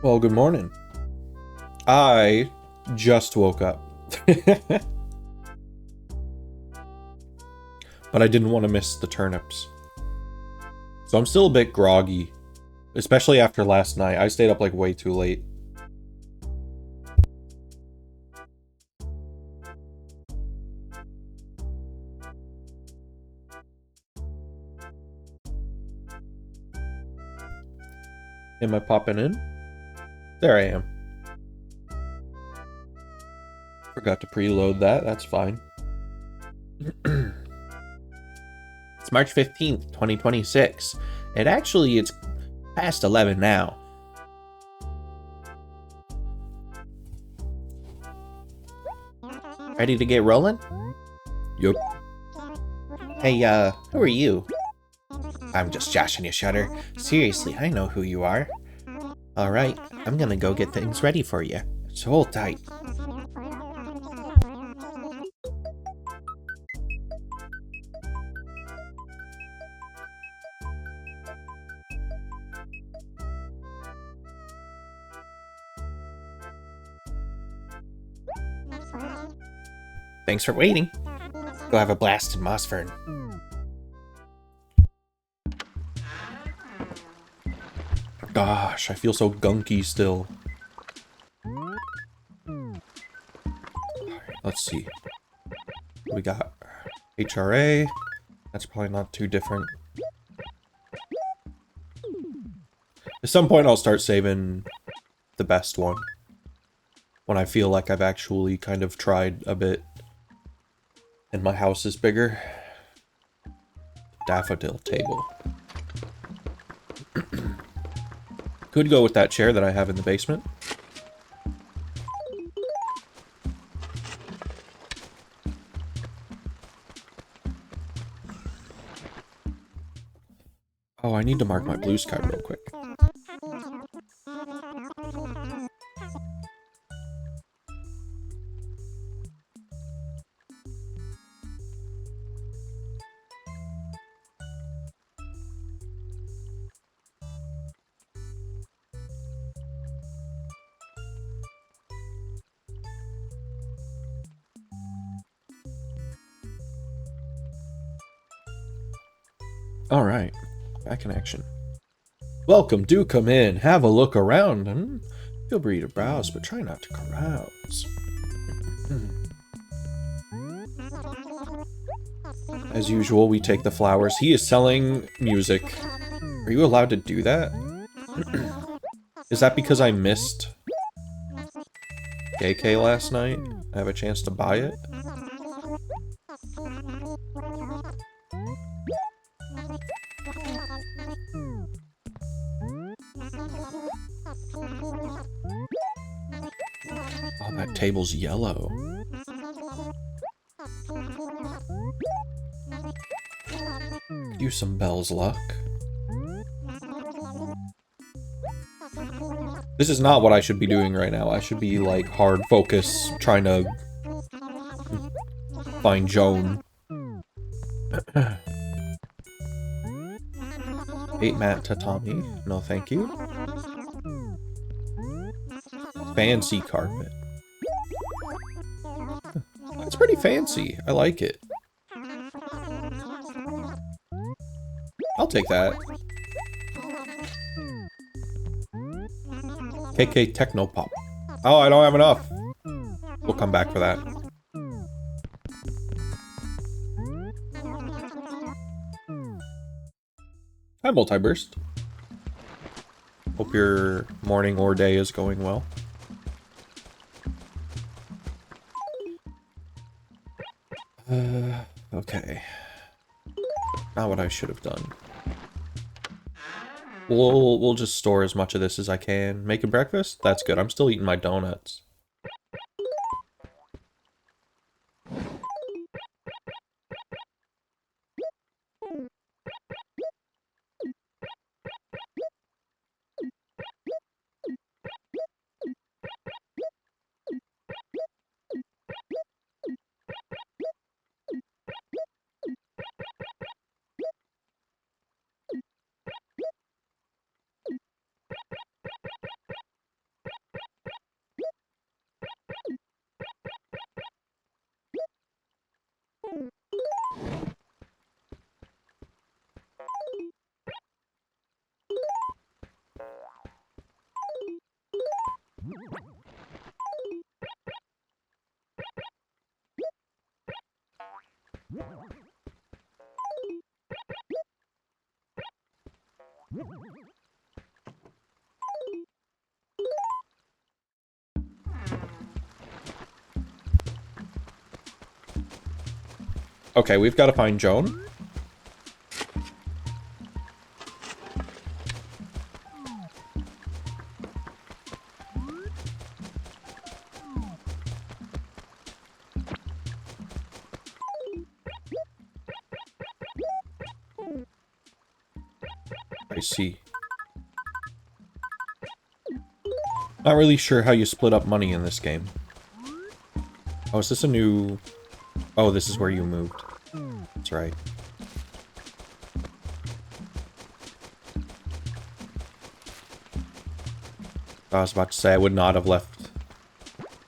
Well, good morning. I just woke up. But I didn't want to miss the turnips. So I'm still a bit groggy. Especially after last night. I stayed up like way too late. Am I popping in? There I am. Forgot to preload that. That's fine. It's March 15th, 2026. It's past 11 now. Ready to get rolling? Yup. Hey, who are you? I'm just joshing you, Shutter. Seriously, I know who you are. Alright, I'm gonna go get things ready for you. So hold tight. Thanks for waiting. Go have a blast in Mossfern. Gosh, I feel so gunky still. Let's see. We got HRA. That's probably not too different. At some point I'll start saving the best one. When I feel like I've actually kind of tried a bit. And my house is bigger. Daffodil table. Could go with that chair that I have in the basement. Oh, I need to mark my blue sky real quick. Alright, back in action. Welcome, do come in, have a look around. Feel free to browse, but try not to carouse. As usual, we take the flowers. He is selling music. Are you allowed to do that? Is that because I missed KK last night? I have a chance to buy it? Oh, that table's yellow. Use some Bell's luck. This is not what I should be doing right now. I should be, like, hard focus, trying to find Joan. 8-mat tatami. No, thank you. Fancy carpet. That's pretty fancy. I like it. I'll take that. KK Techno Pop. Oh, I don't have enough. We'll come back for that. Hi, Multiburst. Hope your morning or day is going well. Okay. Not what I should have done. We'll just store as much of this as I can. Making breakfast? That's good. I'm still eating my donuts. Okay, we've got to find Joan. I see. Not really sure how you split up money in this game. Oh, is this a new... Oh, this is where you moved. That's right. I was about to say I would not have left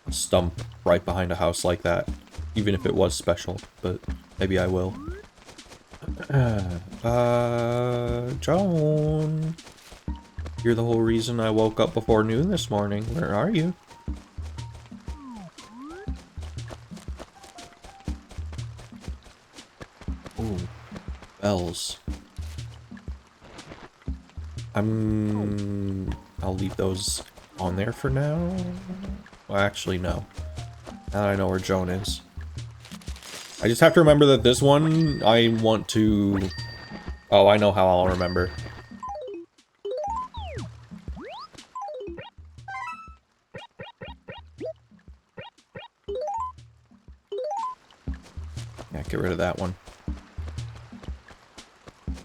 a stump right behind a house like that, even if it was special, but maybe I will. Joan. You're the whole reason I woke up before noon this morning. Where are you? Ooh, bells. I'll leave those on there for now. Well, actually, no. Now that I know where Joan is. I just have to remember that this one, I want to... Oh, I know how I'll remember. Yeah, get rid of that one.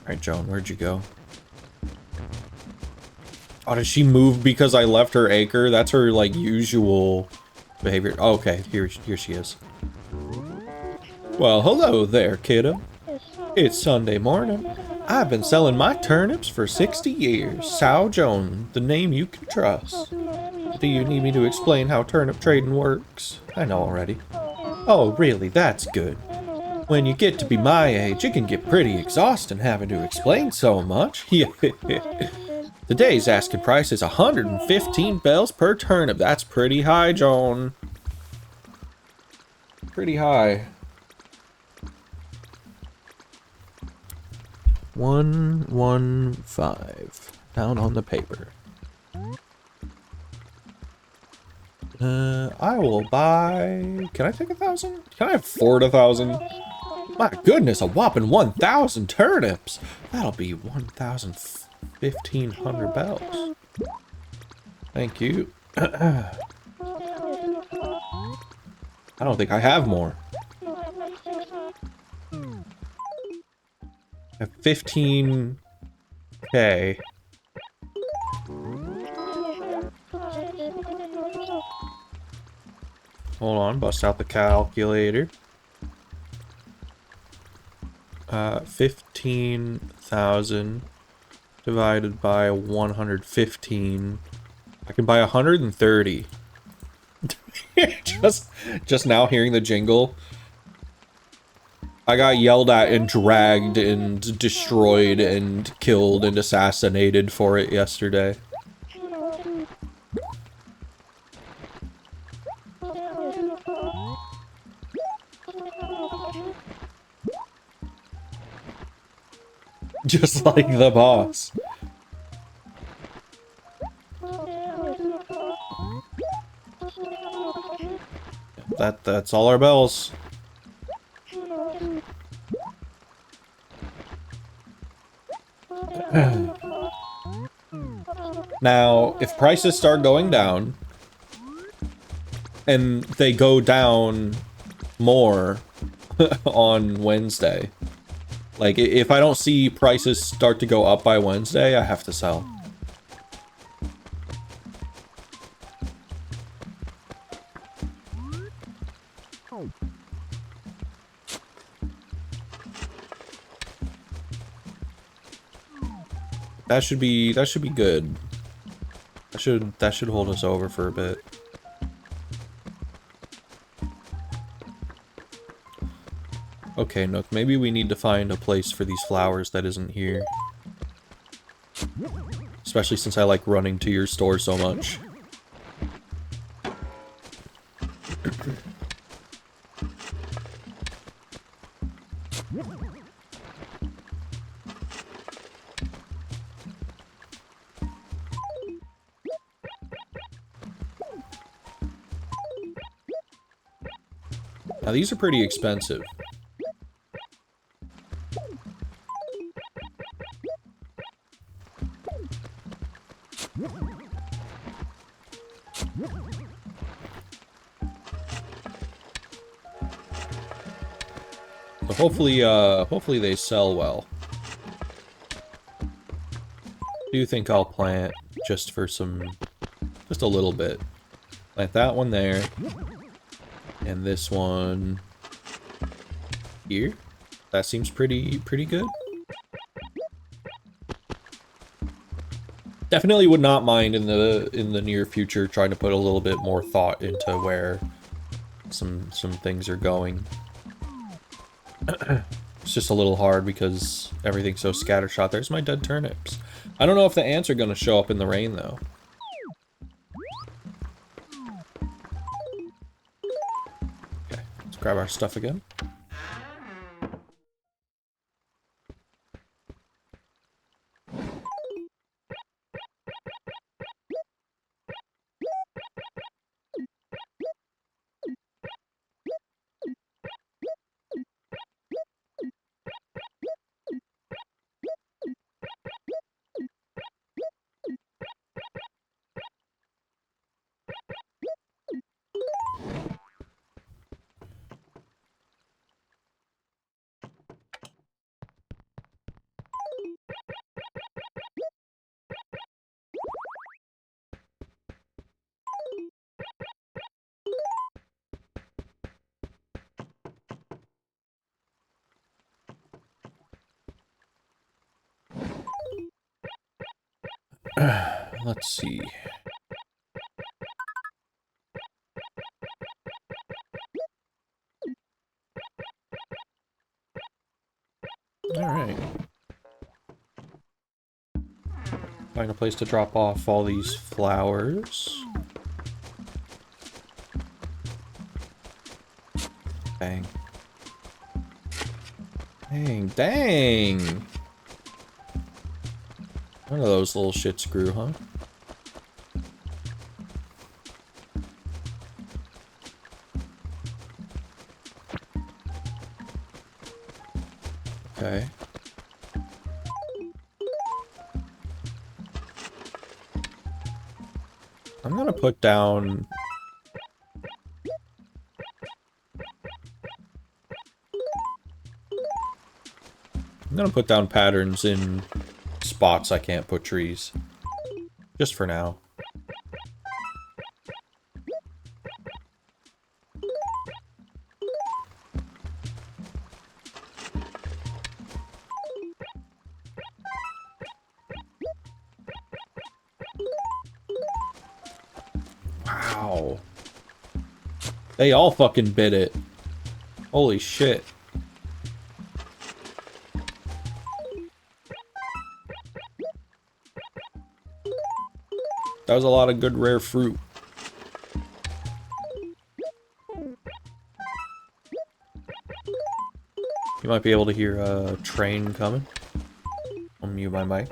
Alright, Joan, where'd you go? Oh, did she move because I left her acre? That's her, like, usual behavior. Oh, okay, here she is. Well, hello there, kiddo. It's Sunday morning. I've been selling my turnips for 60 years. Sow Joan, the name you can trust. Do you need me to explain how turnip trading works? I know already. Oh, really? That's good. When you get to be my age, it can get pretty exhausting having to explain so much. Today's asking price is 115 bells per turnip. That's pretty high, Joan. Pretty high. 115 down on the paper. I will buy... Can I take 1,000? Can I afford 1,000? My goodness, a whopping 1,000 turnips! That'll be 1,500 bells. Thank you. I don't think I have more. I have 15K. Hold on, bust out the calculator. 15,000 divided by 115. I can buy 130. just now hearing the jingle. I got yelled at and dragged and destroyed and killed and assassinated for it yesterday. Just like the boss. That's all our bells. Now, if prices start going down, and they go down more on Wednesday, like, if I don't see prices start to go up by Wednesday, I have to sell. That should be good. That should hold us over for a bit. Okay, Nook, maybe we need to find a place for these flowers that isn't here. Especially since I like running to your store so much. Now these are pretty expensive. So hopefully they sell well. I do think I'll plant just for just a little bit. Plant that one there. And this one here. That seems pretty good. Definitely would not mind in the near future trying to put a little bit more thought into where some things are going. It's just a little hard because everything's so scattershot. There's my dead turnips. I don't know if the ants are gonna show up in the rain though. Okay, let's grab our stuff again. Let's see. All right. Find a place to drop off all these flowers. Bang. Dang, dang! One of those little shits grew, huh? Okay. I'm gonna put down... I'm gonna put down patterns in spots I can't put trees. Just for now. Wow. They all fucking bit it. Holy shit. That was a lot of good rare fruit. You might be able to hear a train coming. I'll mute my mic.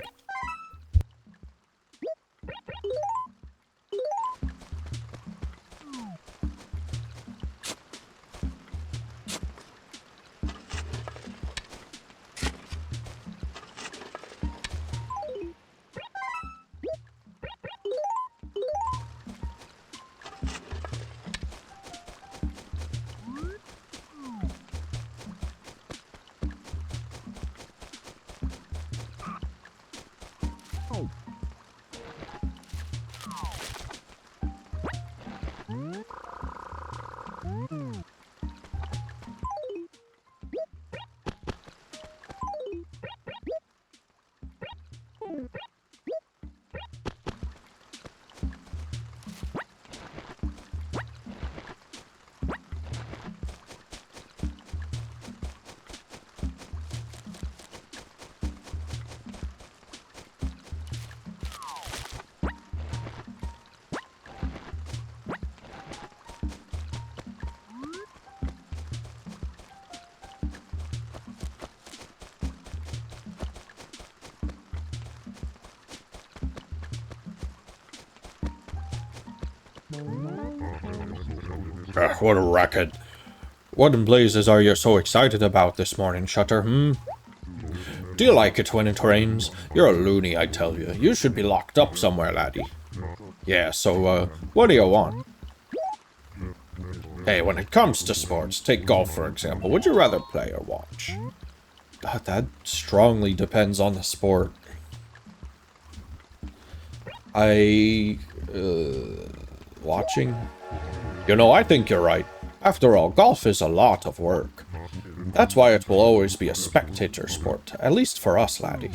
What a racket. What in blazes are you so excited about this morning, Shutter, hmm? Do you like it when it rains? You're a loony, I tell you. You should be locked up somewhere, laddie. Yeah, so, what do you want? Hey, when it comes to sports, take golf for example, would you rather play or watch? That strongly depends on the sport. Watching? You know, I think you're right. After all, golf is a lot of work. That's why it will always be a spectator sport, at least for us, laddie.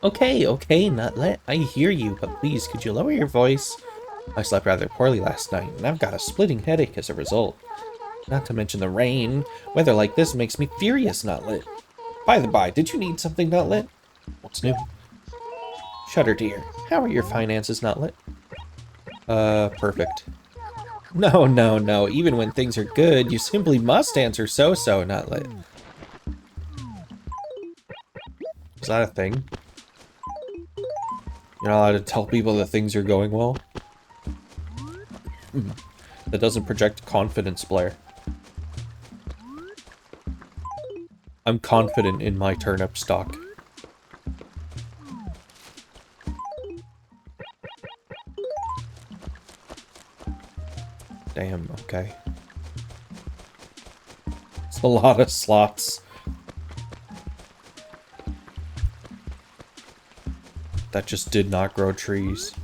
Okay, Nutlet, I hear you, but please, could you lower your voice? I slept rather poorly last night, and I've got a splitting headache as a result. Not to mention the rain. Weather like this makes me furious, Nutlet. By the by, did you need something, Nutlet? What's new? Shudder dear, how are your finances, Nutlet? Perfect. No. Even when things are good, you simply must answer so-so, Nutlet. Is that a thing? You're not allowed to tell people that things are going well? That doesn't project confidence, Blair. I'm confident in my turnip stock. Damn, okay. It's a lot of slots. That just did not grow trees.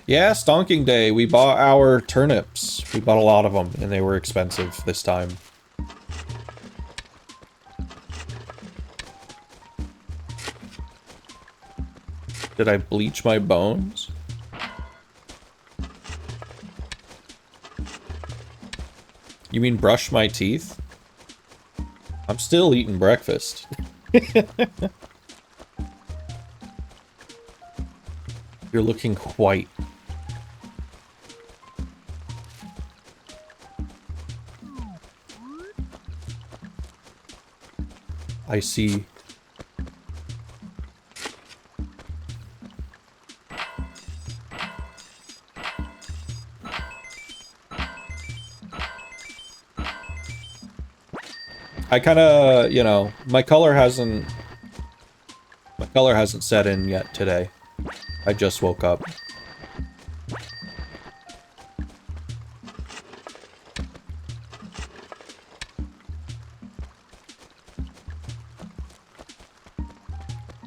Yeah, Stonking Day. We bought our turnips. We bought a lot of them, and they were expensive this time. Did I bleach my bones? You mean brush my teeth? I'm still eating breakfast. You're looking white. I see. I kind of, you know, my color hasn't set in yet today. I just woke up.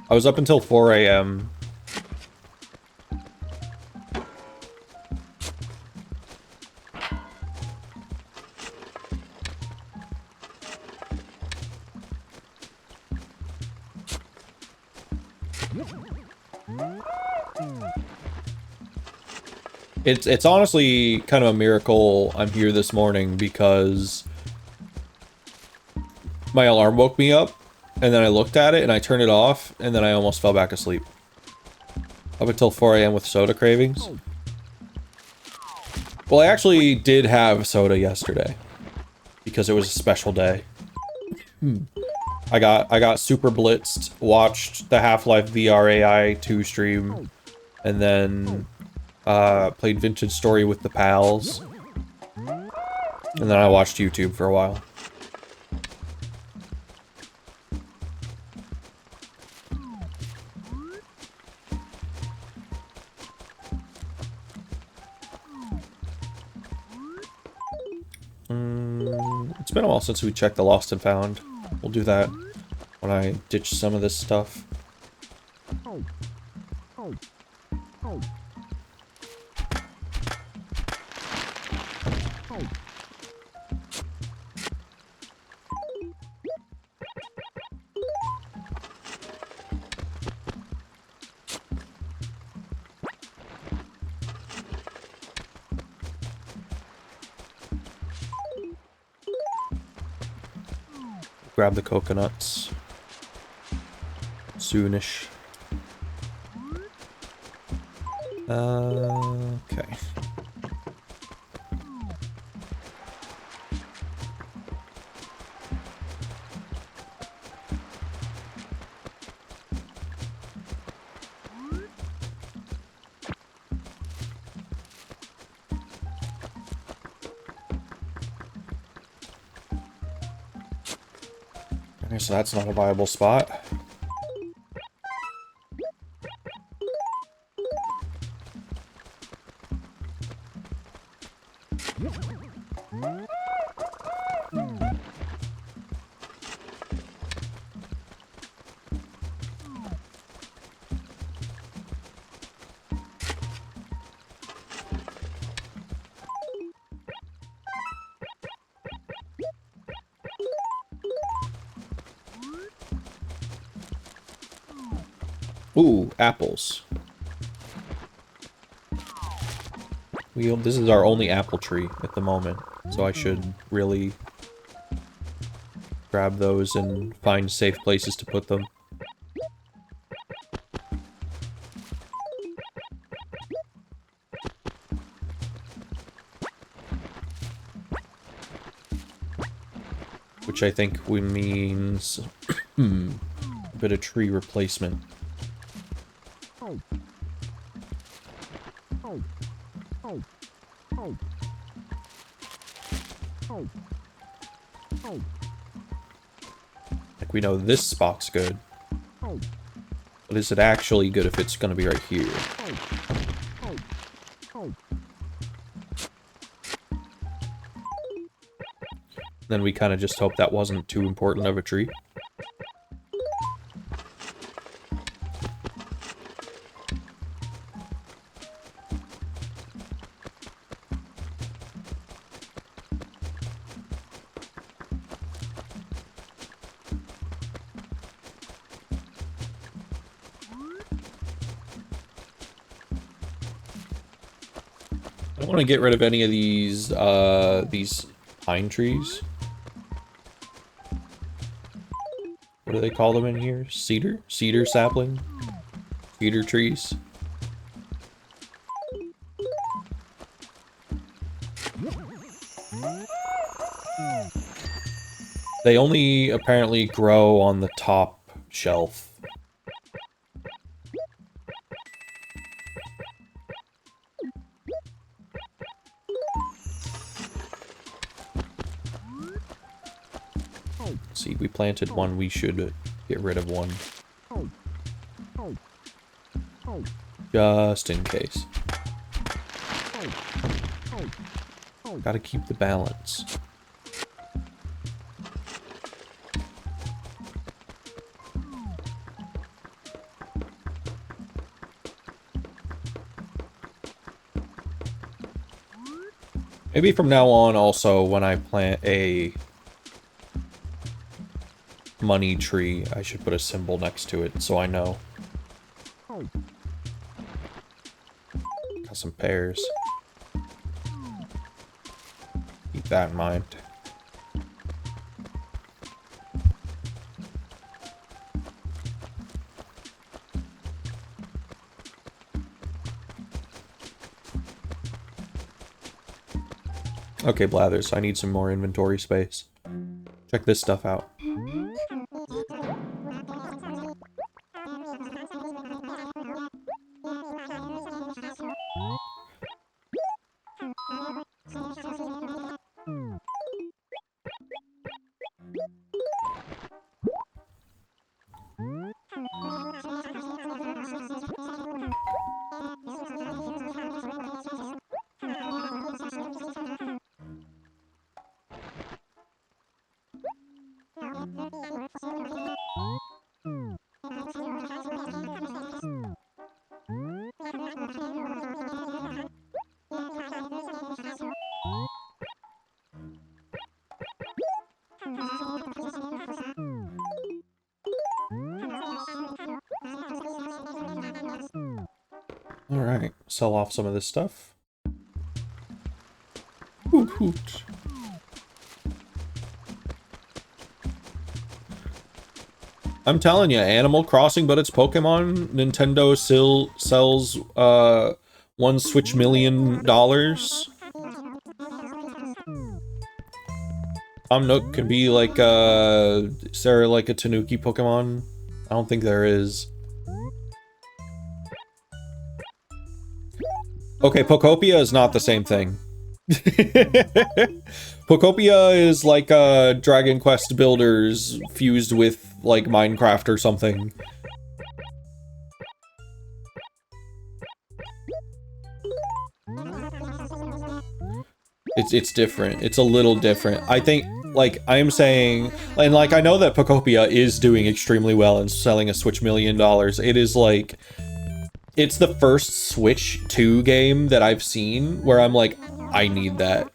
I was up until 4 a.m. It's honestly kind of a miracle I'm here this morning because my alarm woke me up and then I looked at it and I turned it off and then I almost fell back asleep. Up until 4 a.m. with soda cravings. Well, I actually did have soda yesterday because it was a special day. I got super blitzed, watched the Half-Life VR AI 2 stream, and then played Vintage Story with the pals. And then I watched YouTube for a while. It's been a while since we checked the Lost and Found. We'll do that when I ditch some of this stuff. Grab the coconuts. Soonish. Okay. So that's not a viable spot. Ooh, apples. This is our only apple tree at the moment, so I should really grab those and find safe places to put them. Which I think means a bit of tree replacement. Like, we know this spot's good. But is it actually good if it's gonna be right here? Then we kind of just hope that wasn't too important of a tree. I don't want to get rid of any of these pine trees. What do they call them in here? Cedar? Cedar sapling? Cedar trees? They only apparently grow on the top shelf. See, we planted one, we should get rid of one. Just in case. Gotta keep the balance. Maybe from now on, also, when I plant a money tree, I should put a symbol next to it so I know. Got some pears. Keep that in mind. Okay, Blathers, I need some more inventory space. Check this stuff out. Alright, sell off some of this stuff. Hoot hoot. I'm telling you, Animal Crossing, but it's Pokemon. Nintendo still sells $1 Switch million. Nook can be like is there like a Tanuki Pokemon? I don't think there is. Okay, Pokopia is not the same thing. Pokopia is like Dragon Quest Builders fused with like Minecraft or something. It's different. It's a little different. I think, like, I'm saying, and like, I know that Pokopia is doing extremely well and selling a Switch $1 million. It is like, it's the first Switch 2 game that I've seen where I'm like, I need that.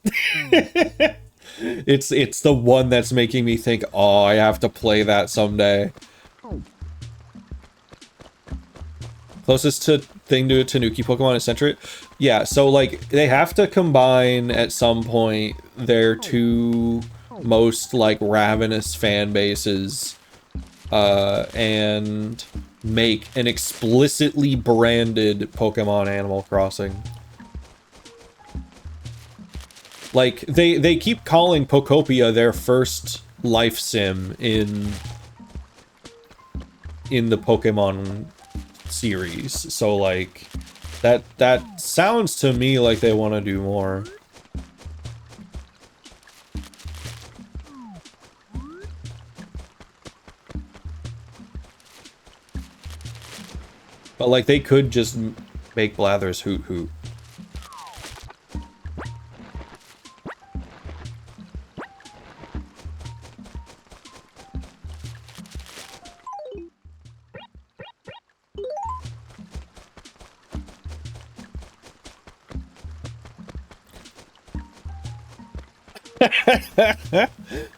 It's the one that's making me think, oh, I have to play that someday. Closest to thing to a Tanuki Pokemon is Sentret. Yeah, so like they have to combine at some point their two most like ravenous fan bases and make an explicitly branded Pokemon Animal Crossing. Like they keep calling Pokopia their first life sim in the Pokemon series, so like that sounds to me like they want to do more. But like they could just make Blathers Hoot Hoot.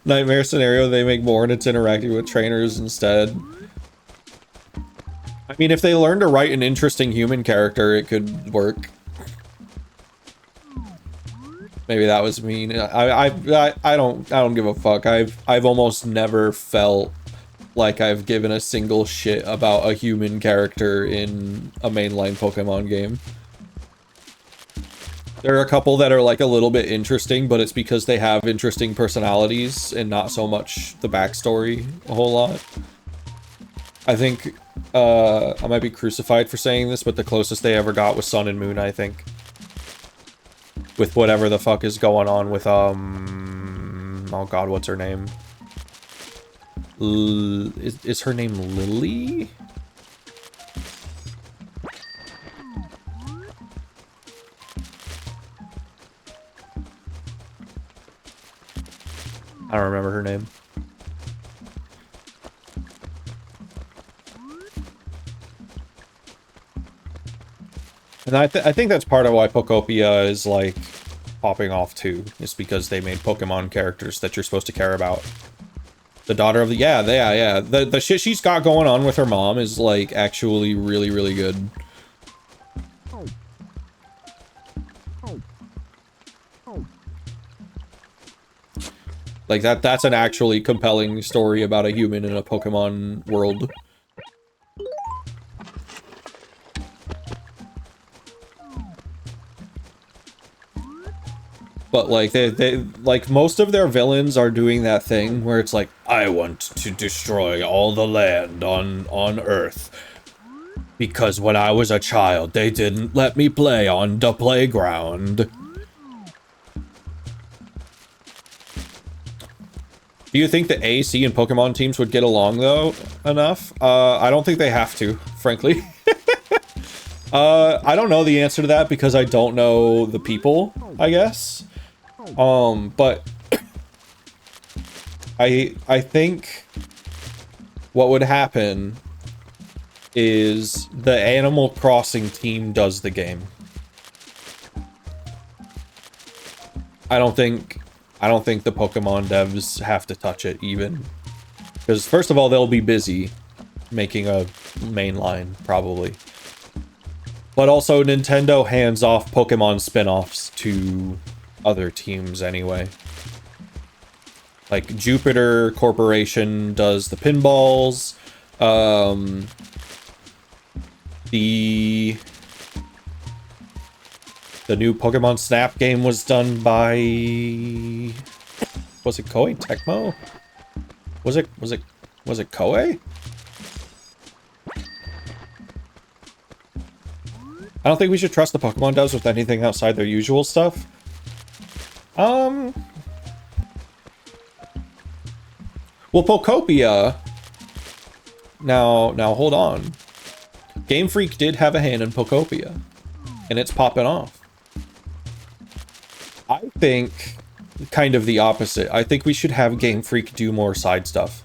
Nightmare scenario, they make more and it's interacting with trainers instead. I mean, if they learn to write an interesting human character, it could work. Maybe that was mean. I don't give a fuck. I've almost never felt like I've given a single shit about a human character in a mainline Pokemon game. There are a couple that are like a little bit interesting, but it's because they have interesting personalities and not so much the backstory a whole lot. I think, I might be crucified for saying this, but the closest they ever got was Sun and Moon, I think. With whatever the fuck is going on with, oh god, what's her name? Is her name Lily? I don't remember her name. And I think that's part of why Pokopia is like popping off too, is because they made Pokemon characters that you're supposed to care about. The daughter of the yeah. The shit she's got going on with her mom is like actually really, really good. Like that's an actually compelling story about a human in a Pokemon world. But like they like most of their villains are doing that thing where it's like, I want to destroy all the land on Earth. Because when I was a child, they didn't let me play on the playground. Do you think the A, C, and Pokemon teams would get along, though, enough? I don't think they have to, frankly. I don't know the answer to that because I don't know the people, I guess. But I think what would happen is the Animal Crossing team does the game. I don't think the Pokemon devs have to touch it even. Because first of all, they'll be busy making a mainline, probably. But also, Nintendo hands off Pokemon spin-offs to other teams anyway. Like, Jupiter Corporation does the pinballs. The new Pokemon Snap game was done by... Was it Koei Tecmo? Was it Koei? I don't think we should trust the Pokemon devs with anything outside their usual stuff. Well, Pokopia. Now hold on. Game Freak did have a hand in Pokopia, and it's popping off. I think kind of the opposite. I think we should have Game Freak do more side stuff,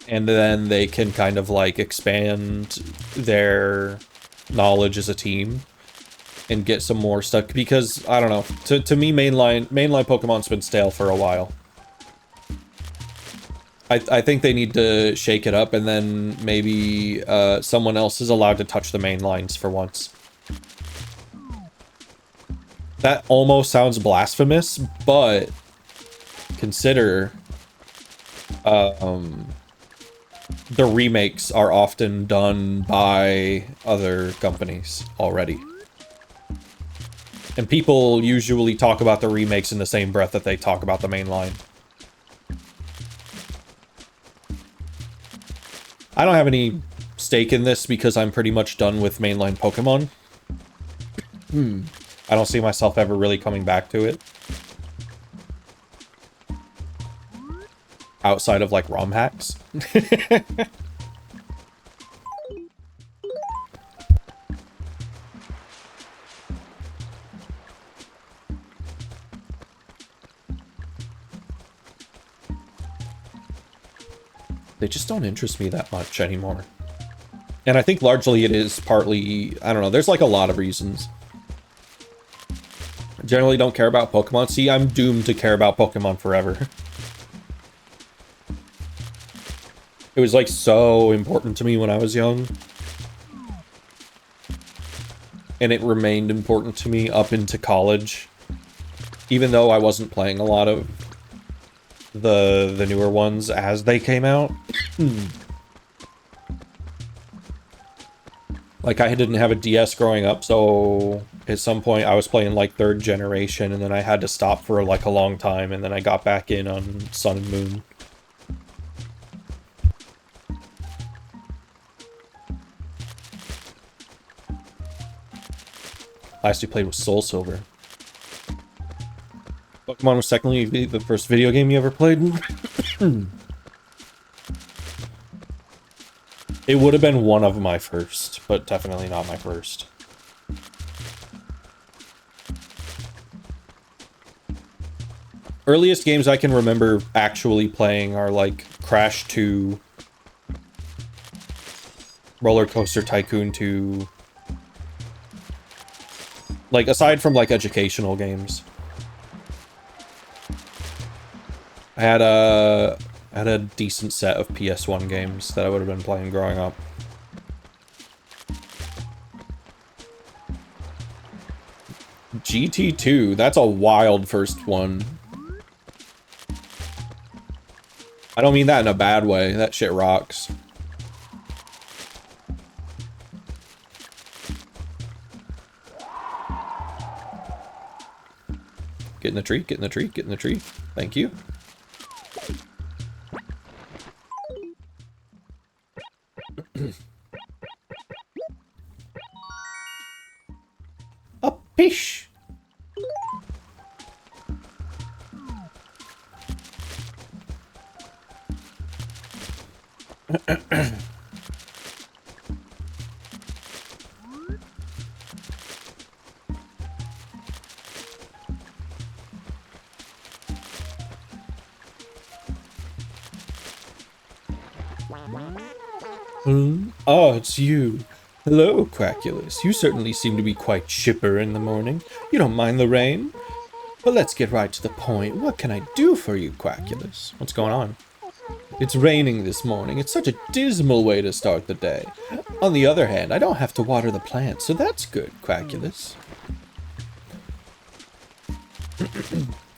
and then they can kind of like expand their knowledge as a team and get some more stuff, because I don't know, to me mainline Pokemon's been stale for a while. I think they need to shake it up, and then maybe someone else is allowed to touch the main lines for once. That almost sounds blasphemous, but consider the remakes are often done by other companies already. And people usually talk about the remakes in the same breath that they talk about the main line. I don't have any stake in this because I'm pretty much done with mainline Pokemon. I don't see myself ever really coming back to it. Outside of, like, ROM hacks. They just don't interest me that much anymore. And I think largely it is partly, I don't know, there's like a lot of reasons. I generally don't care about Pokemon. See, I'm doomed to care about Pokemon forever. It was like so important to me when I was young. And it remained important to me up into college. Even though I wasn't playing a lot of the newer ones as they came out. Like, I didn't have a DS growing up, so at some point I was playing like 3rd generation, and then I had to stop for like a long time, and then I got back in on Sun and Moon. Last we played was Soul Silver. Pokemon was technically the first video game you ever played? It would have been one of my first, but definitely not my first. Earliest games I can remember actually playing are like Crash 2, Roller Coaster Tycoon 2. Like, aside from like educational games. I had a decent set of PS1 games that I would have been playing growing up. GT2, that's a wild first one. I don't mean that in a bad way. That shit rocks. Get in the tree, get in the tree, get in the tree. Thank you. A fish. Oh, it's you. Hello, Quackulous. You certainly seem to be quite chipper in the morning. You don't mind the rain? But let's get right to the point. What can I do for you, Quackulous? What's going on? It's raining this morning. It's such a dismal way to start the day. On the other hand, I don't have to water the plants, so that's good, Quackulous.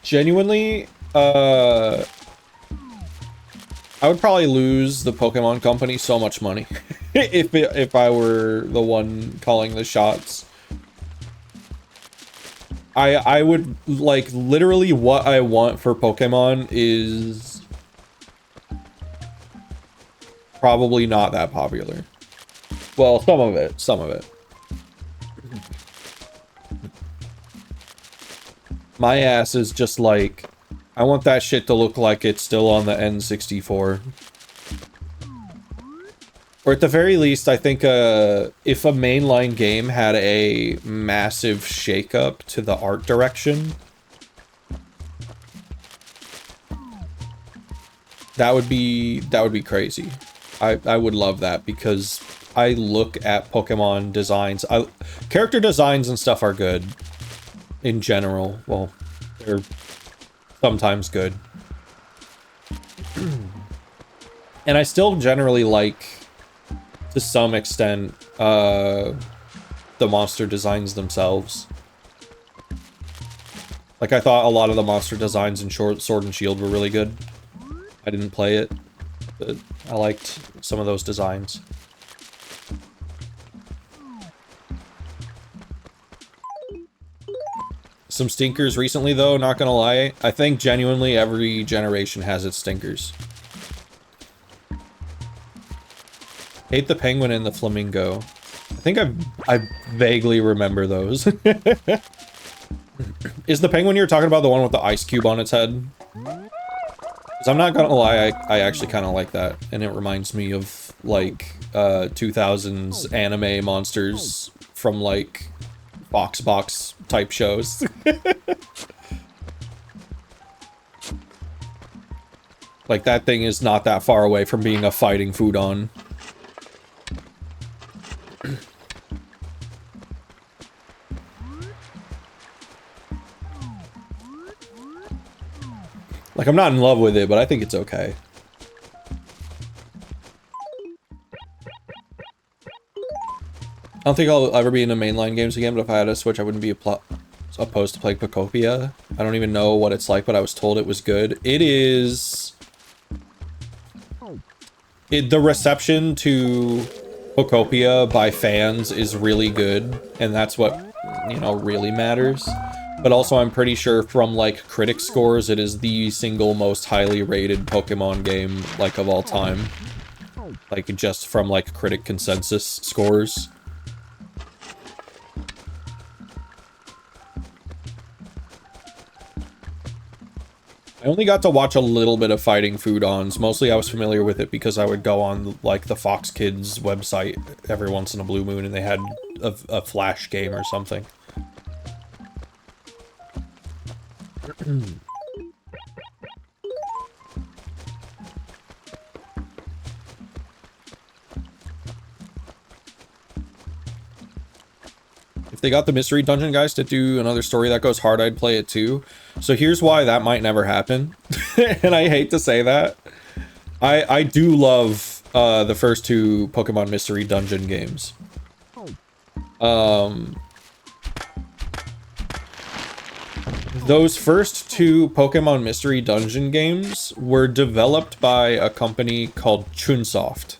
Genuinely, I would probably lose the Pokemon Company so much money if I were the one calling the shots. I would, like, literally what I want for Pokemon is probably not that popular. Well, some of it, some of it. My ass is just like, I want that shit to look like it's still on the N64. Or at the very least, I think if a mainline game had a massive shakeup to the art direction, that would be crazy. I would love that, because I look at Pokemon designs. Character designs and stuff are good in general. Well, they're sometimes good. And I still generally like, to some extent, the monster designs themselves. Like, I thought a lot of the monster designs in Sword and Shield were really good. I didn't play it, but I liked some of those designs. Some stinkers recently, though, not gonna lie. I think genuinely every generation has its stinkers. Hate the penguin and the flamingo. I think I vaguely remember those. Is the penguin you're talking about the one with the ice cube on its head? Because I'm not gonna lie, I actually kind of like that. And it reminds me of, like, 2000s anime monsters from, like, Box type shows. Like, that thing is not that far away from being a fighting Foodon. Like, I'm not in love with it, but I think it's okay. I don't think I'll ever be into mainline games again, but if I had a Switch, I wouldn't be opposed to playing Pokopia. I don't even know what it's like, but I was told it was good. It is... the reception to Pokopia by fans is really good, and that's what, you know, really matters. But also, I'm pretty sure from, like, critic scores, it is the single most highly rated Pokemon game, like, of all time. Like, just from, like, critic consensus scores. I only got to watch a little bit of Fighting Foodons. Mostly I was familiar with it because I would go on, like, the Fox Kids website every once in a blue moon, and they had a Flash game or something. If they got the Mystery Dungeon guys to do another story that goes hard, I'd play it too. So here's why that might never happen. And I hate to say that. I do love the first two Pokemon Mystery Dungeon games. Those first two Pokemon Mystery Dungeon games were developed by a company called Chunsoft.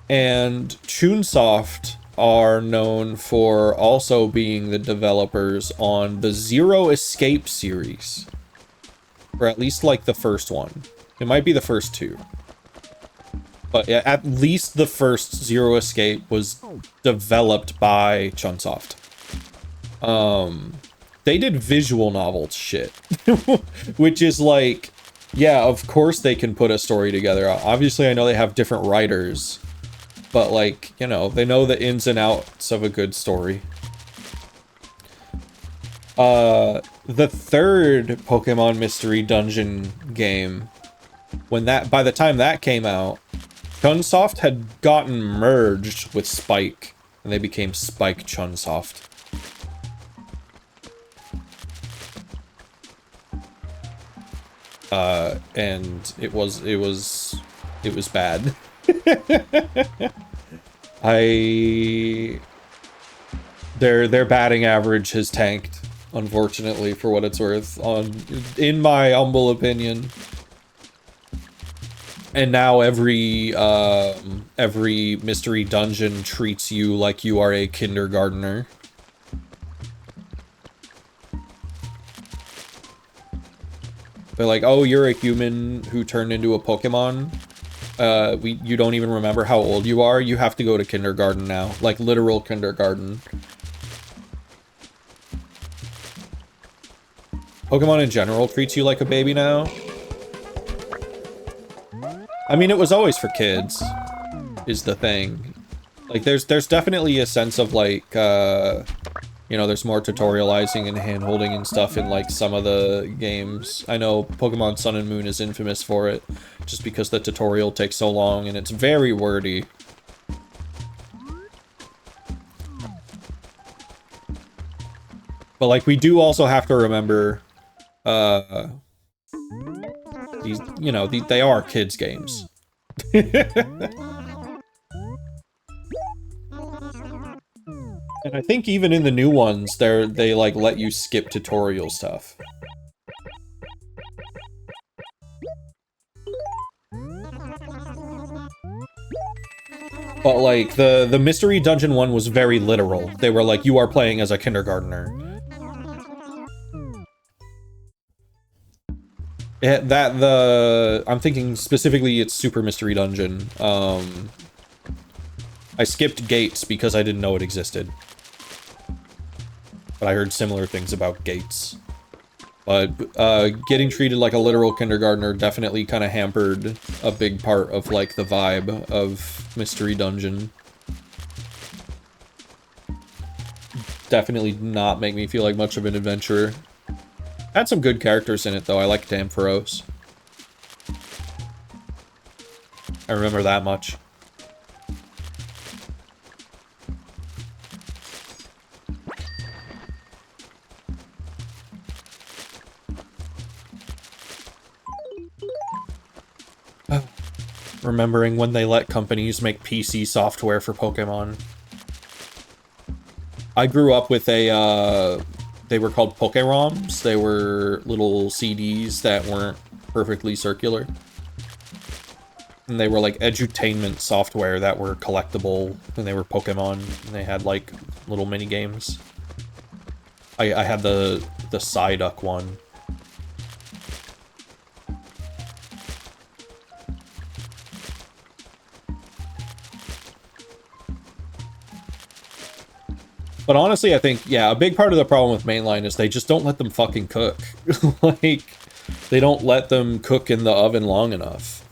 And Chunsoft are known for also being the developers on the Zero Escape series. Or at least, like, the first one. It might be the first two. But at least the first Zero Escape was developed by Chunsoft. They did visual novel shit. Which is like, yeah, of course they can put a story together. Obviously, I know they have different writers. But, like, you know, they know the ins and outs of a good story. The third Pokemon Mystery Dungeon game, by the time that came out, Chunsoft had gotten merged with Spike, and they became Spike Chunsoft. And it was bad. Their batting average has tanked, unfortunately, for what it's worth, in my humble opinion. And now every mystery dungeon treats you like you are a kindergartner. They're like, oh, you're a human who turned into a Pokemon. You don't even remember how old you are. You have to go to kindergarten now. Like, literal kindergarten. Pokemon in general treats you like a baby now. I mean, it was always for kids, is the thing. Like, there's definitely a sense of, like, you know, there's more tutorializing and hand-holding and stuff in, like, some of the games. I know Pokemon Sun and Moon is infamous for it, just because the tutorial takes so long and it's very wordy. But, like, we do also have to remember, these, you know, they are kids' games. And I think even in the new ones, they like let you skip tutorial stuff. But like the Mystery Dungeon one was very literal. They were like, you are playing as a kindergartner. I'm thinking specifically it's Super Mystery Dungeon. I skipped Gates because I didn't know it existed. But I heard similar things about Gates. But getting treated like a literal kindergartner definitely kind of hampered a big part of like the vibe of Mystery Dungeon. Definitely did not make me feel like much of an adventurer. Had some good characters in it though. I liked Ampharos. I remember that much. Remembering when they let companies make PC software for Pokemon. I grew up with a, they were called Pokeroms. They were little CDs that weren't perfectly circular. And they were like edutainment software that were collectible, and they were Pokemon, and they had like little mini games. I had the Psyduck one. But honestly, I think, yeah, a big part of the problem with mainline is they just don't let them fucking cook. Like, they don't let them cook in the oven long enough.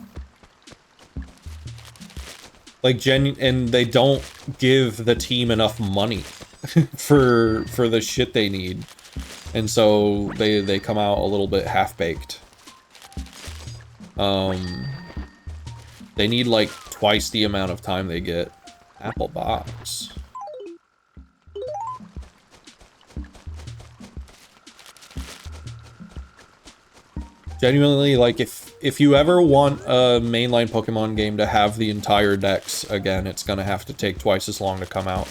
Like, and they don't give the team enough money for the shit they need. And so they come out a little bit half-baked. They need, like, twice the amount of time they get. Apple box. Genuinely, like, if you ever want a mainline Pokemon game to have the entire dex again, it's gonna have to take twice as long to come out.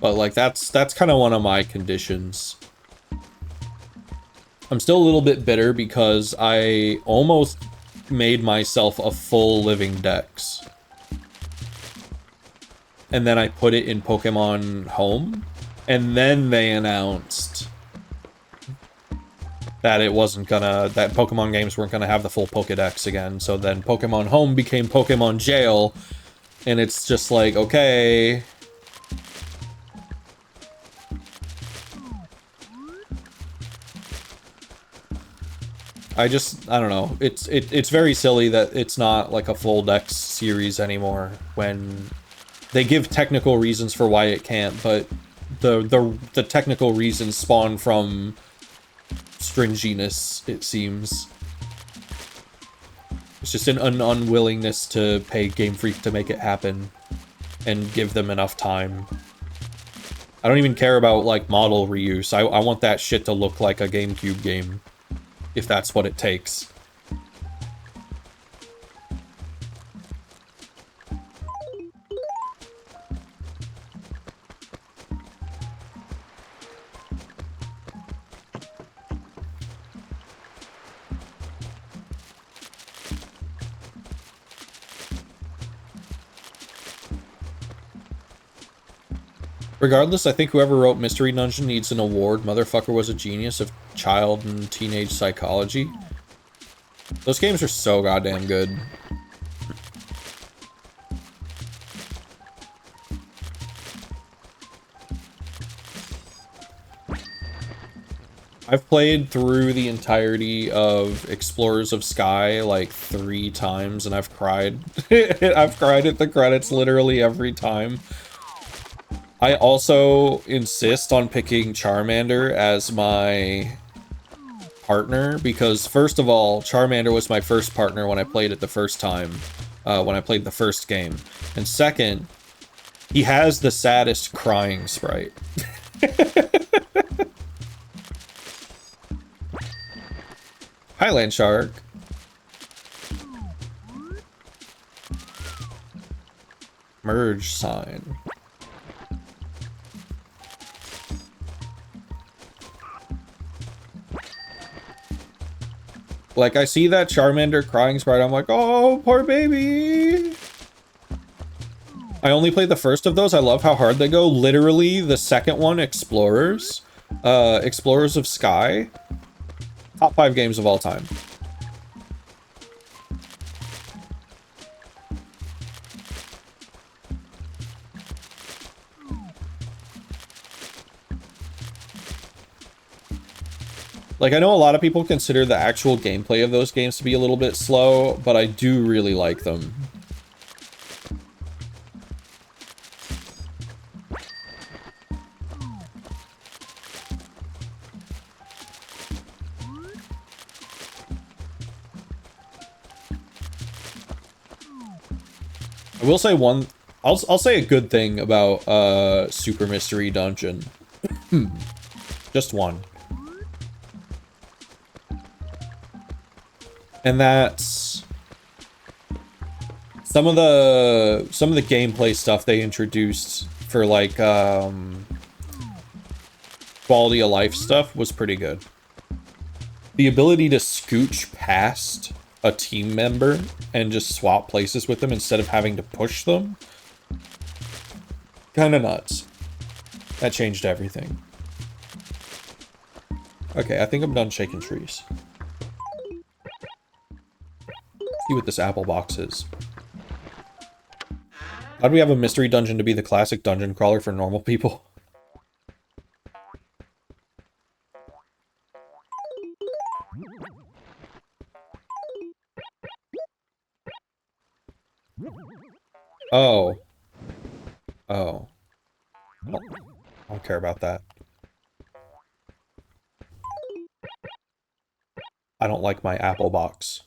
But, like, that's kind of one of my conditions. I'm still a little bit bitter because I almost made myself a full living dex. And then I put it in Pokemon Home. And then they announced that it wasn't gonna, that Pokemon games weren't gonna have the full Pokedex again. So then Pokemon Home became Pokemon Jail. And it's just like, okay. I don't know. It's very silly that it's not like a full Dex series anymore when they give technical reasons for why it can't, but the technical reasons spawn from stringiness, it seems. It's just an unwillingness to pay Game Freak to make it happen and give them enough time. I don't even care about like model reuse. I want that shit to look like a GameCube game. If that's what it takes. Regardless, I think whoever wrote Mystery Dungeon needs an award. Motherfucker was a genius of child and teenage psychology. Those games are so goddamn good. I've played through the entirety of Explorers of Sky like 3 times, and I've cried. I've cried at the credits literally every time. I also insist on picking Charmander as my partner because, first of all, Charmander was my first partner when I played it the first time, when I played the first game. And second, he has the saddest crying sprite. Highland Shark. Merge sign. Like, I see that Charmander crying sprite, I'm like, oh, poor baby! I only played the first of those. I love how hard they go. Literally, the second one, Explorers. Explorers of Sky. Top 5 games of all time. Like, I know a lot of people consider the actual gameplay of those games to be a little bit slow, but I do really like them. I will say one... I'll say a good thing about Super Mystery Dungeon. Just one. And that's some of the gameplay stuff they introduced for like quality of life stuff was pretty good. The ability to scooch past a team member and just swap places with them instead of having to push them. Kind of nuts. That changed everything. Okay, I think I'm done shaking trees. See what this apple box is. How do we have a mystery dungeon to be the classic dungeon crawler for normal people? Oh. Oh. I don't care about that. I don't like my apple box.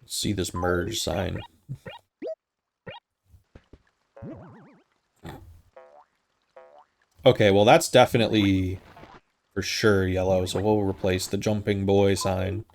See this merge sign. Okay, well that's definitely for sure yellow, so we'll replace the jumping boy sign.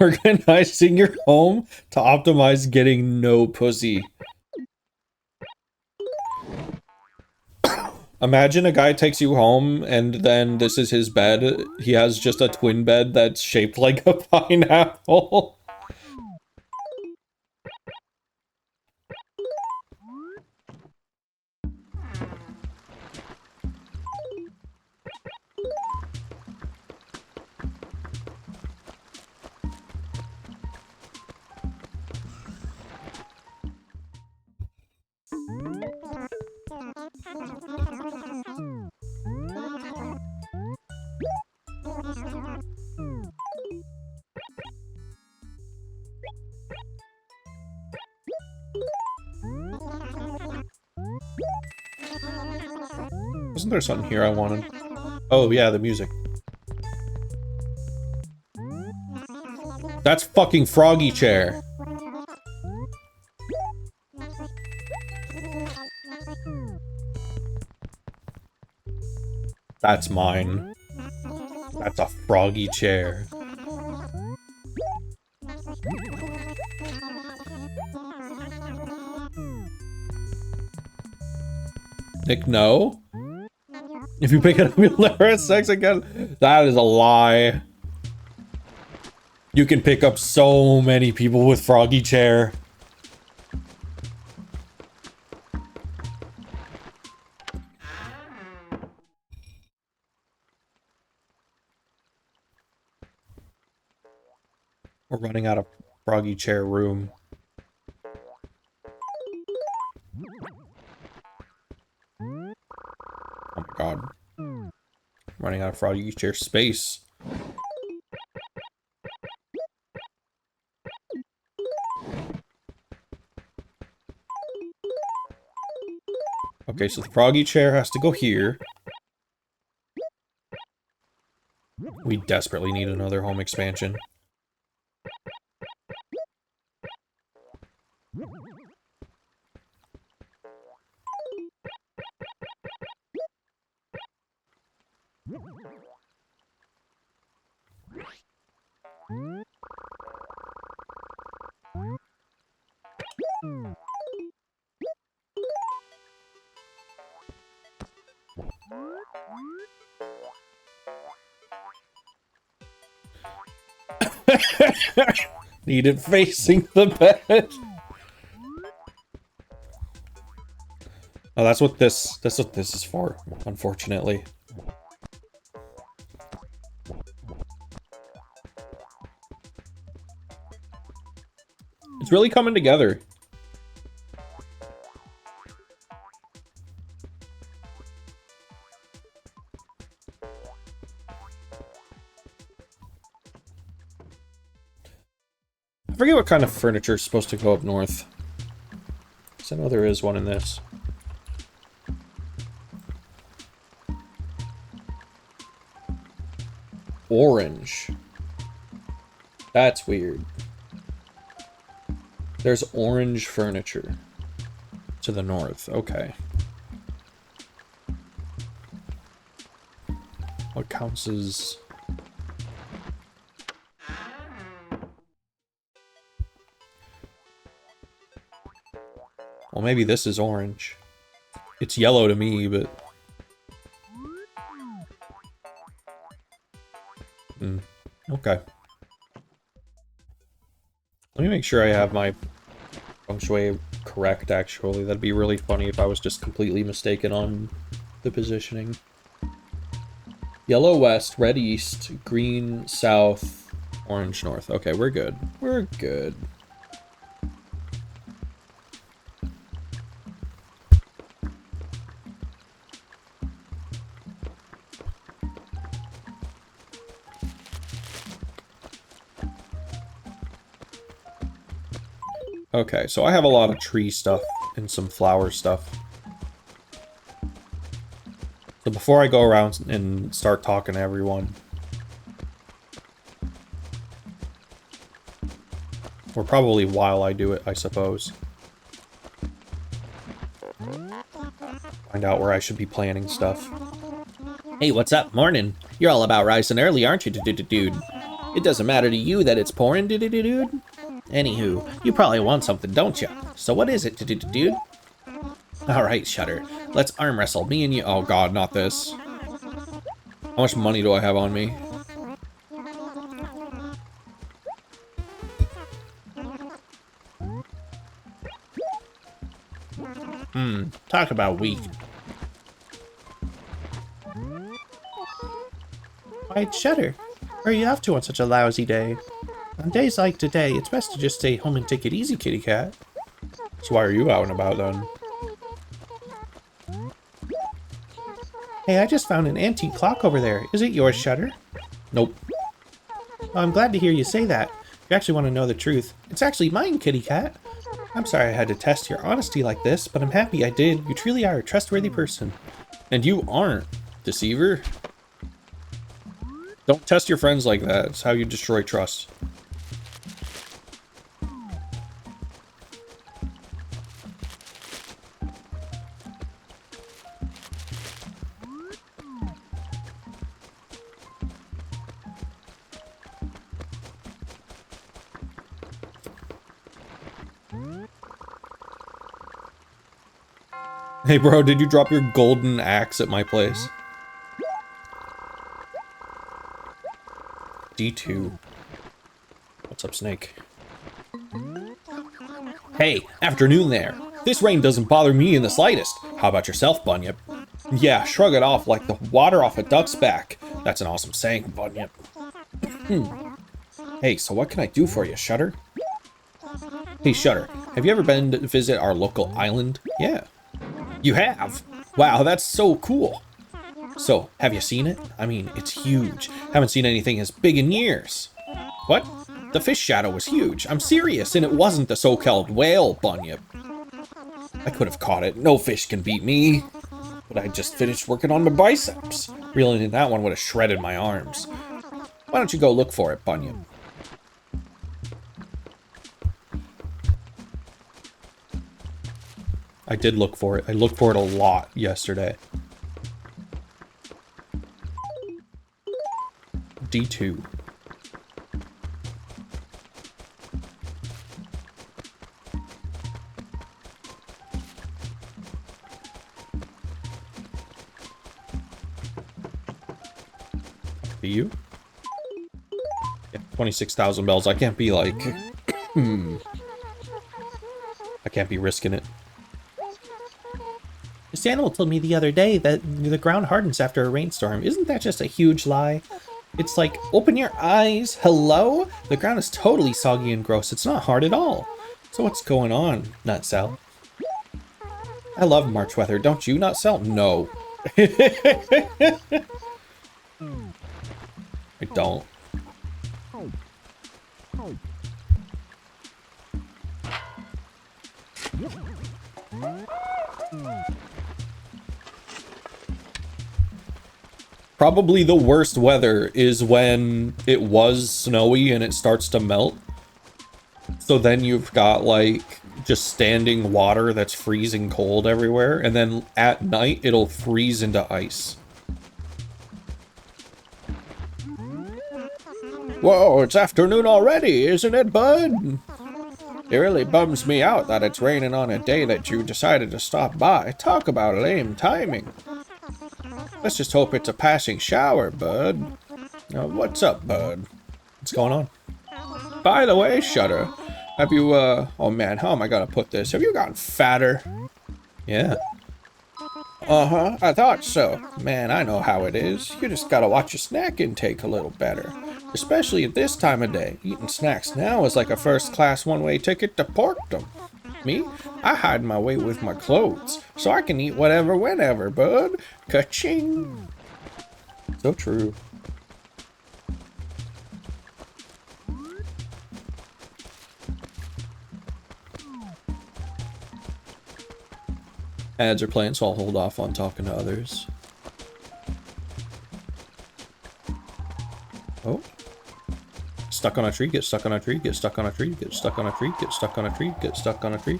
Organizing your home to optimize getting no pussy. Imagine a guy takes you home and then this is his bed. He has just a twin bed that's shaped like a pineapple. Wasn't there something here I wanted? Oh yeah, the music. That's fucking Froggy Chair. That's mine. That's a froggy chair. Nick, no? If you pick it up, you'll never have sex again? That is a lie. You can pick up so many people with froggy chair. We're running out of froggy chair room. Oh my god. Running out of froggy chair space. Okay, so the froggy chair has to go here. We desperately need another home expansion. Need it facing the bed. Oh, that's what this is for, unfortunately. It's really coming together. I forget what kind of furniture is supposed to go up north. Because I know there is one in this. Orange. That's weird. There's orange furniture to the north. Okay. What counts as... Well, maybe this is orange. It's yellow to me, but... Okay. Let me make sure I have my feng shui correct, actually. That'd be really funny if I was just completely mistaken on the positioning. Yellow west, red east, green south, orange north. Okay, we're good. We're good. Okay, so I have a lot of tree stuff and some flower stuff. So before I go around and start talking to everyone, or probably while I do it, I suppose, find out where I should be planning stuff. Hey, what's up? Morning. You're all about rising early, aren't you, dude? It doesn't matter to you that it's pouring, dude. Anywho, you probably want something, don't you? So what is it, dude? Alright, Shutter. Let's arm wrestle, me and you. Oh god, not this. How much money do I have on me? Talk about weak. Why, Shutter, where are you off to on such a lousy day? On days like today, it's best to just stay home and take it easy, kitty cat. So why are you out and about then? Hey, I just found an antique clock over there. Is it yours, Shutter? Nope. Oh, I'm glad to hear you say that. If you actually want to know the truth, it's actually mine, kitty cat. I'm sorry I had to test your honesty like this, but I'm happy I did. You truly are a trustworthy person. And you aren't, deceiver. Don't test your friends like that. It's how you destroy trust. Hey bro, did you drop your golden axe at my place? D2. What's up, Snake? Hey, afternoon there. This rain doesn't bother me in the slightest. How about yourself, Bunyip? Yeah, shrug it off like the water off a duck's back. That's an awesome saying, Bunyip. Hey, so what can I do for you, Shutter? Hey, Shutter, have you ever been to visit our local island? Yeah. You have? Wow, that's so cool. So, have you seen it? I mean, it's huge. Haven't seen anything as big in years. What? The fish shadow was huge. I'm serious, and it wasn't the so-called whale, Bunyip. I could have caught it. No fish can beat me. But I just finished working on my biceps. Reeling in that one would have shredded my arms. Why don't you go look for it, Bunyip? I did look for it. I looked for it a lot yesterday. D2. Be you? Yeah, 26,000 bells. I can't be like... I can't be risking it. This animal told me the other day that the ground hardens after a rainstorm. Isn't that just a huge lie? It's like, open your eyes. Hello? The ground is totally soggy and gross. It's not hard at all. So what's going on, Nutcell? I love March weather. Don't you, Nutcell? No. I don't. Probably the worst weather is when it was snowy and it starts to melt. So then you've got like just standing water that's freezing cold everywhere, and then at night it'll freeze into ice. Whoa, it's afternoon already, isn't it, bud? It really bums me out that it's raining on a day that you decided to stop by. Talk about lame timing. Let's just hope it's a passing shower, bud. What's up, bud? What's going on? By the way, Shutter, have you, oh man, how am I gonna put this? Have you gotten fatter? Yeah. Uh-huh, I thought so. Man, I know how it is. You just gotta watch your snack intake a little better. Especially at this time of day. Eating snacks now is like a first-class one-way ticket to porkdom. Me? I hide my weight with my clothes, so I can eat whatever, whenever, bud. Ka-ching! So true. Ads are playing, so I'll hold off on talking to others. Oh. Stuck on a tree, get stuck on a tree, get stuck on a tree, get stuck on a tree, get stuck on a tree, get stuck on a tree.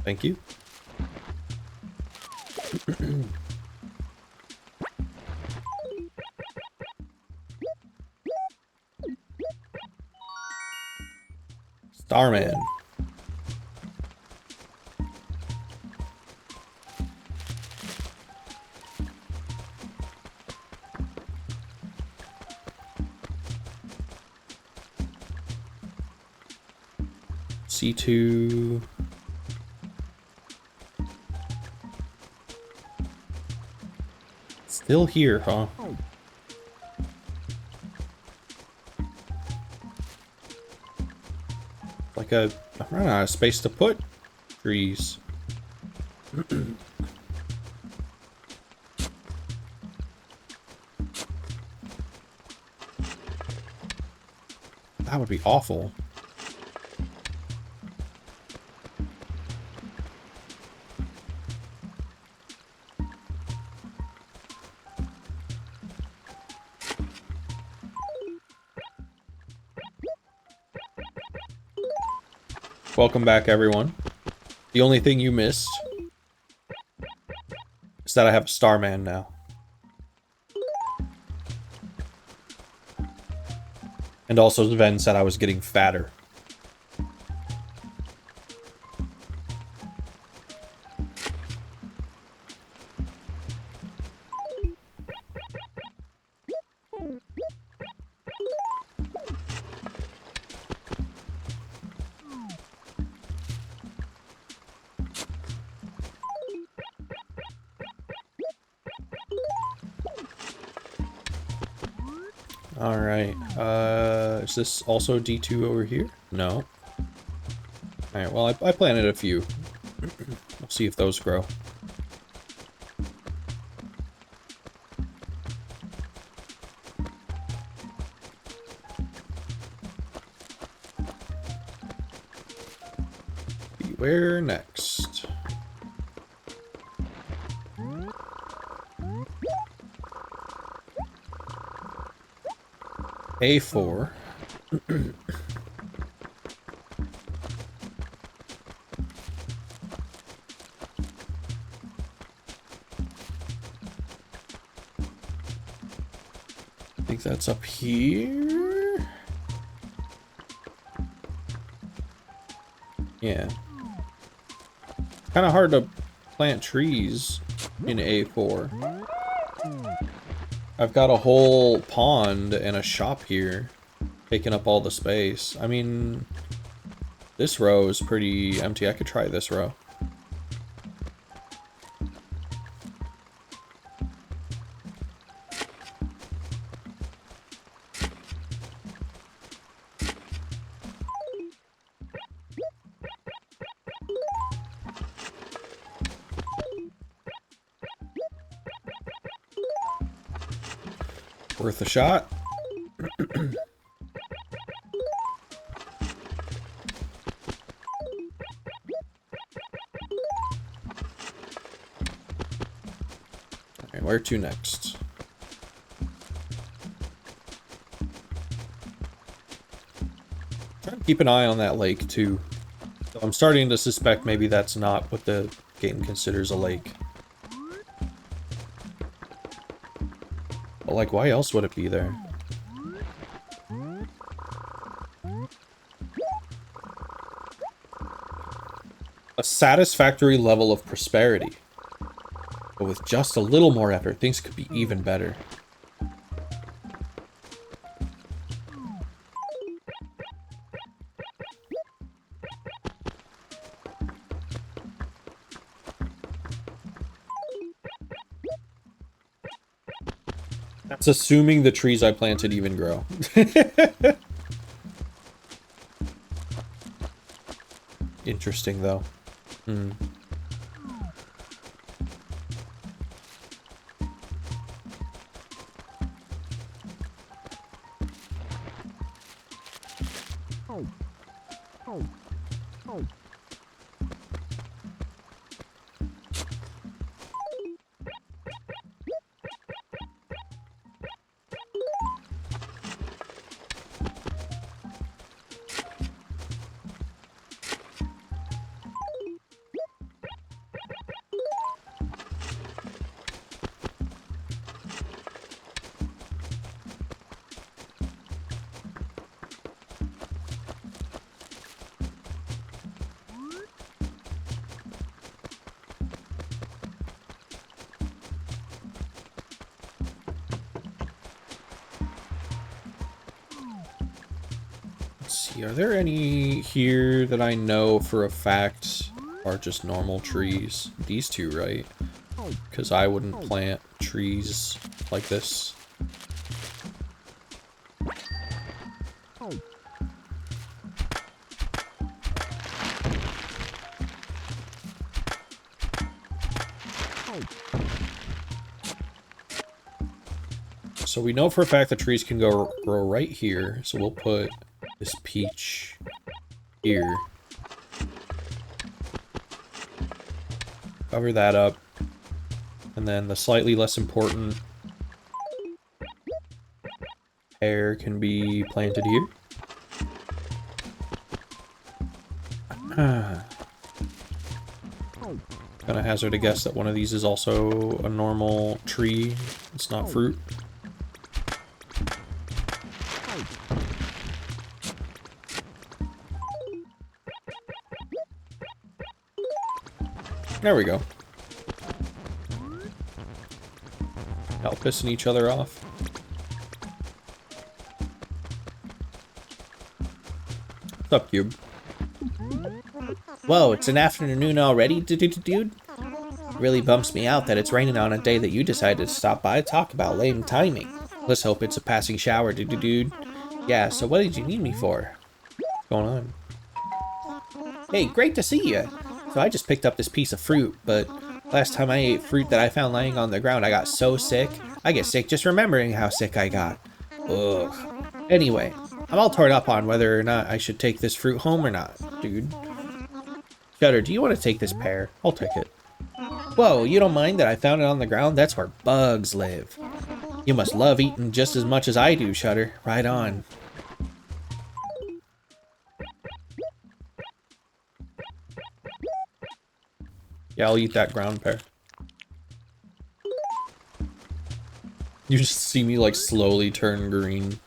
Thank you. Starman. C2. Still here, huh? Like I'm running out of space to put trees. That would be awful. Welcome back, everyone. The only thing you missed is that I have a Starman now. And also Sven said I was getting fatter. Alright, is this also D2 over here? No. Alright, well, I planted a few. We'll see if those grow. Where next? A4. I think that's up here. Yeah. Kind of hard to plant trees in A4. I've got a whole pond and a shop here, taking up all the space. I mean, this row is pretty empty. I could try this row. Worth a shot. Alright, where to next? Try to keep an eye on that lake too. I'm starting to suspect maybe that's not what the game considers a lake. But like, why else would it be there? A satisfactory level of prosperity. But with just a little more effort, things could be even better. That's assuming the trees I planted even grow. Interesting, though. Hmm. Are there any here that I know for a fact are just normal trees? These two, right? Because I wouldn't plant trees like this. So we know for a fact that trees can grow right here, so we'll put this peach here. Cover that up. And then the slightly less important pear can be planted here. Gonna hazard a guess that one of these is also a normal tree. It's not fruit. There we go. All pissing each other off. What's up, Cube? Whoa, it's an afternoon already, dude? Really bumps me out that it's raining on a day that you decided to stop by to talk about lame timing. Let's hope it's a passing shower, dude. Yeah, so what did you need me for? What's going on? Hey, great to see you. So I just picked up this piece of fruit, but last time I ate fruit that I found laying on the ground, I got so sick. I get sick just remembering how sick I got. Ugh. Anyway, I'm all torn up on whether or not I should take this fruit home or not, dude. Shutter, do you want to take this pear? I'll take it. Whoa, you don't mind that I found it on the ground? That's where bugs live. You must love eating just as much as I do, Shutter. Right on. Yeah, I'll eat that ground pear. You just see me like slowly turn green.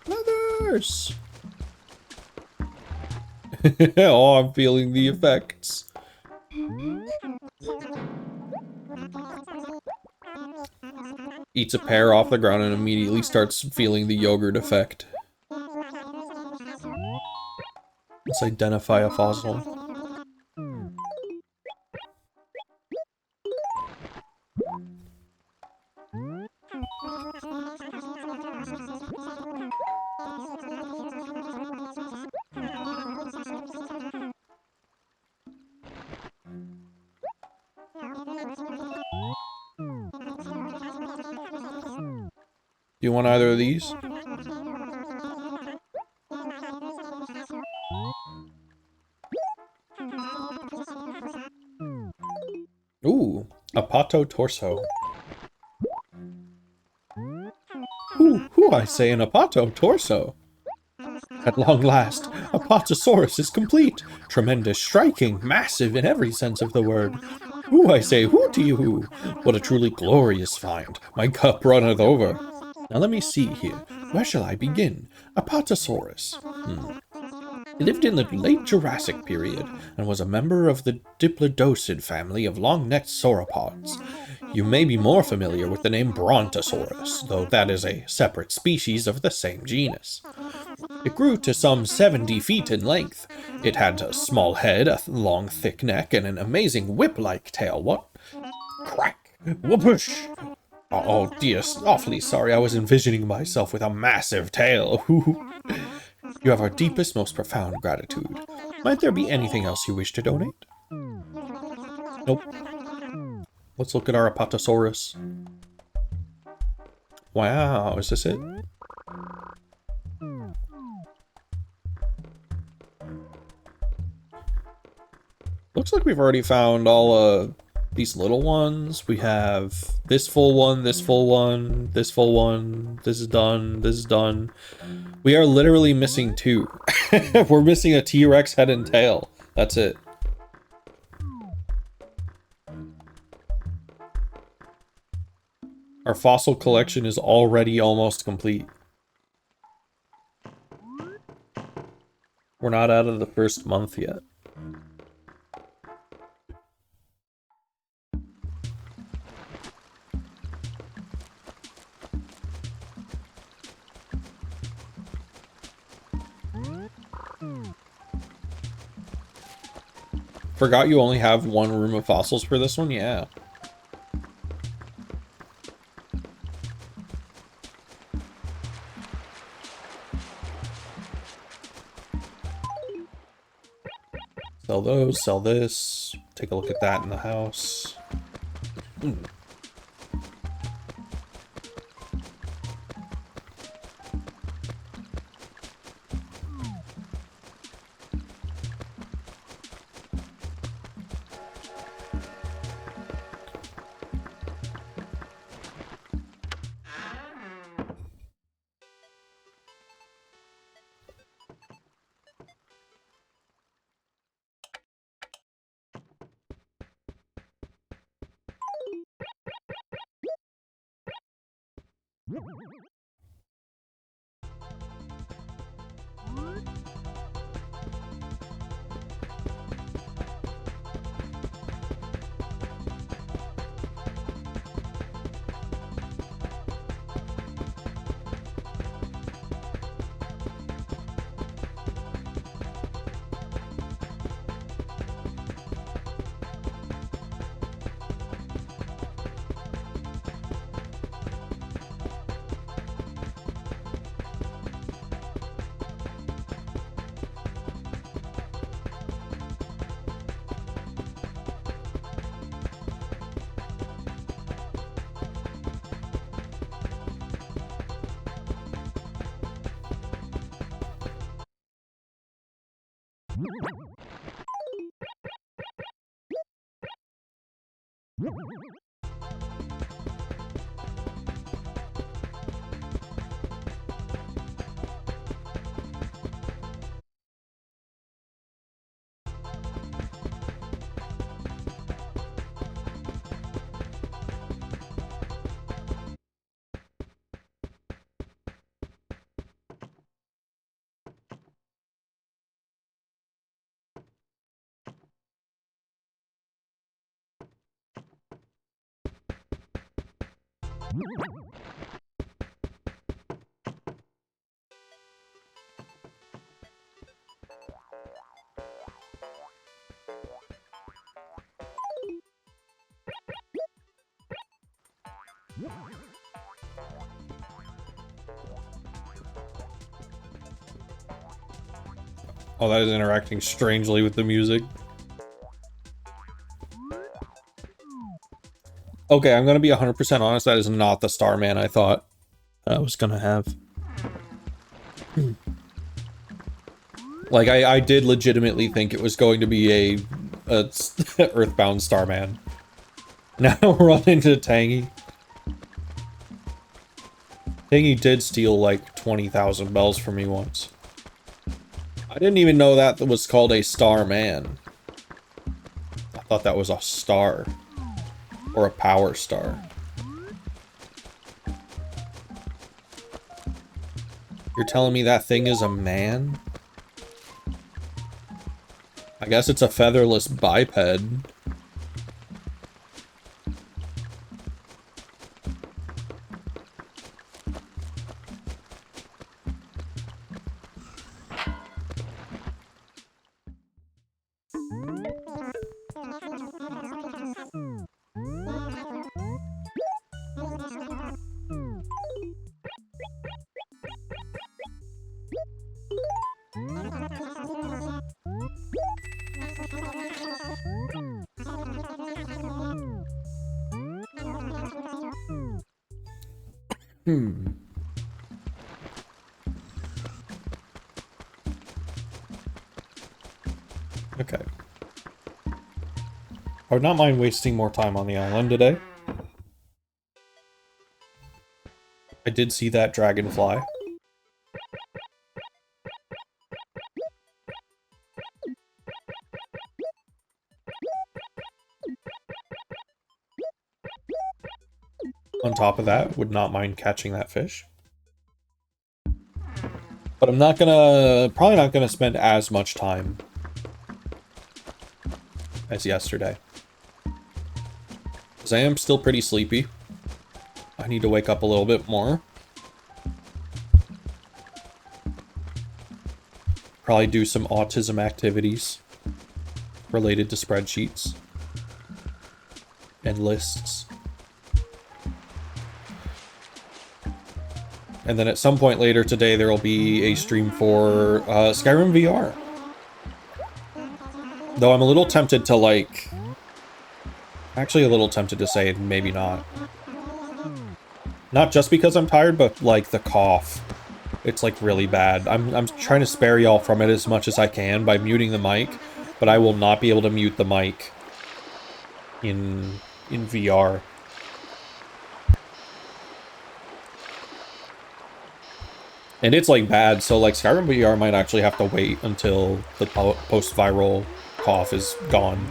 Mothers! Oh, I'm feeling the effects. Eats a pear off the ground and immediately starts feeling the yogurt effect. Let's identify a fossil. Do you want either of these? Ooh, a pato torso. Who I say an apato torso? At long last, Apatosaurus is complete. Tremendous, striking, massive in every sense of the word. Who I say, who to you who? What a truly glorious find. My cup runneth over. Now let me see here. Where shall I begin? Apatosaurus. He lived in the late Jurassic period and was a member of the diplodocid family of long-necked sauropods. You may be more familiar with the name Brontosaurus, though that is a separate species of the same genus. It grew to some 70 feet in length. It had a small head, a long thick neck, and an amazing whip-like tail. What? Crack! Whoopush! Oh dear, awfully sorry, I was envisioning myself with a massive tail. You have our deepest, most profound gratitude. Might there be anything else you wish to donate? Nope. Let's look at our Apatosaurus. Wow, is this it? Looks like we've already found all these little ones. We have this full one, this full one, this full one. This is done, this is done. We are literally missing 2. We're missing a T-Rex head and tail. That's it. Our fossil collection is already almost complete. We're not out of the first month yet. Forgot you only have 1 room of fossils for this one? Yeah. Sell those, sell this. Take a look at that in the house. Oh, that is interacting strangely with the music. Okay, I'm gonna be 100% honest, that is not the Starman I thought I was gonna have. Like, I did legitimately think it was going to be a Earthbound Starman. Now we're on into Tangy. Tangy did steal like 20,000 bells from me once. I didn't even know that was called a Starman. I thought that was a star. Or a power star. You're telling me that thing is a man? I guess it's a featherless biped. Okay. I would not mind wasting more time on the island today. I did see that dragonfly. On top of that, would not mind catching that fish. But I'm not gonna, probably not gonna spend as much time as yesterday. Because I am still pretty sleepy. I need to wake up a little bit more. Probably do some autism activities related to spreadsheets and lists. And then at some point later today, there will be a stream for Skyrim VR. Though I'm a little tempted to, like... Actually a little tempted to say maybe not. Not just because I'm tired, but, like, the cough. It's, like, really bad. I'm trying to spare y'all from it as much as I can by muting the mic, but I will not be able to mute the mic in VR. And it's, like, bad, so, like, Skyrim VR might actually have to wait until the post-viral cough is gone.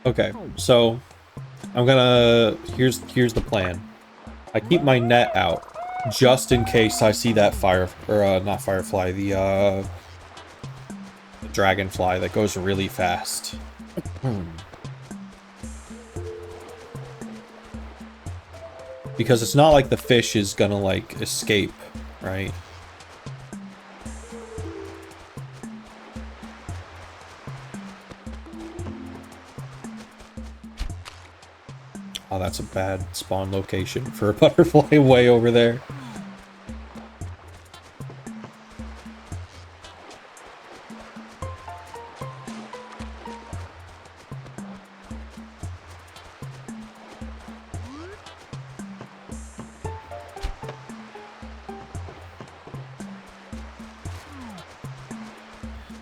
Okay, so I'm gonna here's the plan. I keep my net out just in case I see that not firefly, the dragonfly that goes really fast. Because it's not like the fish is gonna like escape, right? Oh, that's a bad spawn location for a butterfly way over there.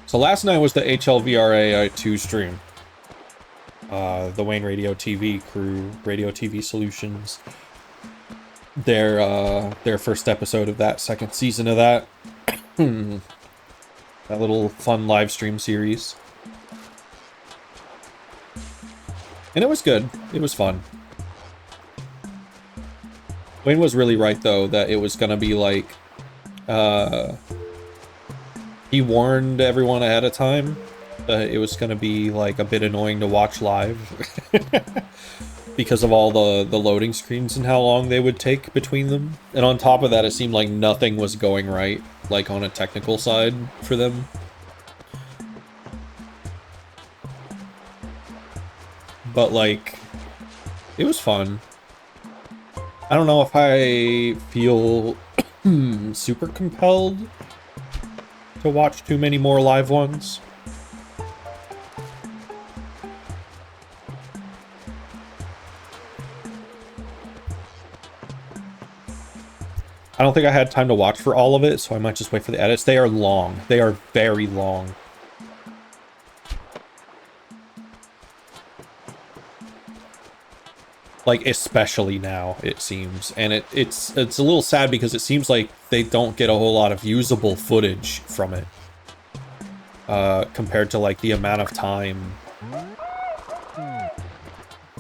So last night was the HLVRA 2 stream. The Wayne Radio TV crew, Radio TV Solutions. Their first episode of that second season of that. That little fun live stream series. And it was good. It was fun. Wayne was really right, though, that it was gonna be like... he warned everyone ahead of time that it was gonna be like a bit annoying to watch live. Because of all the loading screens and how long they would take between them. And on top of that, it seemed like nothing was going right, like on a technical side for them. But like, it was fun. I don't know if I feel super compelled to watch too many more live ones. I don't think I had time to watch for all of it, so I might just wait for the edits. They are long. They are very long. Like, especially now, it seems. And it's a little sad because it seems like they don't get a whole lot of usable footage from it. Compared to, like, the amount of time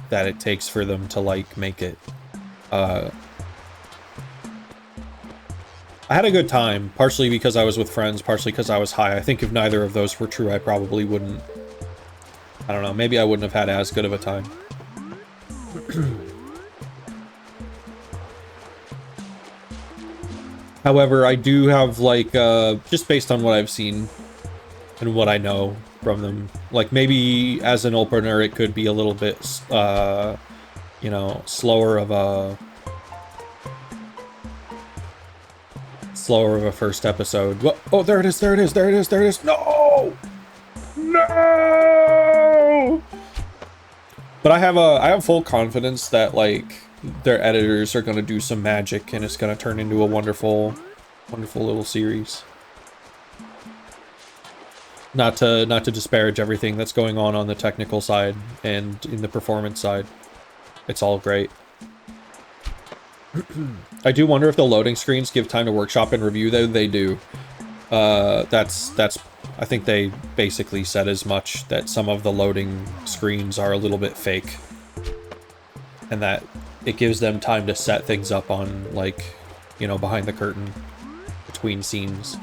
that it takes for them to, like, make it. I had a good time, partially because I was with friends, partially because I was high. I think if neither of those were true, I probably wouldn't... I don't know, maybe I wouldn't have had as good of a time. However, I do have, like, just based on what I've seen and what I know from them, like, maybe as an opener it could be a little bit, you know, slower of a first episode. Oh, there it is, there it is, there it is, there it is. No! No! But I have full confidence that, like, their editors are going to do some magic and it's going to turn into a wonderful, wonderful little series. Not to disparage everything that's going on the technical side and in the performance side. It's all great. I do wonder if the loading screens give time to workshop and review, though. They do. That's I think they basically said as much, that some of the loading screens are a little bit fake. And that it gives them time to set things up on, like, you know, behind the curtain, between scenes.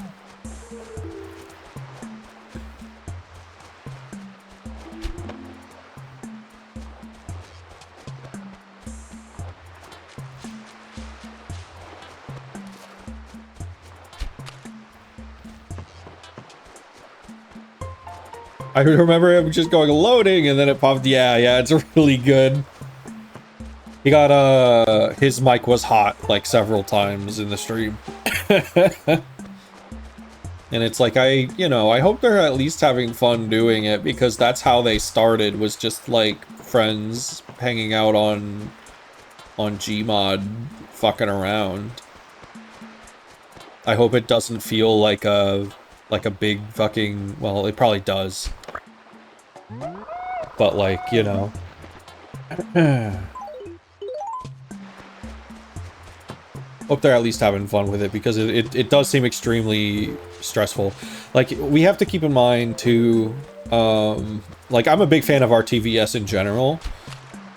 I remember him just going loading and then it popped. Yeah, it's really good. He got, his mic was hot, like, several times in the stream. And it's like, I hope they're at least having fun doing it, because that's how they started, was just, like, friends hanging out on Gmod, fucking around. I hope it doesn't feel like a big fucking, well, it probably does. But like, you know. Hope they're at least having fun with it, because it does seem extremely stressful. Like, we have to keep in mind too, like, I'm a big fan of RTVS in general,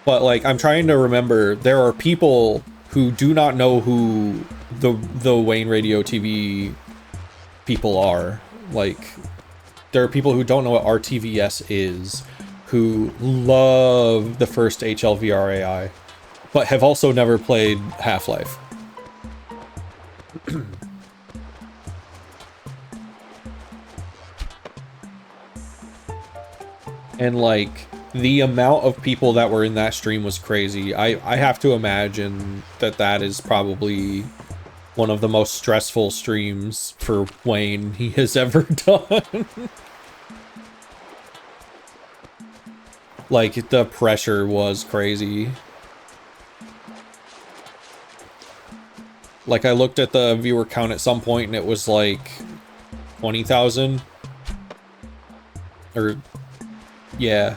but like, I'm trying to remember, there are people who do not know who the Wayne Radio TV people are. Like, there are people who don't know what RTVS is, who love the first HLVRAI, but have also never played Half-Life. And like, the amount of people that were in that stream was crazy. I have to imagine that that is probably one of the most stressful streams for Wayne he has ever done. Like, the pressure was crazy. Like, I looked at the viewer count at some point and it was like 20,000. Or, yeah.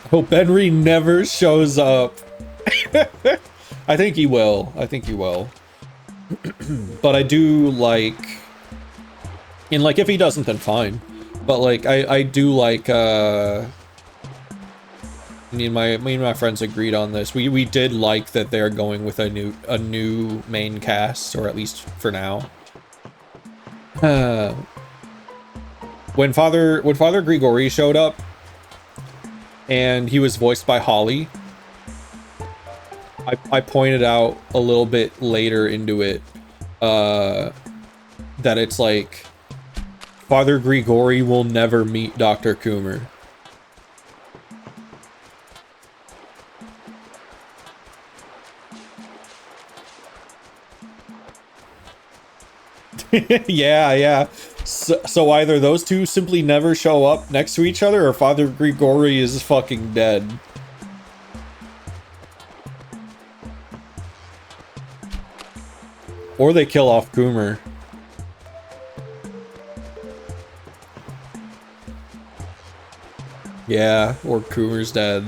Hope Henry never shows up. I think he will. I think he will. But I do like... And like, if he doesn't, then fine. But like, I do like, me and my friends agreed on this. We did like that they're going with a new main cast, or at least for now. When Father Grigori showed up, and he was voiced by Holly, I pointed out a little bit later into it, that it's like, Father Grigori will never meet Dr. Coomer. Yeah. So either those two simply never show up next to each other, or Father Grigori is fucking dead. Or they kill off Coomer. Yeah, or Coomer's dead.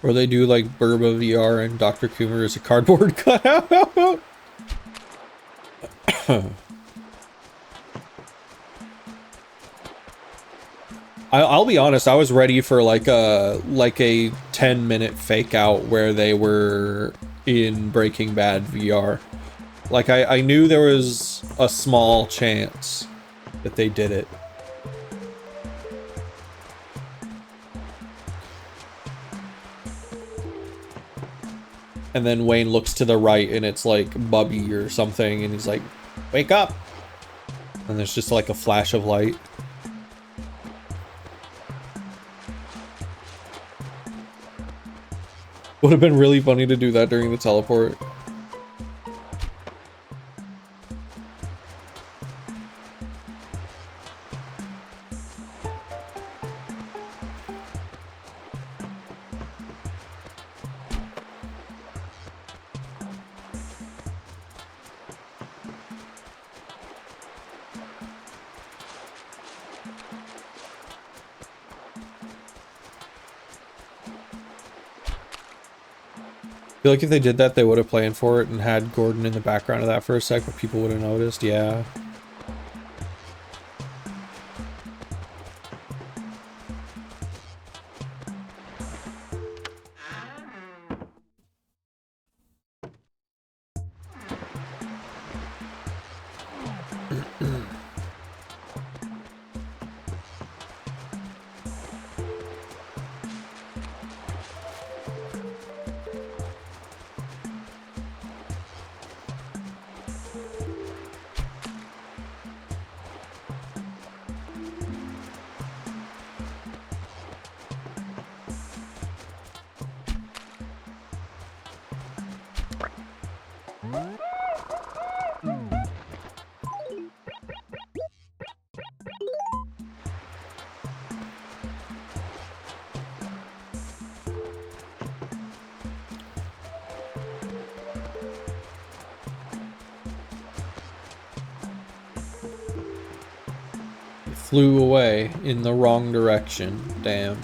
Or they do like Burba VR and Dr. Coomer is a cardboard cutout. I'll be honest, I was ready for like a 10-minute fake out where they were in Breaking Bad VR. Like, I knew there was a small chance that they did it. And then Wayne looks to the right and it's like Bubby or something, and he's like, wake up! And there's just like a flash of light. Would have been really funny to do that during the teleport. I feel like if they did that, they would have planned for it and had Gordon in the background of that for a sec, but people would have noticed. Yeah. Flew away in the wrong direction. Damn.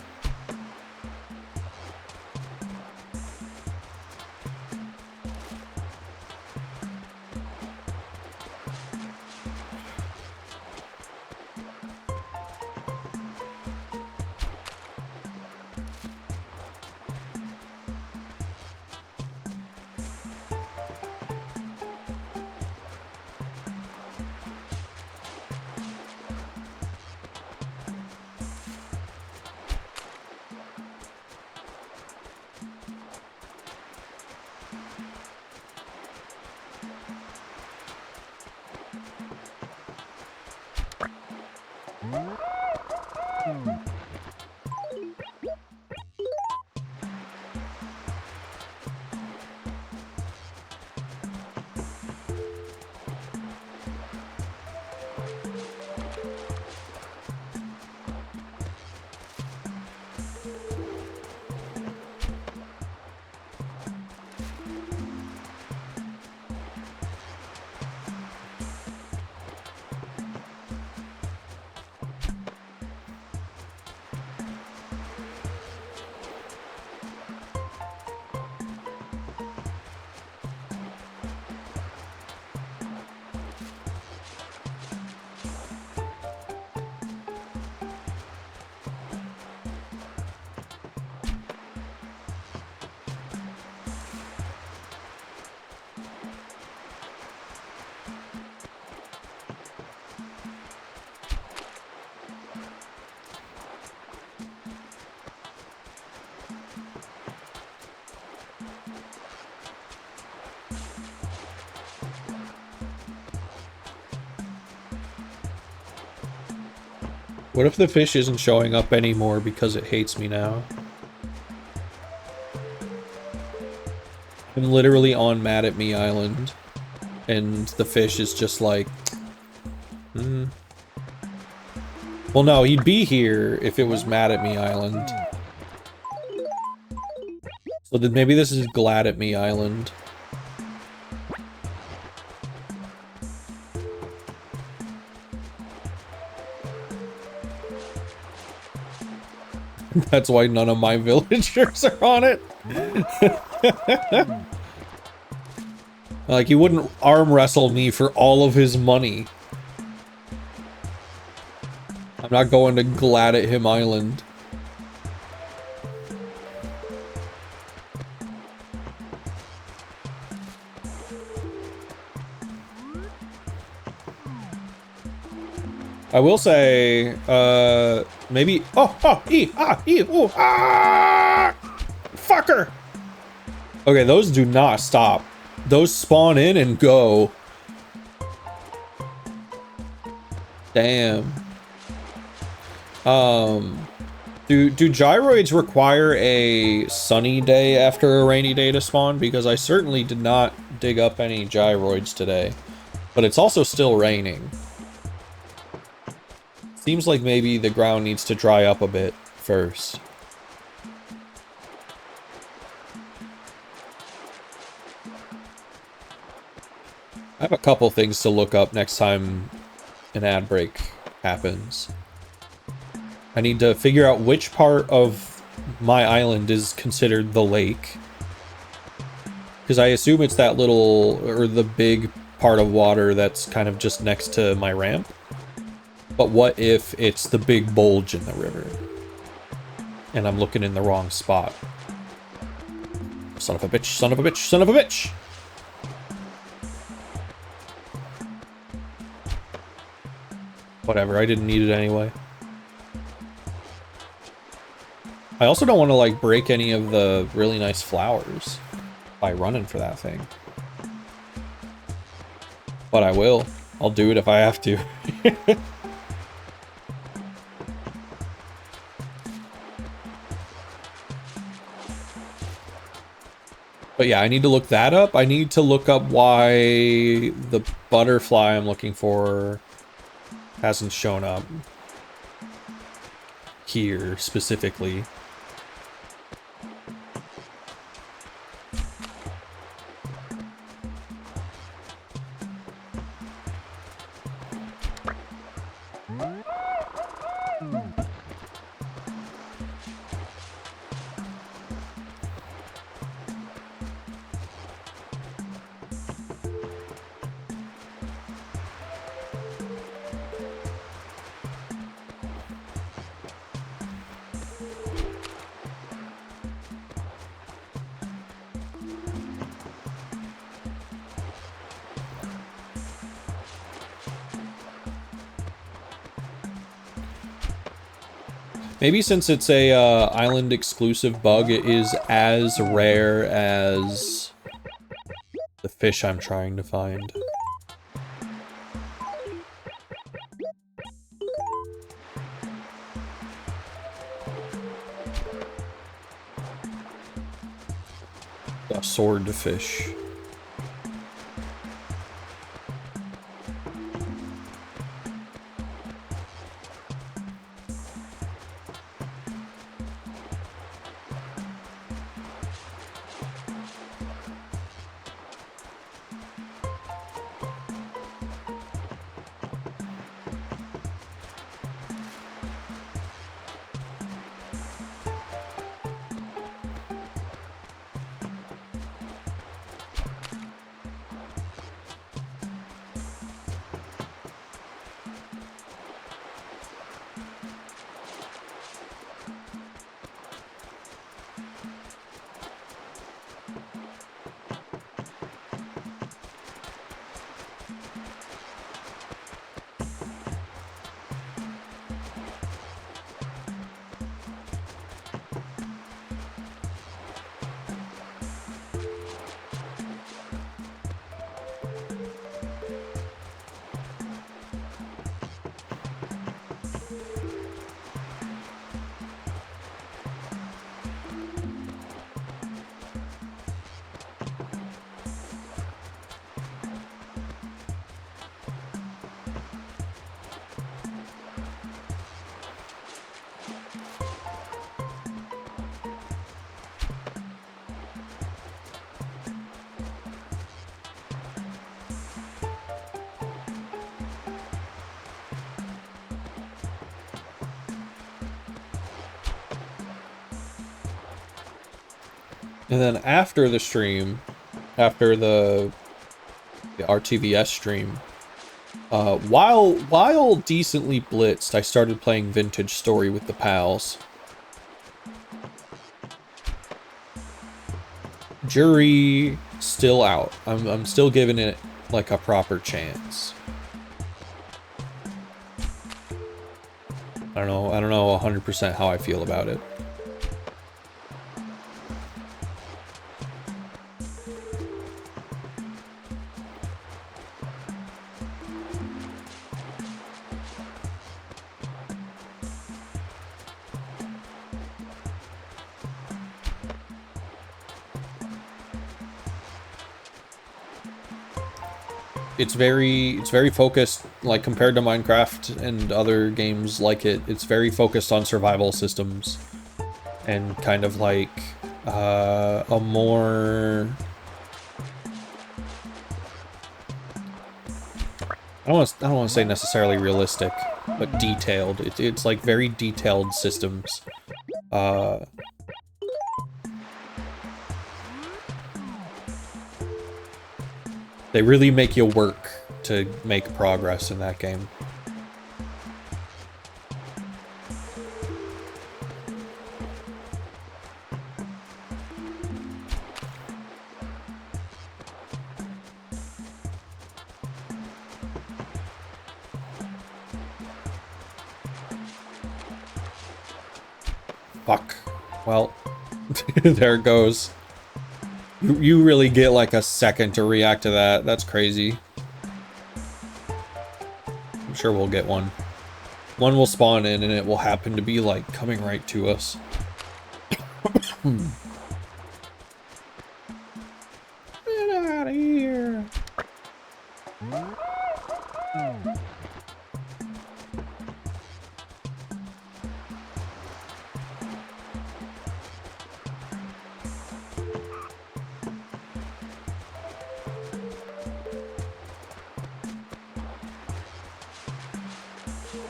What if the fish isn't showing up anymore because it hates me now? I'm literally on Mad at Me Island, and the fish is just like, Well, no, he'd be here if it was Mad at Me Island. So then maybe this is Glad at Me Island. That's why none of my villagers are on it. Like, he wouldn't arm wrestle me for all of his money. I'm not going to Glad at Him Island. I will say, maybe. Fucker! Okay, those do not stop. Those spawn in and go. Damn. Do gyroids require a sunny day after a rainy day to spawn? Because I certainly did not dig up any gyroids today. But it's also still raining. Seems like maybe the ground needs to dry up a bit first. I have a couple things to look up next time an ad break happens. I need to figure out which part of my island is considered the lake. Because I assume it's that little, or the big part of water that's kind of just next to my ramp. But what if it's the big bulge in the river? And I'm looking in the wrong spot. Son of a bitch, son of a bitch, son of a bitch! Whatever, I didn't need it anyway. I also don't want to, like, break any of the really nice flowers by running for that thing. But I will. I'll do it if I have to. But yeah, I need to look that up. I need to look up why the butterfly I'm looking for hasn't shown up here specifically. Maybe since it's a island exclusive bug, it is as rare as the fish I'm trying to find. A swordfish. And then after the stream, after the RTVS stream, while decently blitzed, I started playing Vintage Story with the pals. Jury still out. I'm still giving it like a proper chance. I don't know 100% how I feel about it. It's very focused, like compared to Minecraft and other games like it. It's very focused on survival systems and kind of like a more, I don't want to say necessarily realistic, but detailed. It's like very detailed systems. They really make you work to make progress in that game. Fuck. Well, there it goes. You really get like a second to react to that. That's crazy. I'm sure we'll get one. One will spawn in and it will happen to be like coming right to us. out of here.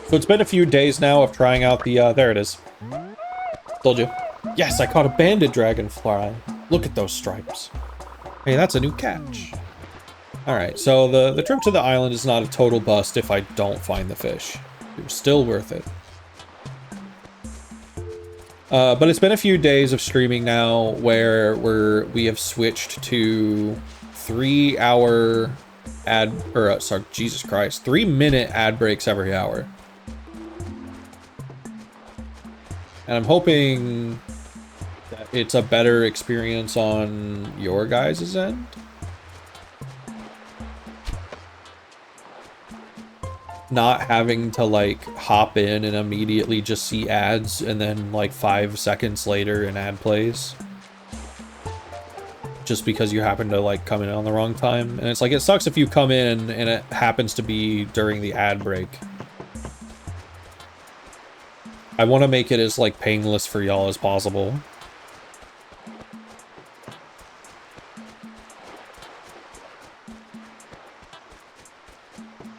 So it's been a few days now of trying out the, there it is. Told you. Yes, I caught a banded dragonfly. Look at those stripes. Hey, that's a new catch. Alright, so the trip to the island is not a total bust if I don't find the fish. It was still worth it. But it's been a few days of streaming now where we have switched to 3-hour ad, or sorry, Jesus Christ, 3-minute ad breaks every hour. And I'm hoping that it's a better experience on your guys' end. Not having to like hop in and immediately just see ads and then like 5 seconds later an ad plays. Just because you happen to like come in on the wrong time. And it's like, it sucks if you come in and it happens to be during the ad break. I want to make it as like painless for y'all as possible.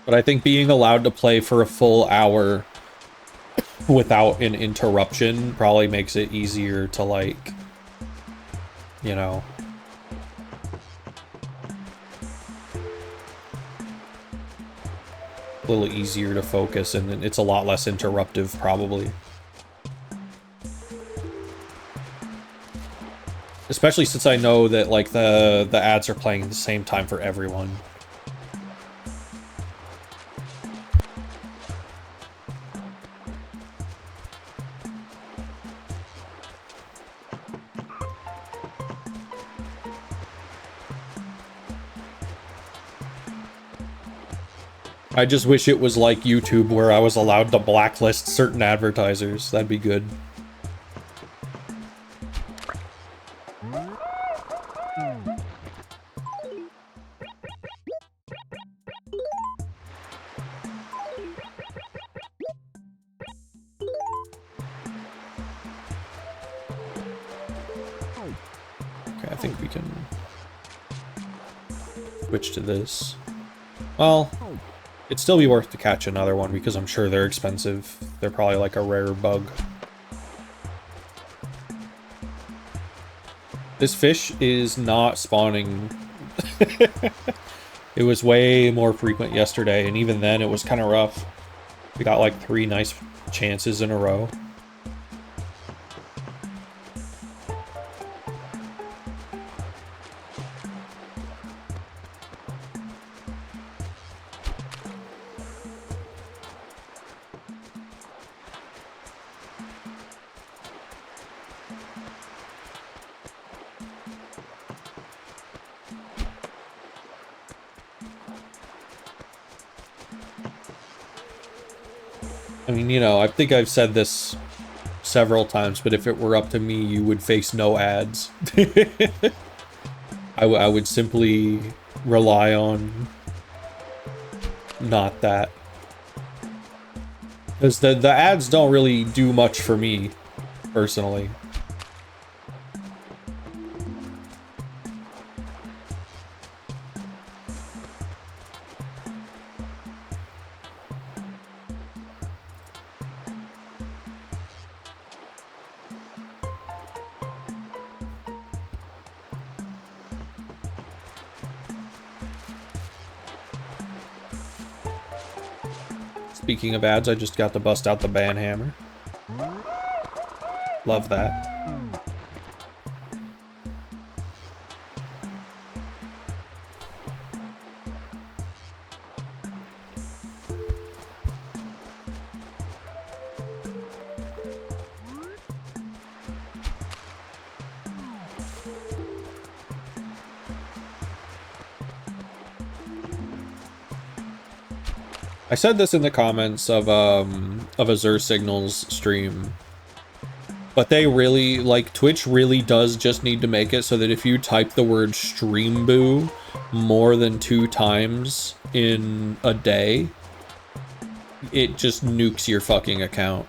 But I think being allowed to play for a full hour without an interruption probably makes it easier to like, you know, a little easier to focus, and it's a lot less interruptive probably. Especially since I know that like the ads are playing at the same time for everyone. I just wish it was like YouTube where I was allowed to blacklist certain advertisers. That'd be good. Okay, I think we can switch to this. Well, it'd still be worth to catch another one because I'm sure they're expensive. They're probably like a rare bug. This fish is not spawning. It was way more frequent yesterday, and even then it was kind of rough. We got like 3 nice chances in a row. I mean, you know, I think I've said this several times, but if it were up to me, you would face no ads. I would simply rely on not that. Because the ads don't really do much for me, personally. Speaking of ads, I just got to bust out the band hammer. Love that. I said this in the comments of a Xur Signals stream, But they really, like, Twitch really does just need to make it so that if you type the word stream boo more than 2 times in a day, it just nukes your fucking account.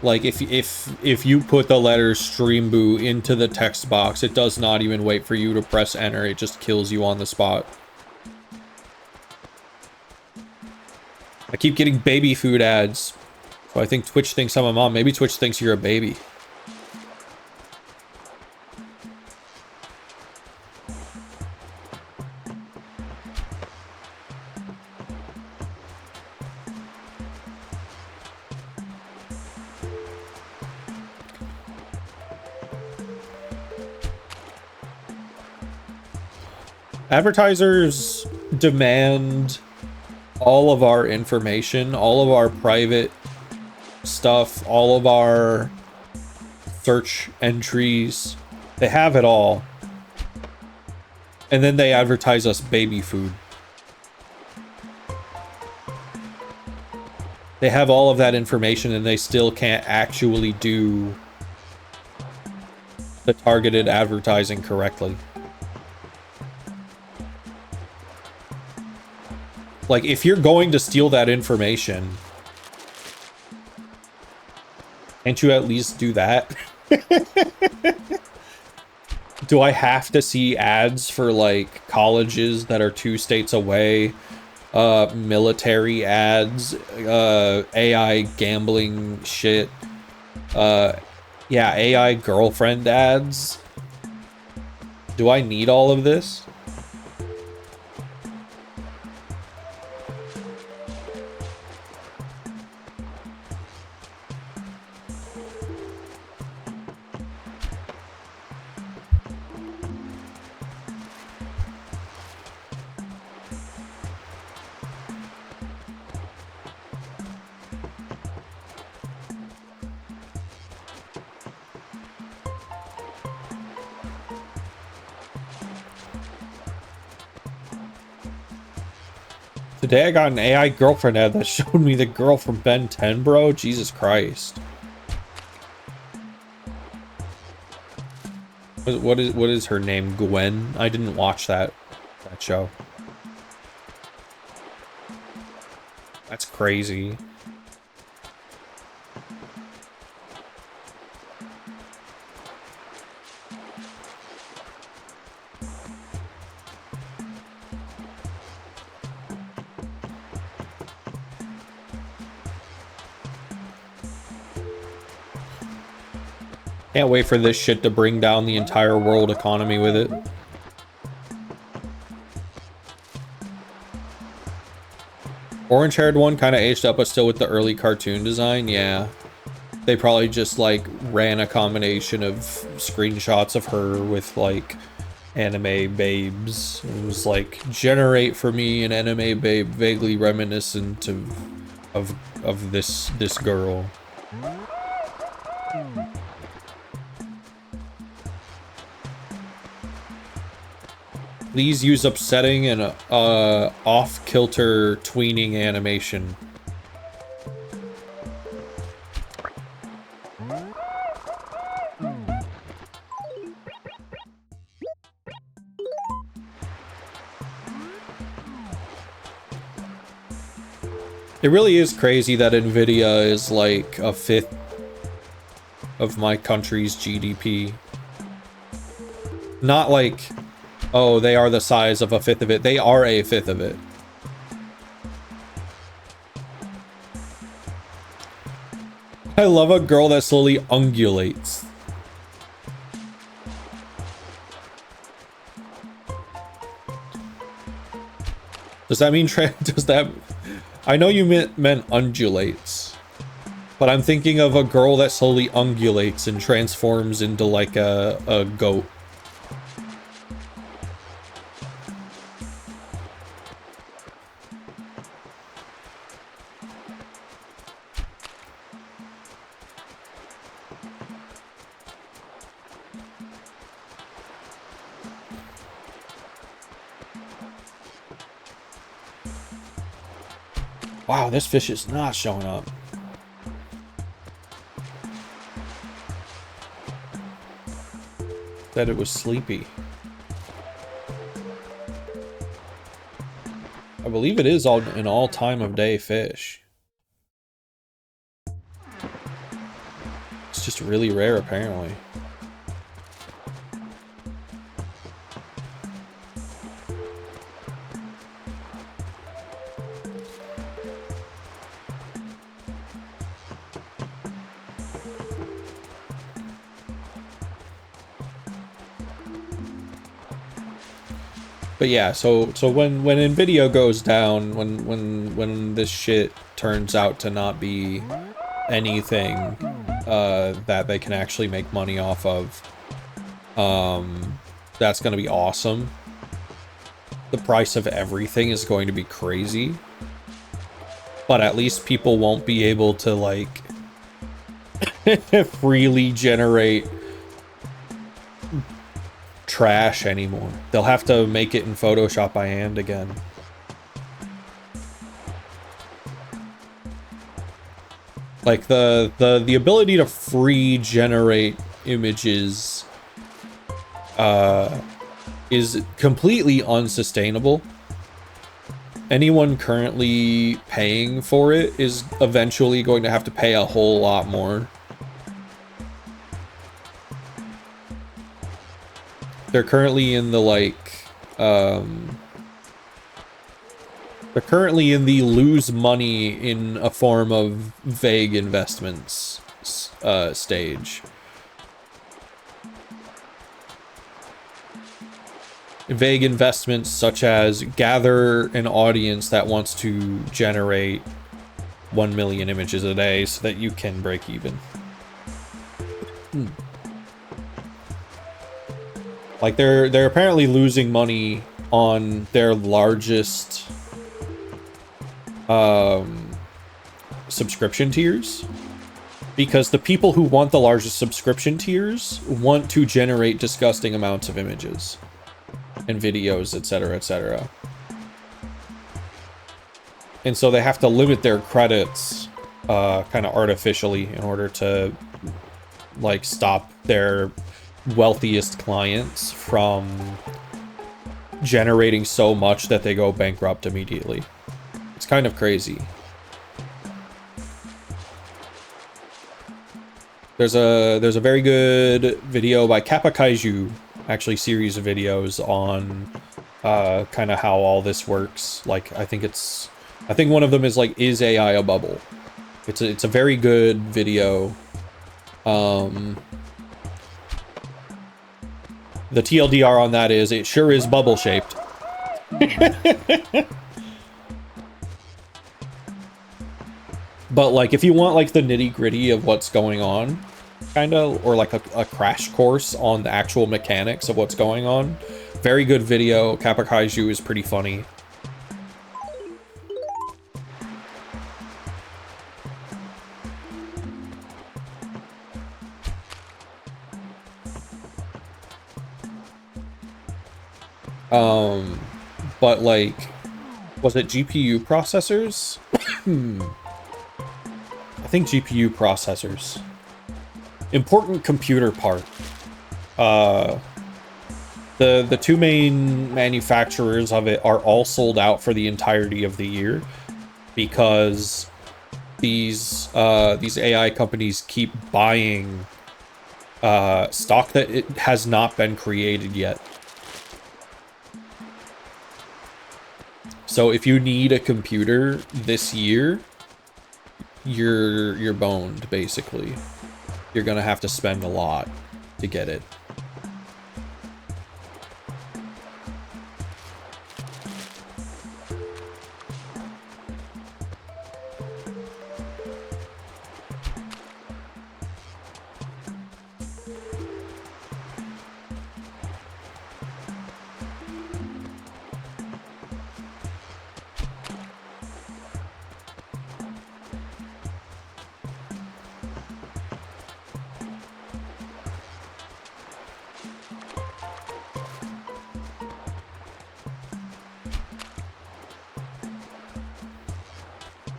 Like, if you put the letter stream boo into the text box, it does not even wait for you to press enter, it just kills you on the spot. I keep getting baby food ads, so I think Twitch thinks I'm a mom. Maybe Twitch thinks you're a baby. Advertisers demand all of our information, all of our private stuff, all of our search entries. They have it all. And then they advertise us baby food. They have all of that information and they still can't actually do the targeted advertising correctly. Like, if you're going to steal that information, can't you at least do that? Do I have to see ads for, like, colleges that are 2 states away? Military ads? AI gambling shit? Yeah, AI girlfriend ads? Do I need all of this? Today I got an AI girlfriend ad that showed me the girl from Ben 10, bro. Jesus Christ. What is her name? Gwen? I didn't watch that show. That's crazy. Can't wait for this shit to bring down the entire world economy with it. Orange-haired one kind of aged up, but still with the early cartoon design. Yeah. They probably just, like, ran a combination of screenshots of her with, like, anime babes. It was like, generate for me an anime babe vaguely reminiscent of this girl. Please use upsetting and off-kilter tweening animation. It really is crazy that Nvidia is like a 1/5 of my country's GDP. Not like, oh, they are the size of a 1/5 of it. They are a 1/5 of it. I love a girl that slowly ungulates. Does that mean does that... I know you meant undulates. But I'm thinking of a girl that slowly ungulates and transforms into like a goat. Wow, this fish is not showing up. Said it was sleepy. I believe it is an all time of day fish. It's just really rare, apparently. But yeah, so when Nvidia goes down, when this shit turns out to not be anything that they can actually make money off of, that's gonna be awesome. The price of everything is going to be crazy, but at least people won't be able to like freely generate trash anymore. They'll have to make it in Photoshop by hand again. Like the ability to free generate images is completely unsustainable. Anyone currently paying for it is eventually going to have to pay a whole lot more. They're currently in the they're currently in the lose money in a form of vague investments stage. Vague investments such as gather an audience that wants to generate 1 million images a day so that you can break even. Like they're apparently losing money on their largest subscription tiers because the people who want the largest subscription tiers want to generate disgusting amounts of images and videos, etc., etc. And so they have to limit their credits kind of artificially in order to like stop their wealthiest clients from generating so much that they go bankrupt immediately. It's kind of crazy. There's a very good video by Kappa Kaiju, actually series of videos on kind of how all this works. Like I think one of them is like, is AI a bubble? It's a very good video. The TLDR on that is, it sure is bubble-shaped. But, like, if you want, like, the nitty-gritty of what's going on, kind of, or, like, a crash course on the actual mechanics of what's going on, very good video. Kappa Kaiju is pretty funny. But like, was it GPU processors? I think GPU processors. Important computer part. The two main manufacturers of it are all sold out for the entirety of the year because these AI companies keep buying stock that it has not been created yet. So if you need a computer this year, you're boned, basically. You're gonna have to spend a lot to get it.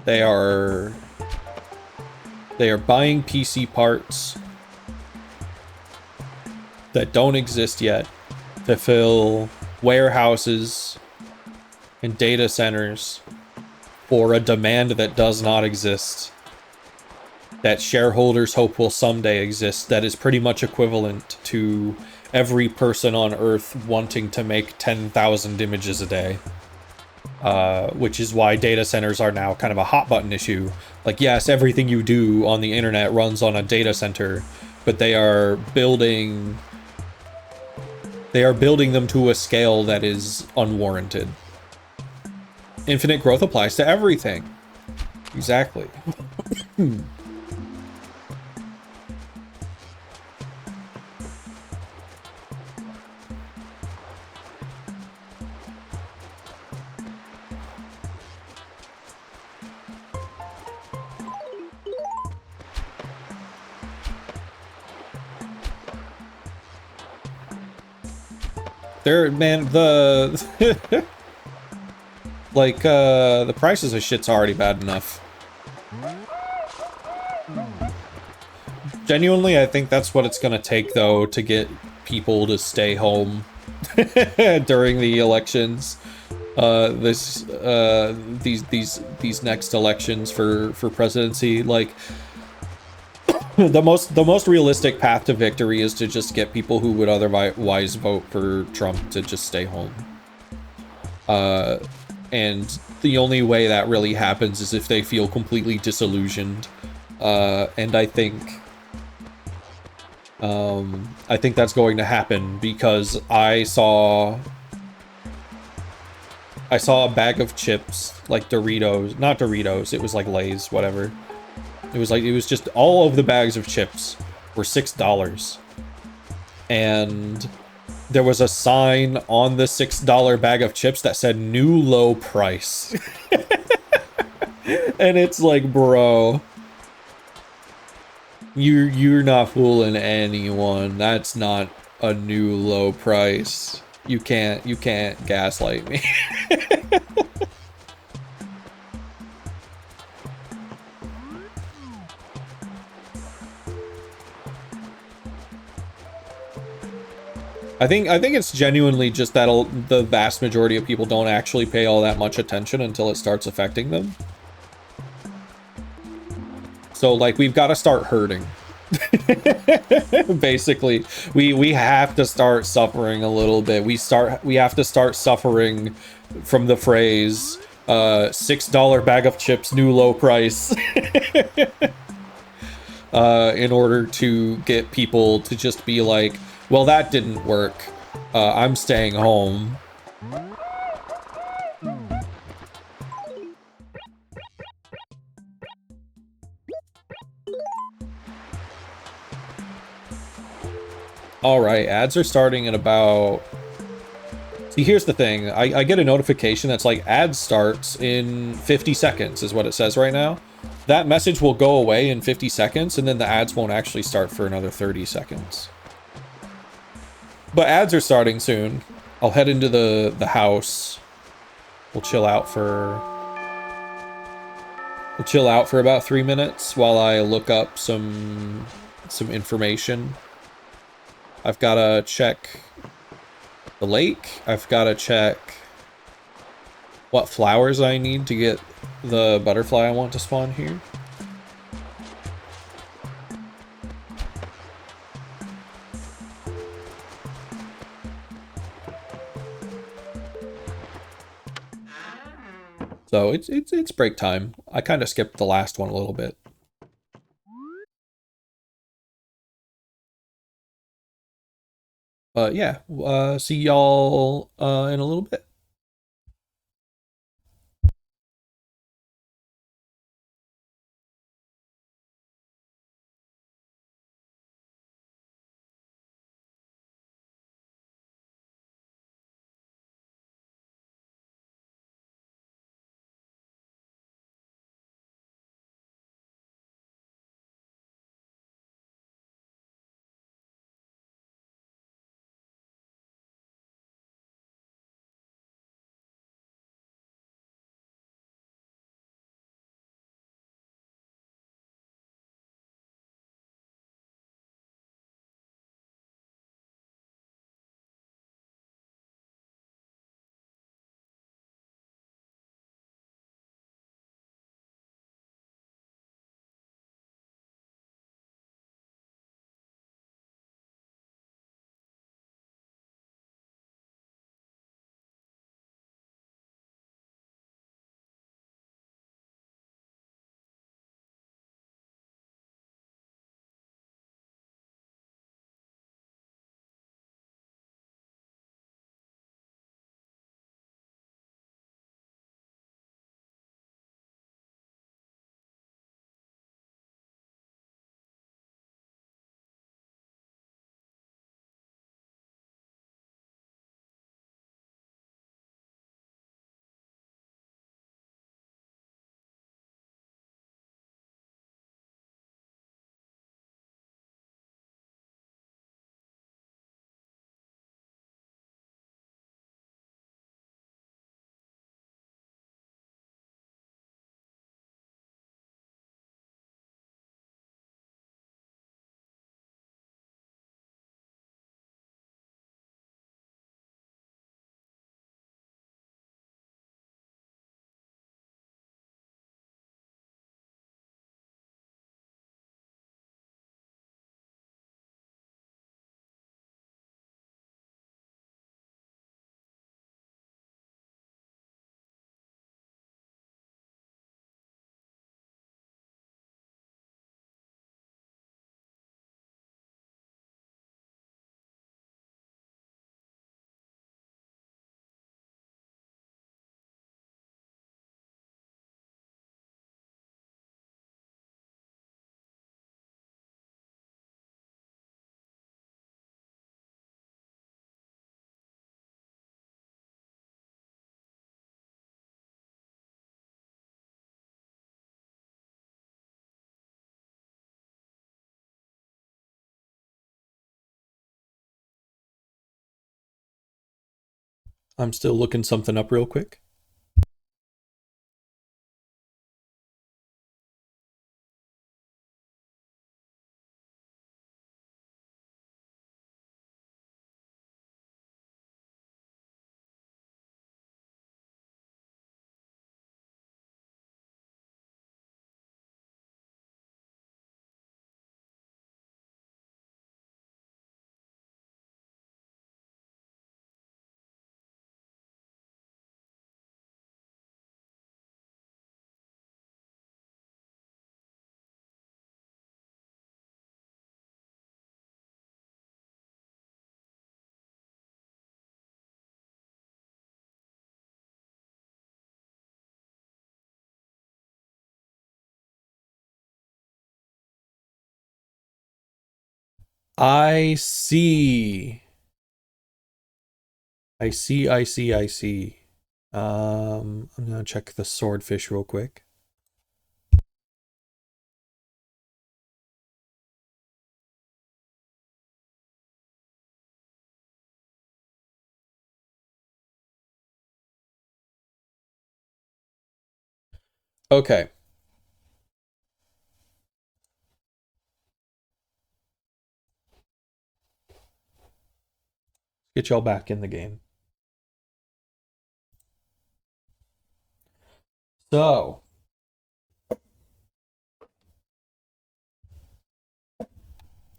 They are buying PC parts that don't exist yet to fill warehouses and data centers for a demand that does not exist, that shareholders hope will someday exist, that is pretty much equivalent to every person on Earth wanting to make 10,000 images a day. Which is why data centers are now kind of a hot button issue. Like, yes, everything you do on the internet runs on a data center, but they are building them to a scale that is unwarranted. Infinite growth applies to everything. Exactly. Man, the like the prices of shit's already bad enough. Genuinely, I think that's what it's gonna take though to get people to stay home during the elections. These next elections for presidency, like the most realistic path to victory is to just get people who would otherwise vote for Trump to just stay home. And the only way that really happens is if they feel completely disillusioned. And I think that's going to happen because I saw a bag of chips, like Doritos, not Doritos, it was like Lay's, whatever. It was just all of the bags of chips were $6. And there was a sign on the $6 bag of chips that said new low price. And it's like, bro, you're not fooling anyone. That's not a new low price. You can't gaslight me. I think it's genuinely just that the vast majority of people don't actually pay all that much attention until it starts affecting them. So like we've got to start hurting. Basically, we have to start suffering a little bit. We have to start suffering from the phrase $6 bag of chips, new low price. In order to get people to just be like, well, that didn't work. I'm staying home. All right, ads are starting in about... See, here's the thing. I get a notification that's like, ad starts in 50 seconds is what it says right now. That message will go away in 50 seconds, and then the ads won't actually start for another 30 seconds. But ads are starting soon. I'll head into the house. We'll chill out for about 3 minutes while I look up some information. I've got to check the lake. I've got to check what flowers I need to get the butterfly I want to spawn here. So it's break time. I kind of skipped the last one a little bit. But yeah, see y'all in a little bit. I'm still looking something up real quick. I see. I see. I'm gonna check the swordfish real quick. Okay. Get y'all back in the game. So,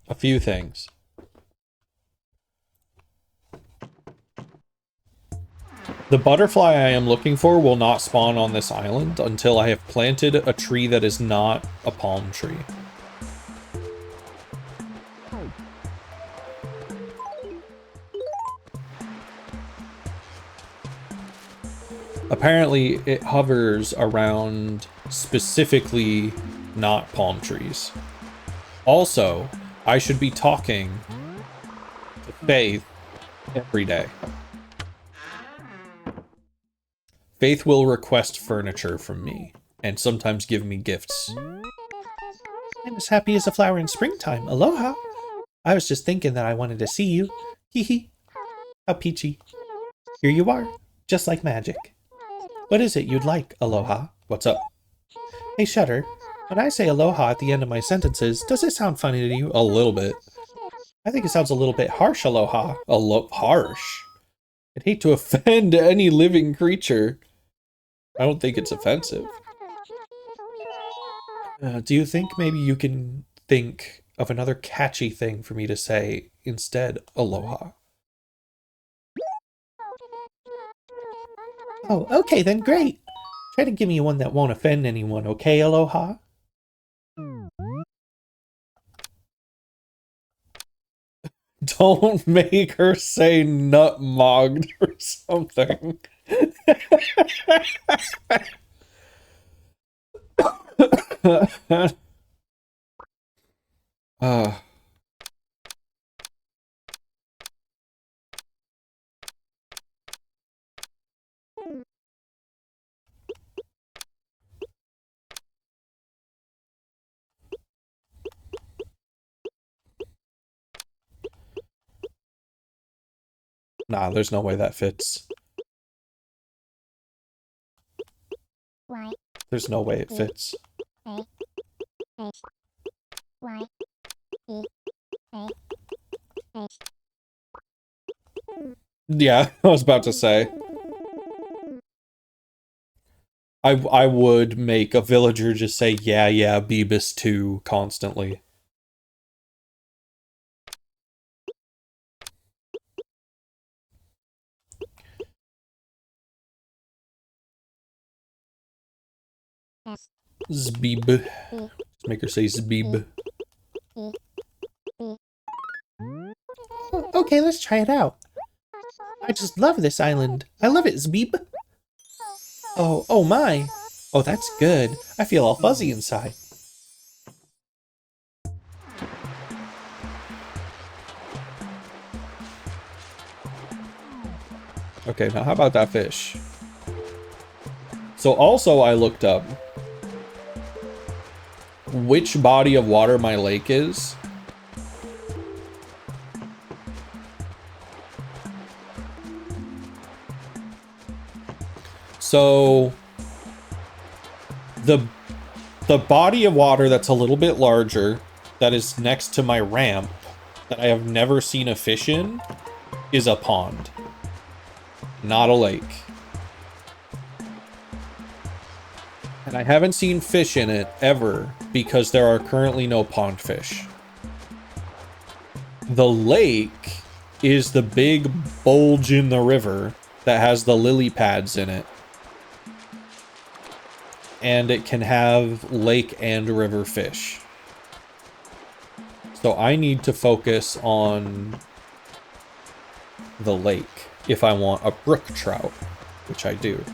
a few things. The butterfly I am looking for will not spawn on this island until I have planted a tree that is not a palm tree. Apparently, it hovers around specifically not palm trees. Also, I should be talking to Faith every day. Faith will request furniture from me and sometimes give me gifts. I'm as happy as a flower in springtime. Aloha. I was just thinking that I wanted to see you. Hee hee. How peachy. Here you are, just like magic. What is it you'd like, Aloha? What's up? Hey, Shutter. When I say aloha at the end of my sentences, does it sound funny to you? A little bit. I think it sounds a little bit harsh, Aloha. Harsh? I'd hate to offend any living creature. I don't think it's offensive. Do you think maybe you can think of another catchy thing for me to say instead, Aloha? Oh, okay then, great. Try to give me one that won't offend anyone, okay, Aloha? Don't make her say nutmogged or something. Nah, there's no way that fits. There's no way it fits. Yeah, I was about to say. I would make a villager just say, yeah, Beebus too, constantly. Zbeeb. Make her say Zbeeb. Okay, let's try it out. I just love this island. I love it, Zbeeb. Oh my. Oh, that's good. I feel all fuzzy inside. Okay, now how about that fish? So also I looked up which body of water my lake is. So the body of water that's a little bit larger, that is next to my ramp, that I have never seen a fish in, is a pond, not a lake. And I haven't seen fish in it ever because there are currently no pond fish. The lake is the big bulge in the river that has the lily pads in it. And it can have lake and river fish. So I need to focus on the lake if I want a brook trout, which I do.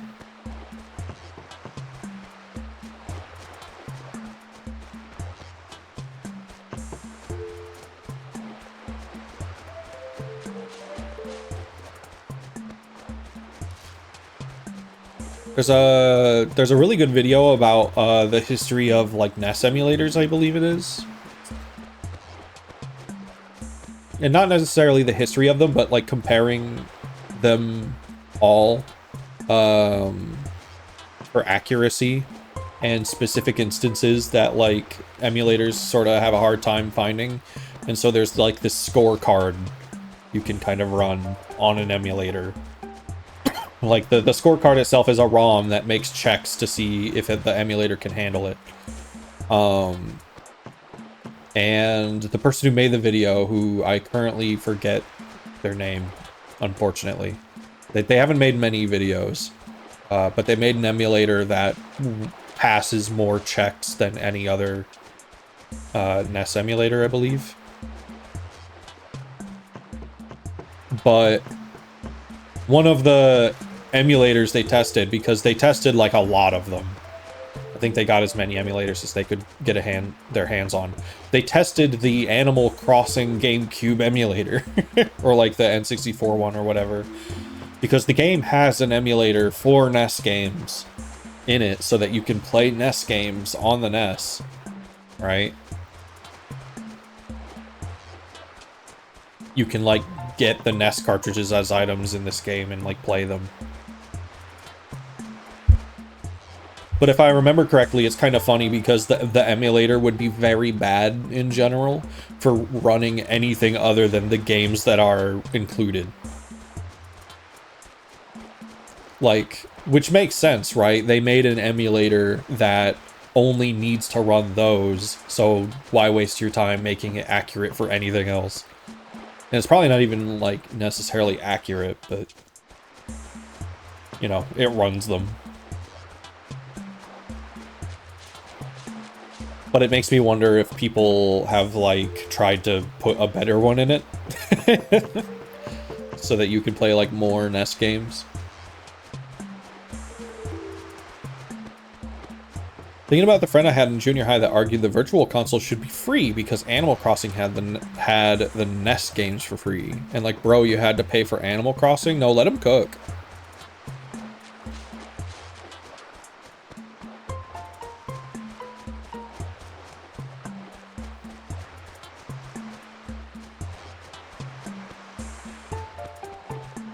There's a really good video about the history of like NES emulators, I believe it is. And not necessarily the history of them, but like comparing them all for accuracy and specific instances that like emulators sort of have a hard time finding. And so there's like this scorecard you can kind of run on an emulator. Like the scorecard itself is a ROM that makes checks to see if the emulator can handle it. And the person who made the video, who I currently forget their name, unfortunately. They haven't made many videos, but they made an emulator that passes more checks than any other NES emulator, I believe. But one of the emulators they tested, because they tested like a lot of them. I think they got as many emulators as they could get their hands on. They tested the Animal Crossing GameCube emulator, or like the N64 one or whatever, because the game has an emulator for NES games in it so that you can play NES games on the NES, right? You can like get the NES cartridges as items in this game and like play them. But if I remember correctly, it's kind of funny because the emulator would be very bad in general for running anything other than the games that are included. Like, which makes sense, right? They made an emulator that only needs to run those, so why waste your time making it accurate for anything else? And it's probably not even, like, necessarily accurate, but, you know, it runs them. But it makes me wonder if people have, like, tried to put a better one in it. So that you can play, like, more NES games. Thinking about the friend I had in junior high that argued the virtual console should be free because Animal Crossing had the NES games for free. And like, bro, you had to pay for Animal Crossing? No, let him cook.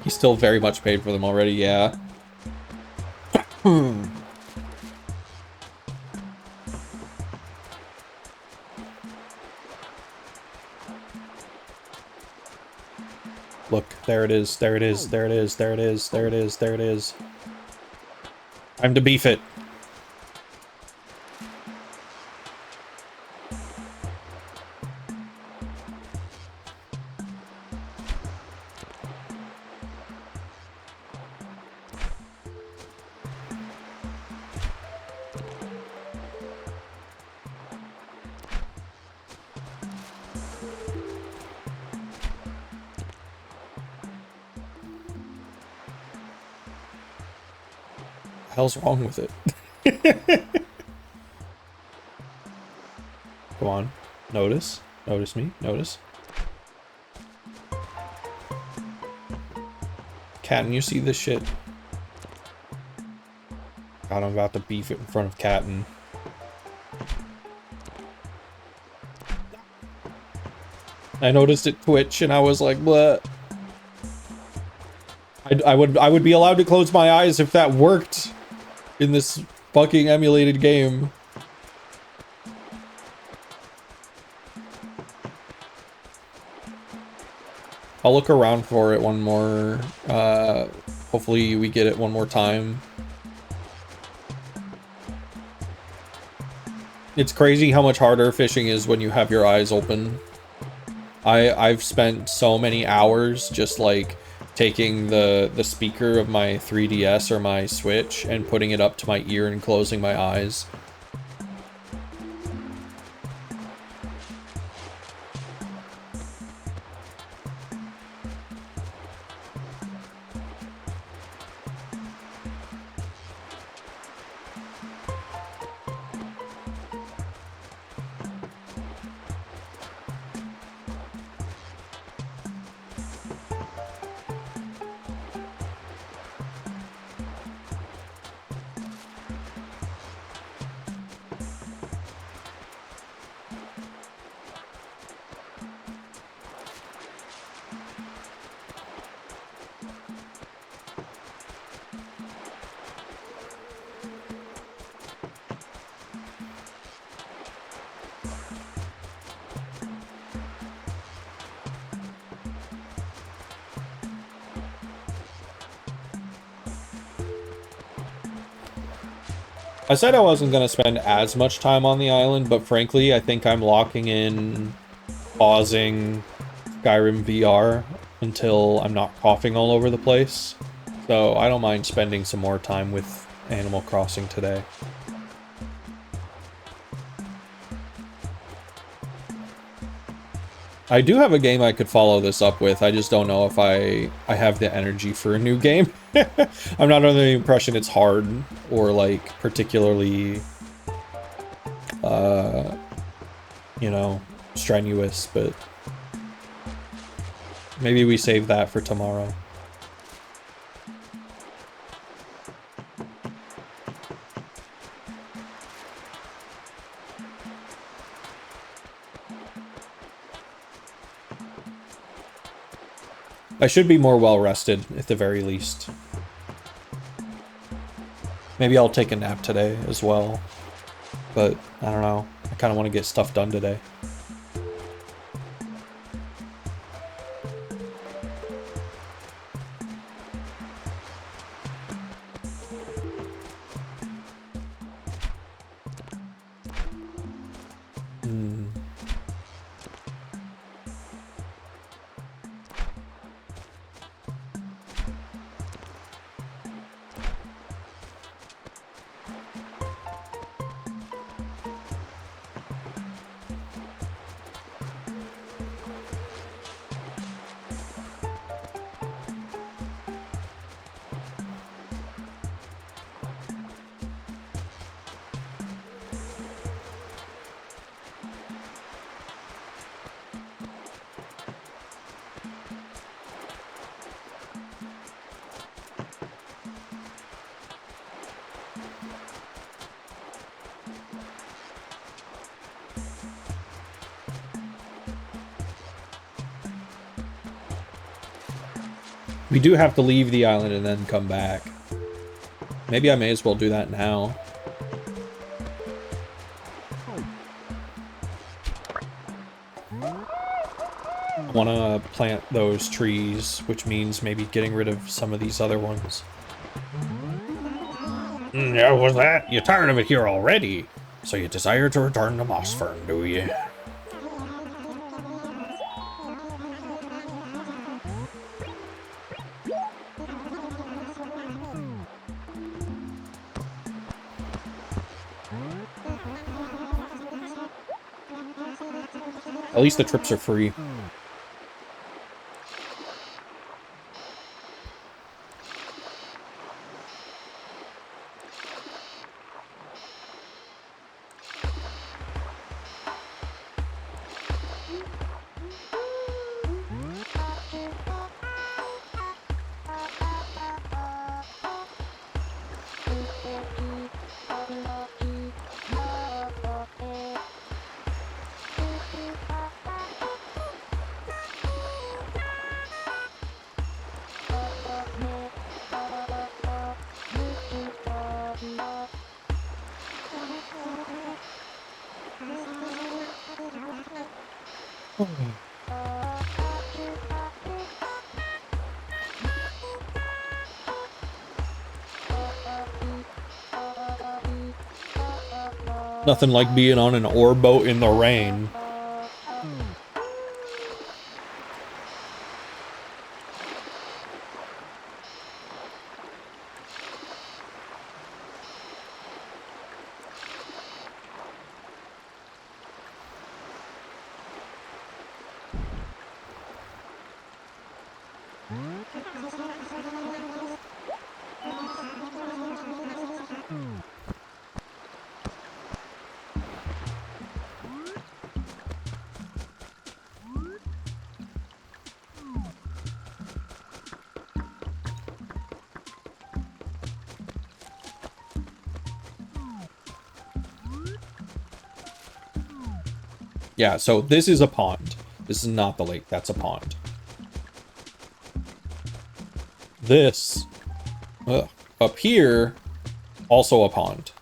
He's still very much paid for them already, yeah. Look, there it is, there it is, there it is, there it is, there it is, there it is. Time to beef it. What the hell's wrong with it? Come on. Notice. Notice me. Notice. Catton, you see this shit? God, I'm about to beef it in front of Catton. I noticed it twitch and I was like, what? I would be allowed to close my eyes if that worked in this fucking emulated game. I'll look around for it one more. Hopefully we get it one more time. It's crazy how much harder fishing is when you have your eyes open. I've spent so many hours just like taking the speaker of my 3DS or my Switch and putting it up to my ear and closing my eyes. I said I wasn't going to spend as much time on the island, but frankly, I think I'm locking in pausing Skyrim VR until I'm not coughing all over the place. So I don't mind spending some more time with Animal Crossing today. I do have a game I could follow this up with. I just don't know if I have the energy for a new game. I'm not under the impression it's hard or like particularly, you know, strenuous, but maybe we save that for tomorrow. I should be more well-rested, at the very least. Maybe I'll take a nap today as well. But, I don't know. I kind of want to get stuff done today. We do have to leave the island and then come back. Maybe I may as well do that now. I want to plant those trees, which means maybe getting rid of some of these other ones. Yeah, was that? You're tired of it here already, so you desire to return to Mossfern, do you? At least the trips are free. Nothing like being on an ore boat in the rain. Yeah, so this is a pond. This is not the lake, that's a pond. This, up here, also a pond.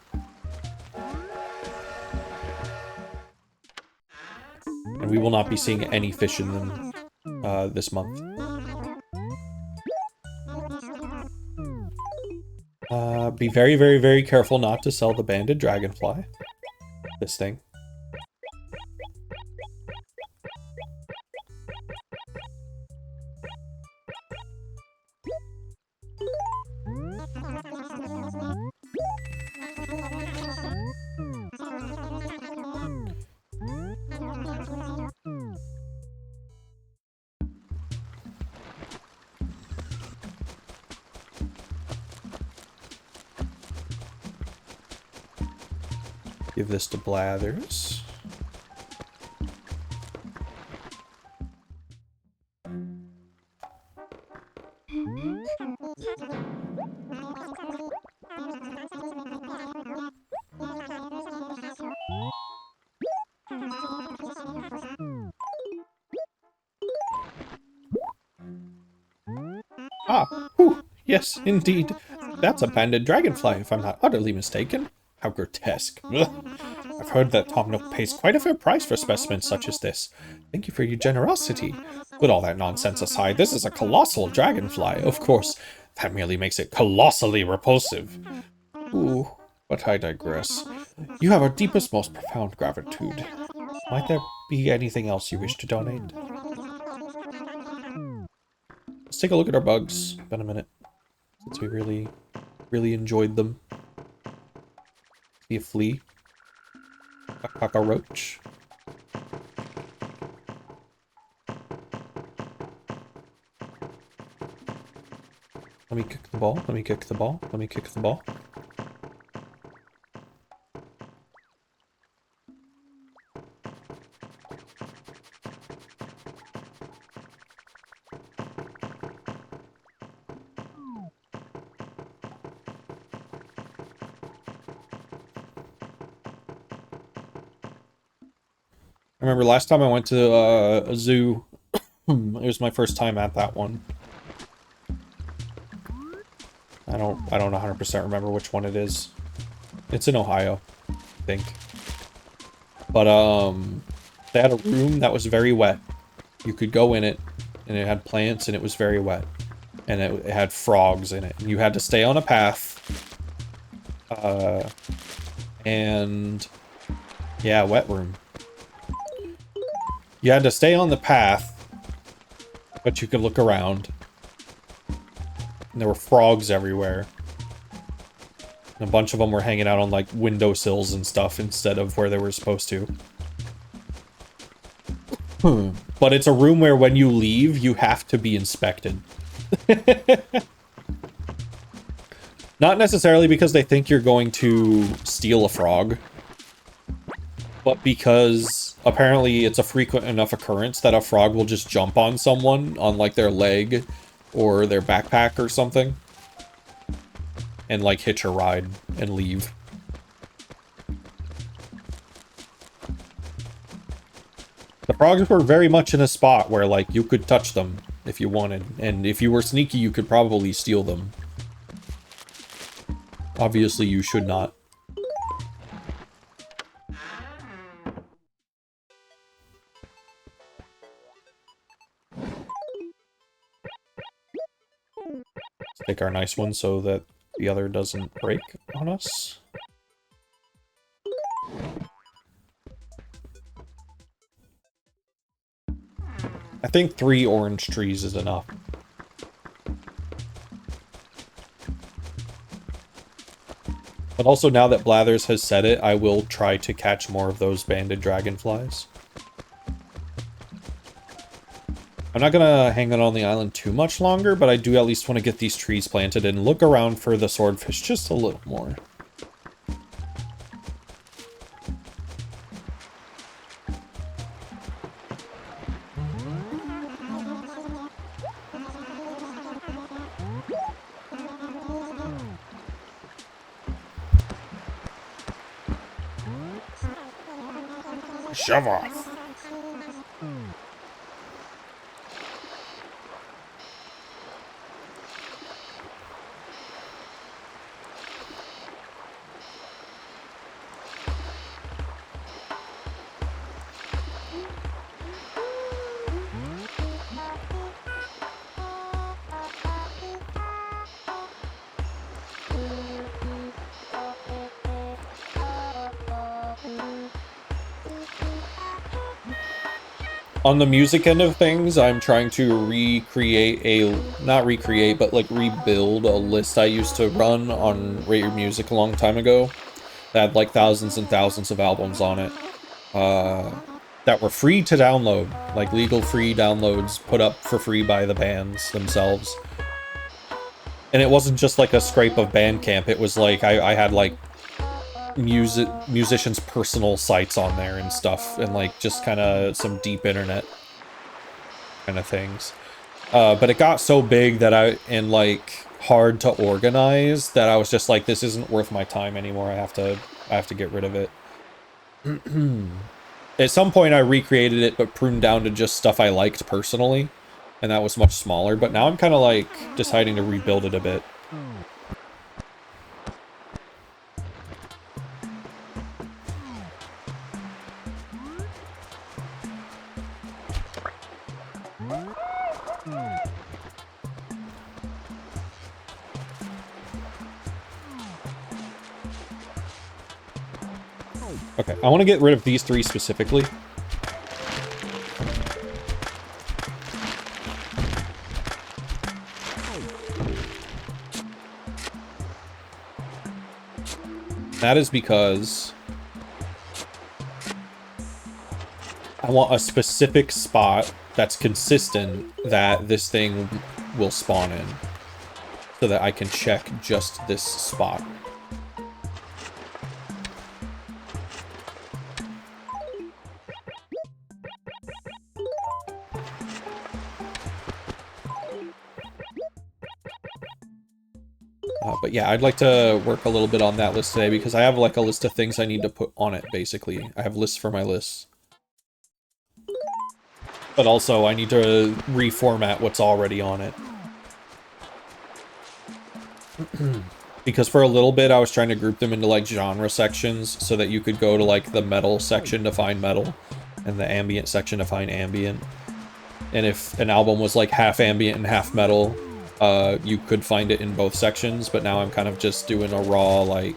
And we will not be seeing any fish in them this month. Be very, very, very careful not to sell the banded dragonfly. This thing. Give this to Blathers. Ah, whew, yes, indeed. That's a banded dragonfly, if I'm not utterly mistaken. How grotesque. Ugh. I've heard that Tom Nook pays quite a fair price for specimens such as this. Thank you for your generosity. Put all that nonsense aside, this is a colossal dragonfly. Of course, that merely makes it colossally repulsive. Ooh, but I digress. You have our deepest, most profound gratitude. Might there be anything else you wish to donate? Let's take a look at our bugs. Been a minute since we really enjoyed them. See a flea. A cockroach. Let me kick the ball. Let me kick the ball. Let me kick the ball. I remember last time I went to a zoo, it was my first time at that one. I don't 100% remember which one it is. It's in Ohio, I think. But they had a room that was very wet. You could go in it, and it had plants, and it was very wet. And it had frogs in it. And you had to stay on a path. And yeah, wet room. You had to stay on the path, but you could look around. And there were frogs everywhere. And a bunch of them were hanging out on, like, windowsills and stuff instead of where they were supposed to. But it's a room where when you leave, you have to be inspected. Not necessarily because they think you're going to steal a frog, but because apparently it's a frequent enough occurrence that a frog will just jump on someone on, like, their leg or their backpack or something and, like, hitch a ride and leave. The frogs were very much in a spot where, like, you could touch them if you wanted, and if you were sneaky, you could probably steal them. Obviously, you should not. Take our nice one so that the other doesn't break on us. I think 3 orange trees is enough. But also, now that Blathers has said it, I will try to catch more of those banded dragonflies. I'm not gonna hang out on the island too much longer, but I do at least want to get these trees planted and look around for the swordfish just a little more. Shove off. On the music end of things, I'm trying to not recreate, but like rebuild a list I used to run on Rate Your Music a long time ago. That had like thousands and thousands of albums on it. That were free to download, like legal free downloads put up for free by the bands themselves. And it wasn't just like a scrape of Bandcamp, it was like, I had like musicians' personal sites on there and stuff, and like just kind of some deep internet kind of things. But it got so big that and like hard to organize that I was just like, this isn't worth my time anymore. I have to get rid of it. At some point I recreated it, but pruned down to just stuff I liked personally, and that was much smaller. But now I'm kind of like deciding to rebuild it a bit. Okay, I want to get rid of these 3 specifically. That is because I want a specific spot that's consistent that this thing will spawn in, so that I can check just this spot. But yeah, I'd like to work a little bit on that list today, because I have like a list of things I need to put on it, basically. I have lists for my lists. But also, I need to reformat what's already on it. Because for a little bit, I was trying to group them into like genre sections, so that you could go to like the metal section to find metal, and the ambient section to find ambient. And if an album was like half ambient and half metal, you could find it in both sections, but now I'm kind of just doing a raw, like,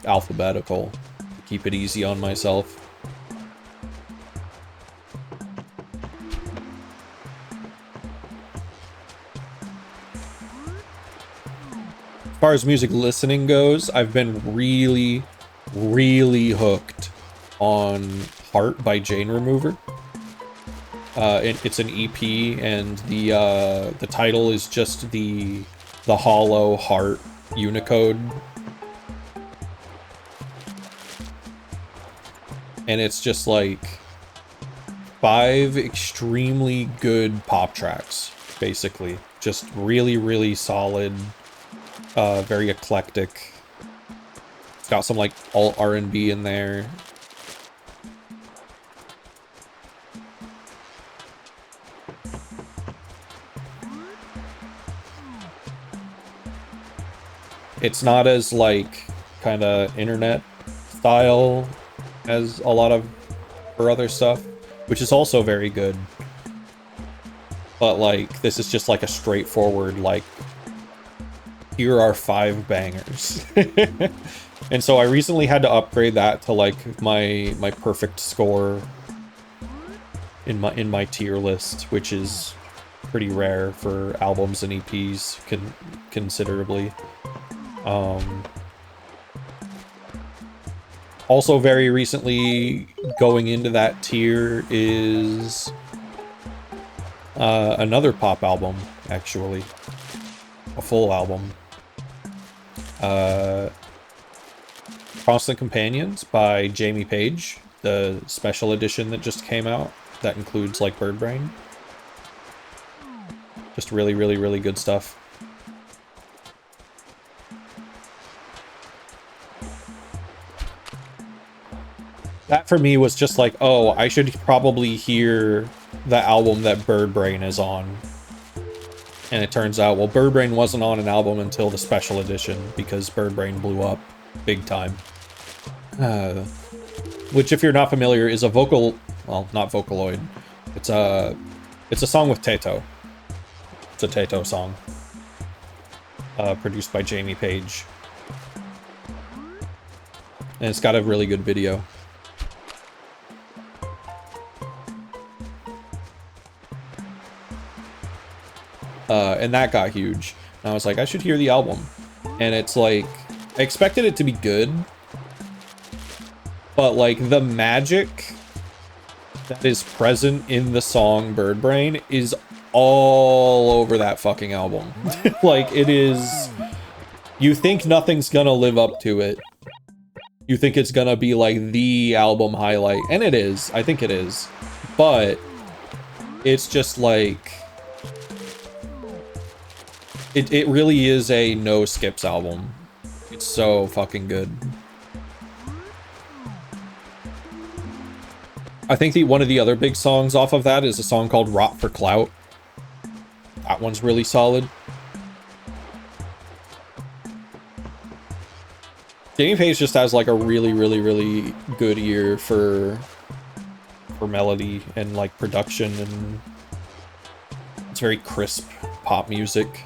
alphabetical to keep it easy on myself. As far as music listening goes, I've been really, really hooked on Heart by Jane Remover. It's an EP, and the title is just the hollow heart Unicode. And it's just like 5 extremely good pop tracks, basically. Just really, really solid, very eclectic. It's got some like alt R&B in there. It's not as, like, kind of internet style as a lot of her other stuff, which is also very good. But, like, this is just, like, a straightforward, like, here are 5 bangers. And so I recently had to upgrade that to like my perfect score in my tier list, which is pretty rare for albums and EPs considerably. Also very recently going into that tier is another pop album, actually. A full album. Constant Companions by Jamie Page, the special edition that just came out that includes like Bird Brain. Just really, really, really good stuff. That for me was just like, oh, I should probably hear the album that Bird Brain is on. And it turns out, well, Bird Brain wasn't on an album until the special edition because Bird Brain blew up big time. Which, if you're not familiar, is a vocal, well, not Vocaloid. It's a song with Tato. It's a Tato song. Produced by Jamie Page. And it's got a really good video. And that got huge. And I was like, I should hear the album. And it's like, I expected it to be good. But like, the magic that is present in the song Bird Brain is all over that fucking album. Like, it is... You think nothing's gonna live up to it. You think it's gonna be like the album highlight. And it is. I think it is. But it's just like... It really is a no skips album. It's so fucking good. I think one of the other big songs off of that is a song called Rot for Clout. That one's really solid. Jamie Page just has like a really, really, really good ear for melody and like production, and it's very crisp pop music.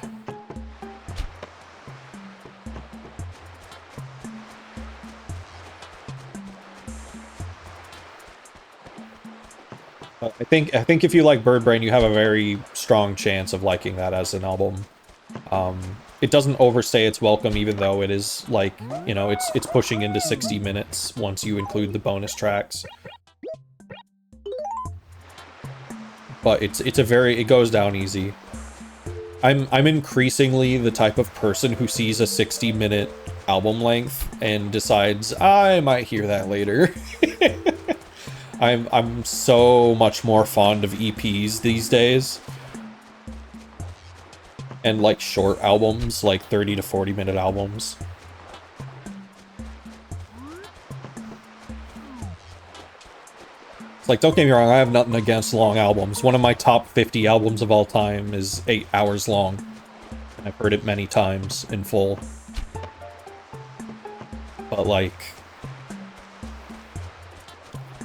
I think if you like Bird Brain, you have a very strong chance of liking that as an album. It doesn't overstay its welcome, even though it is like, you know, it's pushing into 60 minutes once you include the bonus tracks. But it goes down easy. I'm increasingly the type of person who sees a 60-minute album length and decides I might hear that later. I'm so much more fond of EPs these days. And like short albums, like 30 to 40 minute albums. It's like, don't get me wrong, I have nothing against long albums. One of my top 50 albums of all time is 8 hours long. And I've heard it many times in full. But like...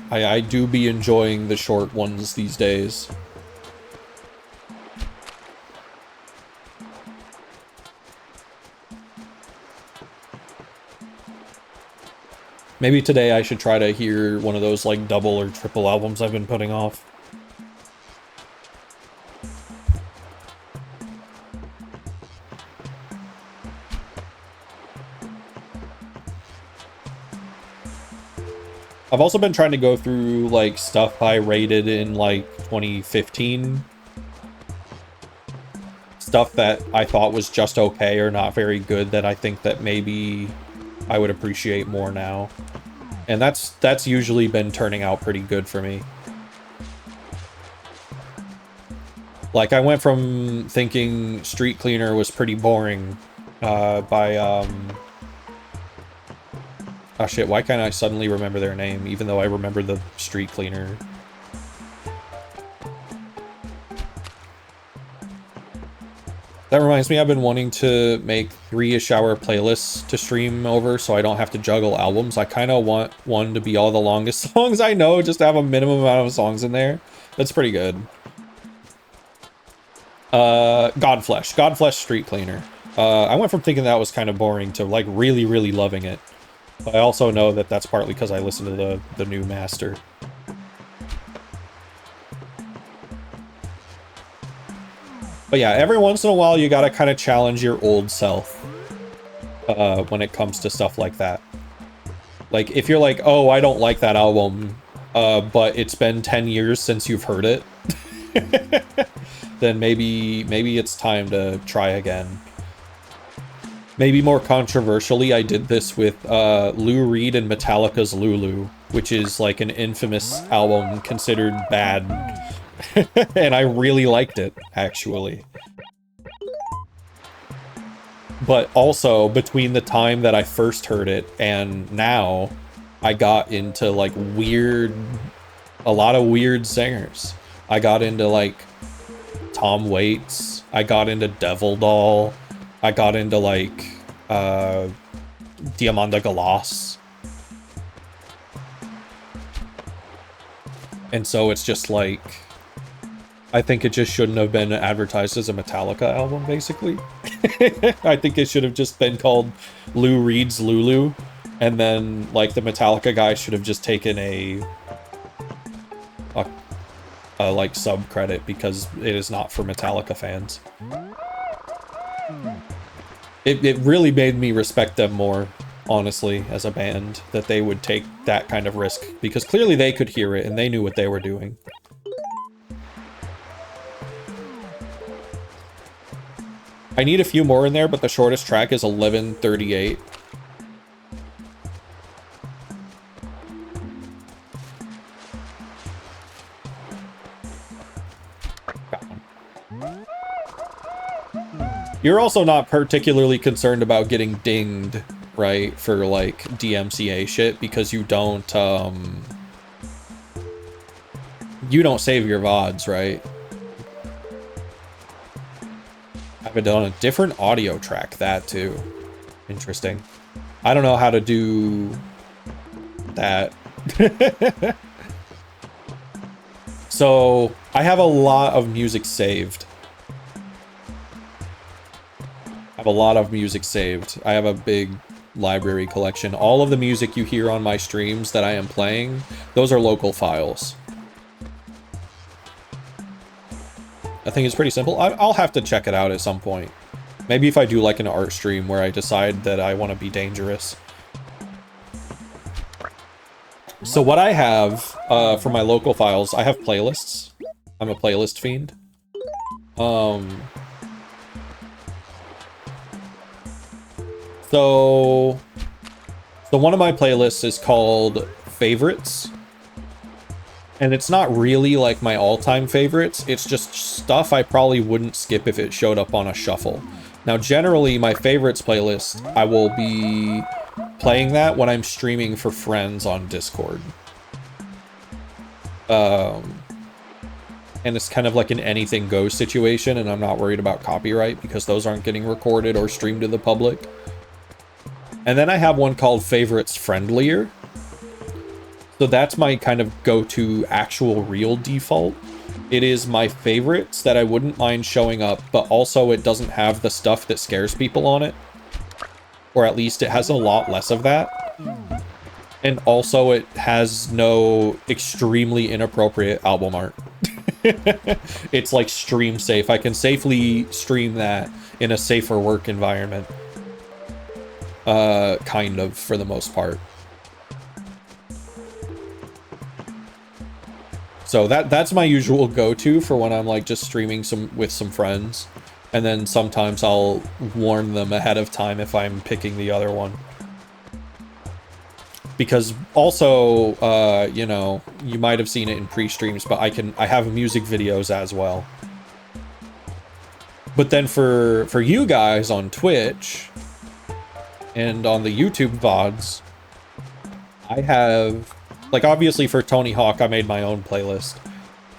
I do be enjoying the short ones these days. Maybe today I should try to hear one of those like double or triple albums I've been putting off. I've also been trying to go through, like, stuff I rated in, like, 2015. Stuff that I thought was just okay or not very good that I think that maybe I would appreciate more now. And that's usually been turning out pretty good for me. Like, I went from thinking Street Cleaner was pretty boring by, oh shit, why can't I suddenly remember their name, even though I remember the Street Cleaner? That reminds me, I've been wanting to make 3-ish hour playlists to stream over so I don't have to juggle albums. I kind of want one to be all the longest songs I know, just to have a minimum amount of songs in there. That's pretty good. Godflesh Street Cleaner. I went from thinking that was kind of boring to like really, really loving it. But I also know that that's partly because I listened to the new master. But yeah, every once in a while you gotta kind of challenge your old self when it comes to stuff like that. Like, if you're like, oh, I don't like that album, but it's been 10 years since you've heard it, then maybe it's time to try again. Maybe more controversially, I did this with Lou Reed and Metallica's Lulu, which is like an infamous album considered bad. And I really liked it, actually. But also, between the time that I first heard it and now, I got into like a lot of weird singers. I got into like Tom Waits. I got into Devil Doll. I got into like Diamanda Galas. And so it's just like, I think it just shouldn't have been advertised as a Metallica album, basically. I think it should have just been called Lou Reed's Lulu, and then like the Metallica guy should have just taken a like sub credit because it is not for Metallica fans. It really made me respect them more, honestly, as a band, that they would take that kind of risk, because clearly they could hear it and they knew what they were doing. I need a few more in there, but the shortest track is 11:38. You're also not particularly concerned about getting dinged, right, for like DMCA shit, because you don't save your VODs, right? Have it on a different audio track, that too. Interesting. I don't know how to do that. So I have a lot of music saved. I have a big library collection. All of the music you hear on my streams that I am playing, those are local files. I think it's pretty simple. I'll have to check it out at some point. Maybe if I do like an art stream where I decide that I want to be dangerous. So what I have for my local files, I have playlists. I'm a playlist fiend. So one of my playlists is called Favorites. And it's not really like my all-time favorites. It's just stuff I probably wouldn't skip if it showed up on a shuffle. Now, generally, my favorites playlist, I will be playing that when I'm streaming for friends on Discord. And it's kind of like an anything goes situation, and I'm not worried about copyright because those aren't getting recorded or streamed to the public. And then I have one called Favorites Friendlier. So that's my kind of go-to actual real default. It is my favorites that I wouldn't mind showing up, but also it doesn't have the stuff that scares people on it. Or at least it has a lot less of that. And also it has no extremely inappropriate album art. It's like stream safe. I can safely stream that in a safer work environment. Kind of, for the most part. So that's my usual go-to for when I'm like just streaming with some friends. And then sometimes I'll warn them ahead of time if I'm picking the other one. Because also, you know, you might have seen it in pre-streams, but I have music videos as well. But then for you guys on Twitch and on the YouTube VODs, I have, like, obviously for Tony Hawk, I made my own playlist.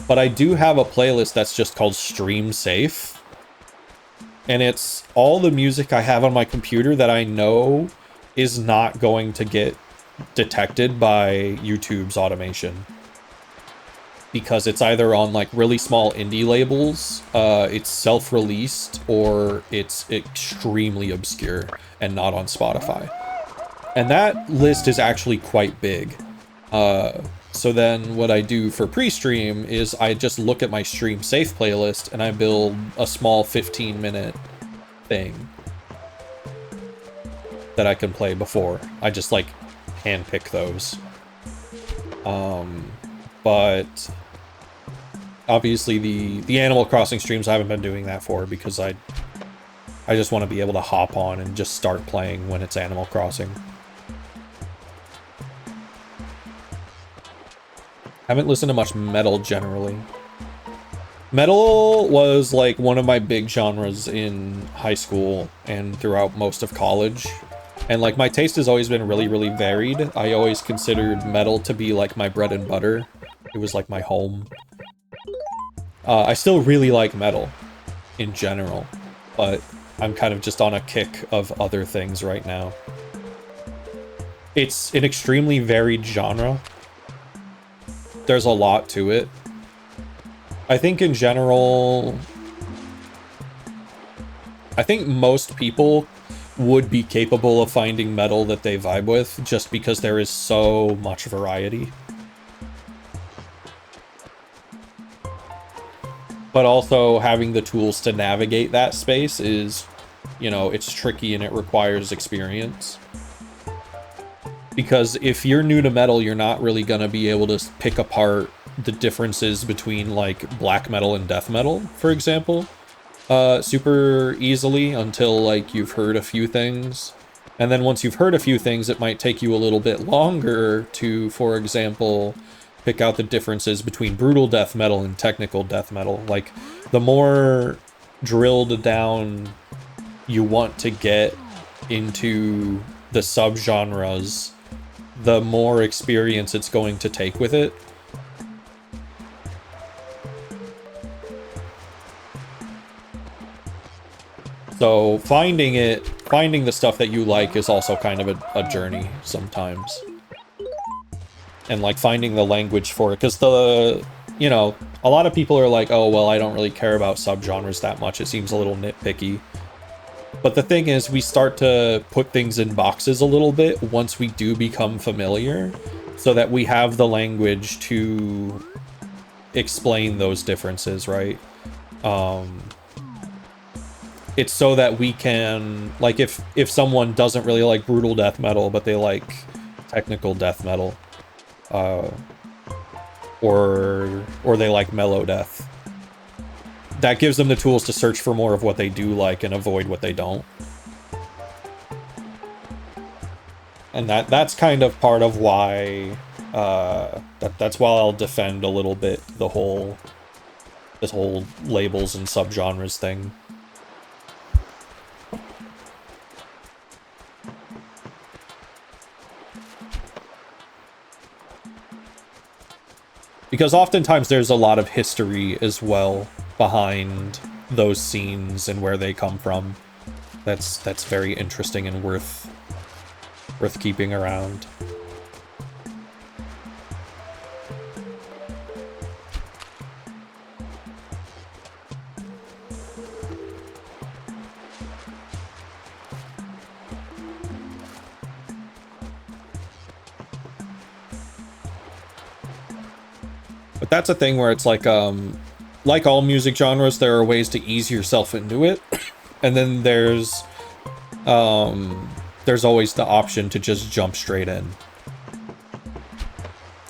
But I do have a playlist that's just called Stream Safe. And it's all the music I have on my computer that I know is not going to get detected by YouTube's automation. because it's either on like really small indie labels, it's self-released, or it's extremely obscure and not on Spotify. And that list is actually quite big. So then what I do for pre-stream is I just look at my stream safe playlist and I build a small 15-minute thing that I can play before. I just like handpick those. But obviously the Animal Crossing streams I haven't been doing that for, because I just want to be able to hop on and just start playing when it's Animal Crossing. Haven't listened to much metal generally. Metal was like one of my big genres in high school and throughout most of college. And like my taste has always been really, really varied. I always considered metal to be like my bread and butter. It was like my home. I still really like metal in general, but I'm kind of just on a kick of other things right now. It's an extremely varied genre. There's a lot to it. I think in general, I think most people would be capable of finding metal that they vibe with, just because there is so much variety. But also having the tools to navigate that space is, you know, it's tricky and it requires experience. Because if you're new to metal, you're not really going to be able to pick apart the differences between like black metal and death metal, for example, super easily until like you've heard a few things. And then once you've heard a few things, it might take you a little bit longer to, for example, pick out the differences between brutal death metal and technical death metal. Like, the more drilled down you want to get into the subgenres, the more experience it's going to take with it. So finding the stuff that you like is also kind of a journey sometimes. And like finding the language for it, because you know, a lot of people are like, oh, well, I don't really care about subgenres that much. It seems a little nitpicky. But the thing is, we start to put things in boxes a little bit once we do become familiar, so that we have the language to explain those differences, right? It's so that we can, like, if someone doesn't really like brutal death metal, but they like technical death metal, or they like mellow death, that gives them the tools to search for more of what they do like and avoid what they don't. And that's kind of part of why that's why I'll defend a little bit this whole labels and subgenres thing. Because oftentimes there's a lot of history as well behind those scenes and where they come from. That's very interesting and worth keeping around. But that's a thing where it's like all music genres, there are ways to ease yourself into it, and then there's always the option to just jump straight in.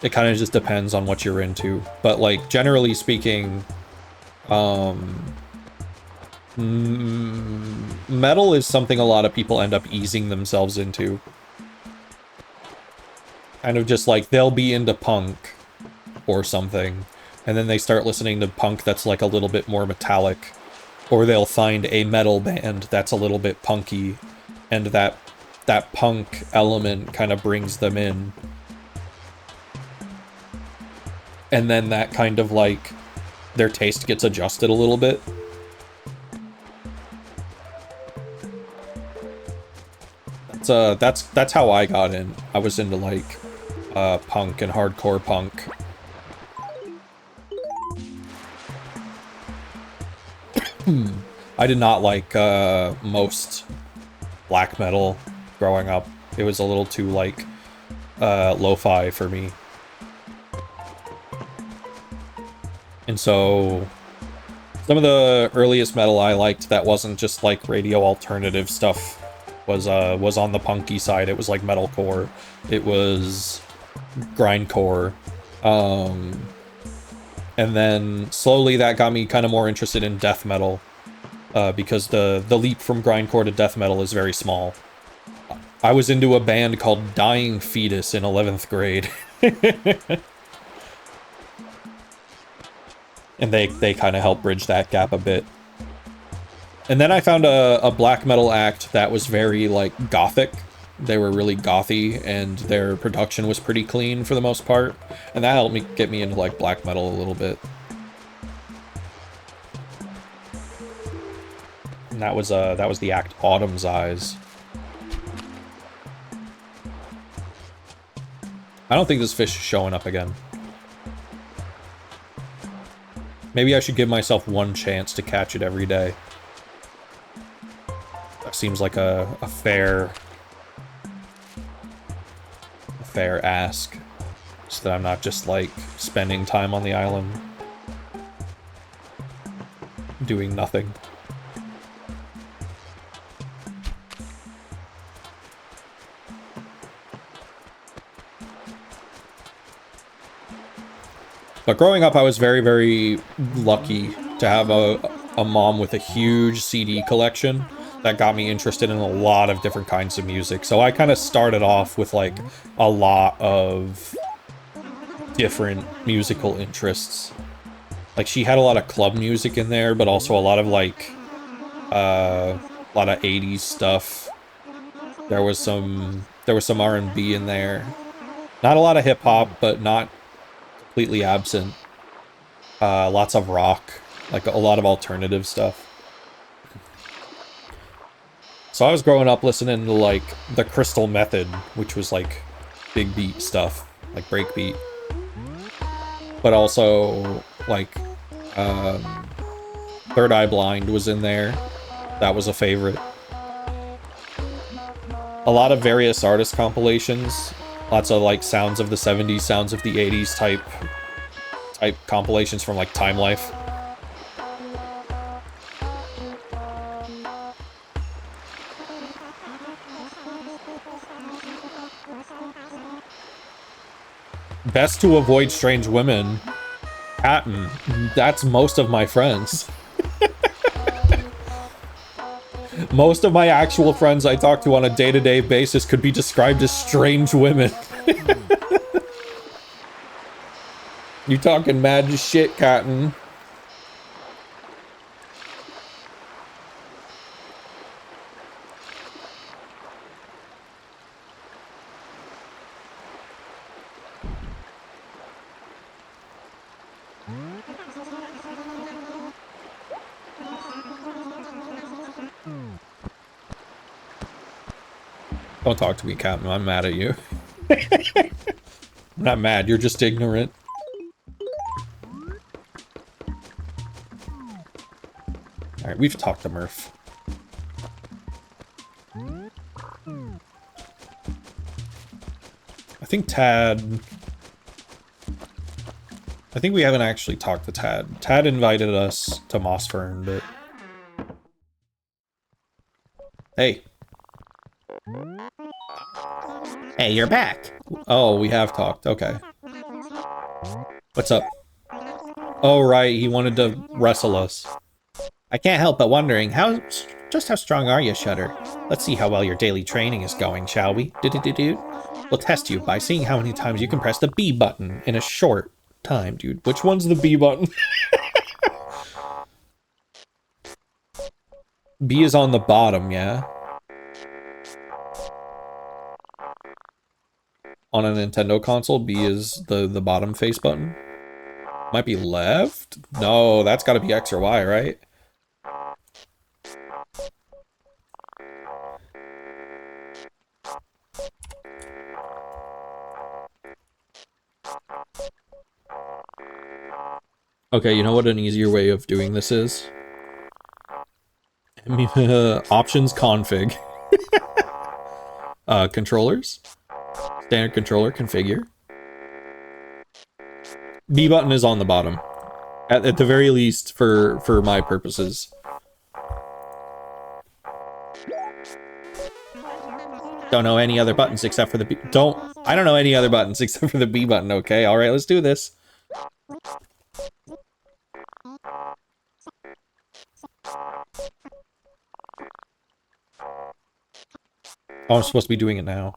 It kind of just depends on what you're into, but like generally speaking, metal is something a lot of people end up easing themselves into. Kind of just like they'll be into punk or something, and then they start listening to punk that's like a little bit more metallic, or they'll find a metal band that's a little bit punky, and that punk element kind of brings them in. And then that kind of like their taste gets adjusted a little bit. That's how I got in. I was into like punk and hardcore punk. I did not like most black metal growing up. It was a little too like lo-fi for me. And so some of the earliest metal I liked that wasn't just like radio alternative stuff was on the punky side. It was like metalcore. It was grindcore. And then slowly that got me kind of more interested in death metal, because the leap from grindcore to death metal is very small. I was into a band called Dying Fetus in 11th grade. And they kind of helped bridge that gap a bit. And then I found a black metal act that was very, like, gothic. They were really gothy, and their production was pretty clean for the most part. And that helped me get me into, like, black metal a little bit. And that was the act Autumn's Eyes. I don't think this fish is showing up again. Maybe I should give myself one chance to catch it every day. That seems like a fair ask, so that I'm not just like spending time on the island doing nothing. But growing up, I was very, very lucky to have a mom with a huge CD collection that got me interested in a lot of different kinds of music. So I kind of started off with like a lot of different musical interests. Like she had a lot of club music in there, but also a lot of like a lot of 80s stuff. There was some R&B in there. Not a lot of hip hop, but not completely absent. Lots of rock, like a lot of alternative stuff. So I was growing up listening to like the Crystal Method, which was like big beat stuff, like breakbeat. But also like Third Eye Blind was in there. That was a favorite. A lot of various artist compilations. Lots of like sounds of the 70s, sounds of the 80s type compilations from like Time Life. Best to avoid strange women. Patton. That's most of my friends. Most of my actual friends I talk to on a day-to-day basis could be described as strange women. You talking mad shit, Cotton. Don't talk to me, Captain. I'm mad at you. I'm not mad. You're just ignorant. Alright, we've talked to Murph. I think we haven't actually talked to Tad. Tad invited us to Mossfern, but... Hey. Hey, you're back. Oh, we have talked. Okay. What's up? Oh, right. He wanted to wrestle us. I can't help but wondering, just how strong are you, Shudder? Let's see how well your daily training is going, shall we? Do-do-do-do. We'll test you by seeing how many times you can press the B button in a short time, dude. Which one's the B button? B is on the bottom, yeah? On a Nintendo console, B is the bottom face button. Might be left? No, that's gotta be X or Y, right? Okay, you know what an easier way of doing this is? Options config. Controllers. Standard controller configure. B button is on the bottom. At the very least, for my purposes. Don't know any other buttons except for the B. I don't know any other buttons except for the B button, okay? Alright, let's do this. Oh, I'm supposed to be doing it now.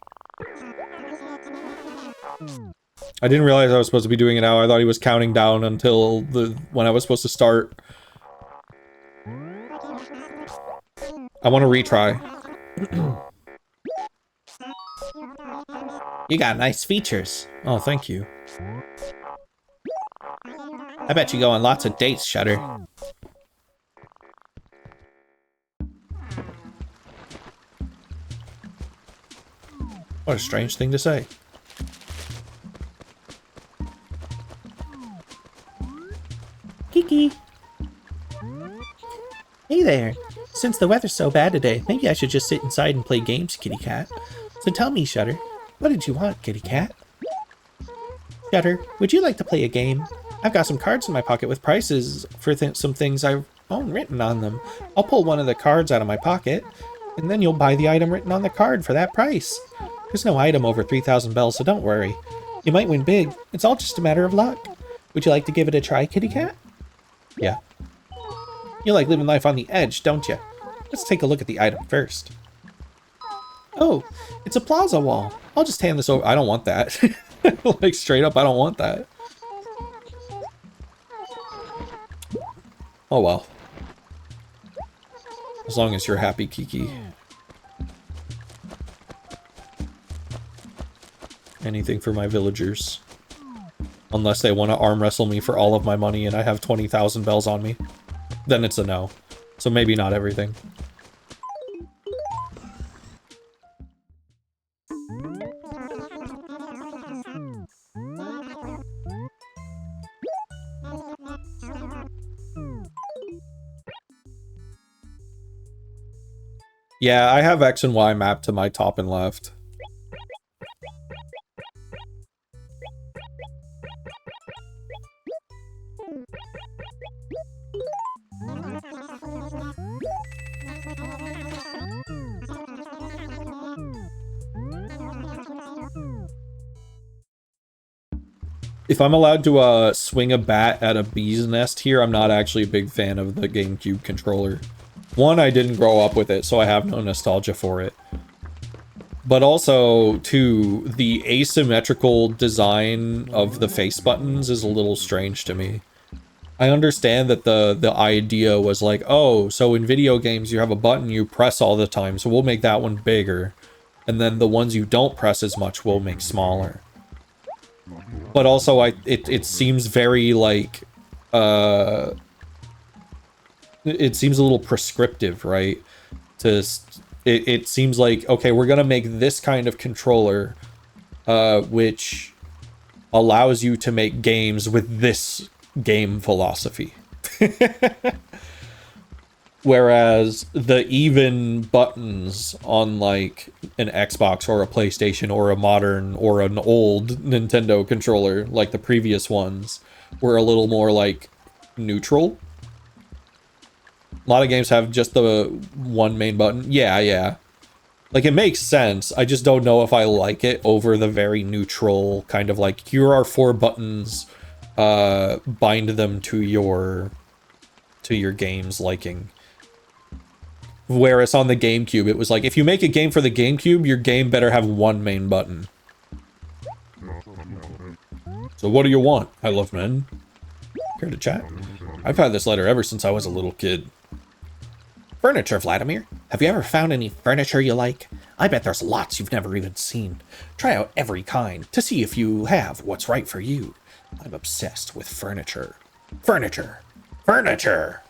I didn't realize I was supposed to be doing it now. I thought he was counting down until when I was supposed to start. I want to retry. You got nice features. Oh, thank you. I bet you go on lots of dates, Shutter. What a strange thing to say. Kiki. Hey there. Since the weather's so bad today, maybe I should just sit inside and play games, kitty cat. So tell me, Shutter, what did you want, kitty cat? Shutter, would you like to play a game? I've got some cards in my pocket with prices for some things I own written on them. I'll pull one of the cards out of my pocket, and then you'll buy the item written on the card for that price. There's no item over 3,000 bells, so don't worry. You might win big. It's all just a matter of luck. Would you like to give it a try, kitty cat? Yeah. You like living life on the edge, don't you? Let's take a look at the item first. Oh, it's a plaza wall. I'll just hand this over. I don't want that. Like, straight up, I don't want that. Oh well. As long as you're happy, Kiki. Anything for my villagers. Unless they want to arm wrestle me for all of my money and I have 20,000 bells on me. Then it's a no. So maybe not everything. Yeah, I have X and Y mapped to my top and left. If I'm allowed to swing a bat at a bee's nest here, I'm not actually a big fan of the GameCube controller. One, I didn't grow up with it, so I have no nostalgia for it. But also, two, the asymmetrical design of the face buttons is a little strange to me. I understand that the idea was like, oh, so in video games you have a button you press all the time, so we'll make that one bigger. And then the ones you don't press as much we'll make smaller. But also, it seems very, like, it seems a little prescriptive, right? It seems like, okay, we're gonna make this kind of controller, which allows you to make games with this game philosophy. Whereas the even buttons on like an Xbox or a PlayStation or a modern or an old Nintendo controller, like the previous ones, were a little more like neutral. A lot of games have just the one main button. Yeah. Like, it makes sense. I just don't know if I like it over the very neutral kind of like, here are 4 buttons, bind them to your game's liking. Whereas on the GameCube, it was like, if you make a game for the GameCube, your game better have 1 main button. So what do you want? I love men. Care to chat? I've had this letter ever since I was a little kid. Furniture, Vladimir. Have you ever found any furniture you like? I bet there's lots you've never even seen. Try out every kind to see if you have what's right for you. I'm obsessed with furniture. Furniture! Furniture!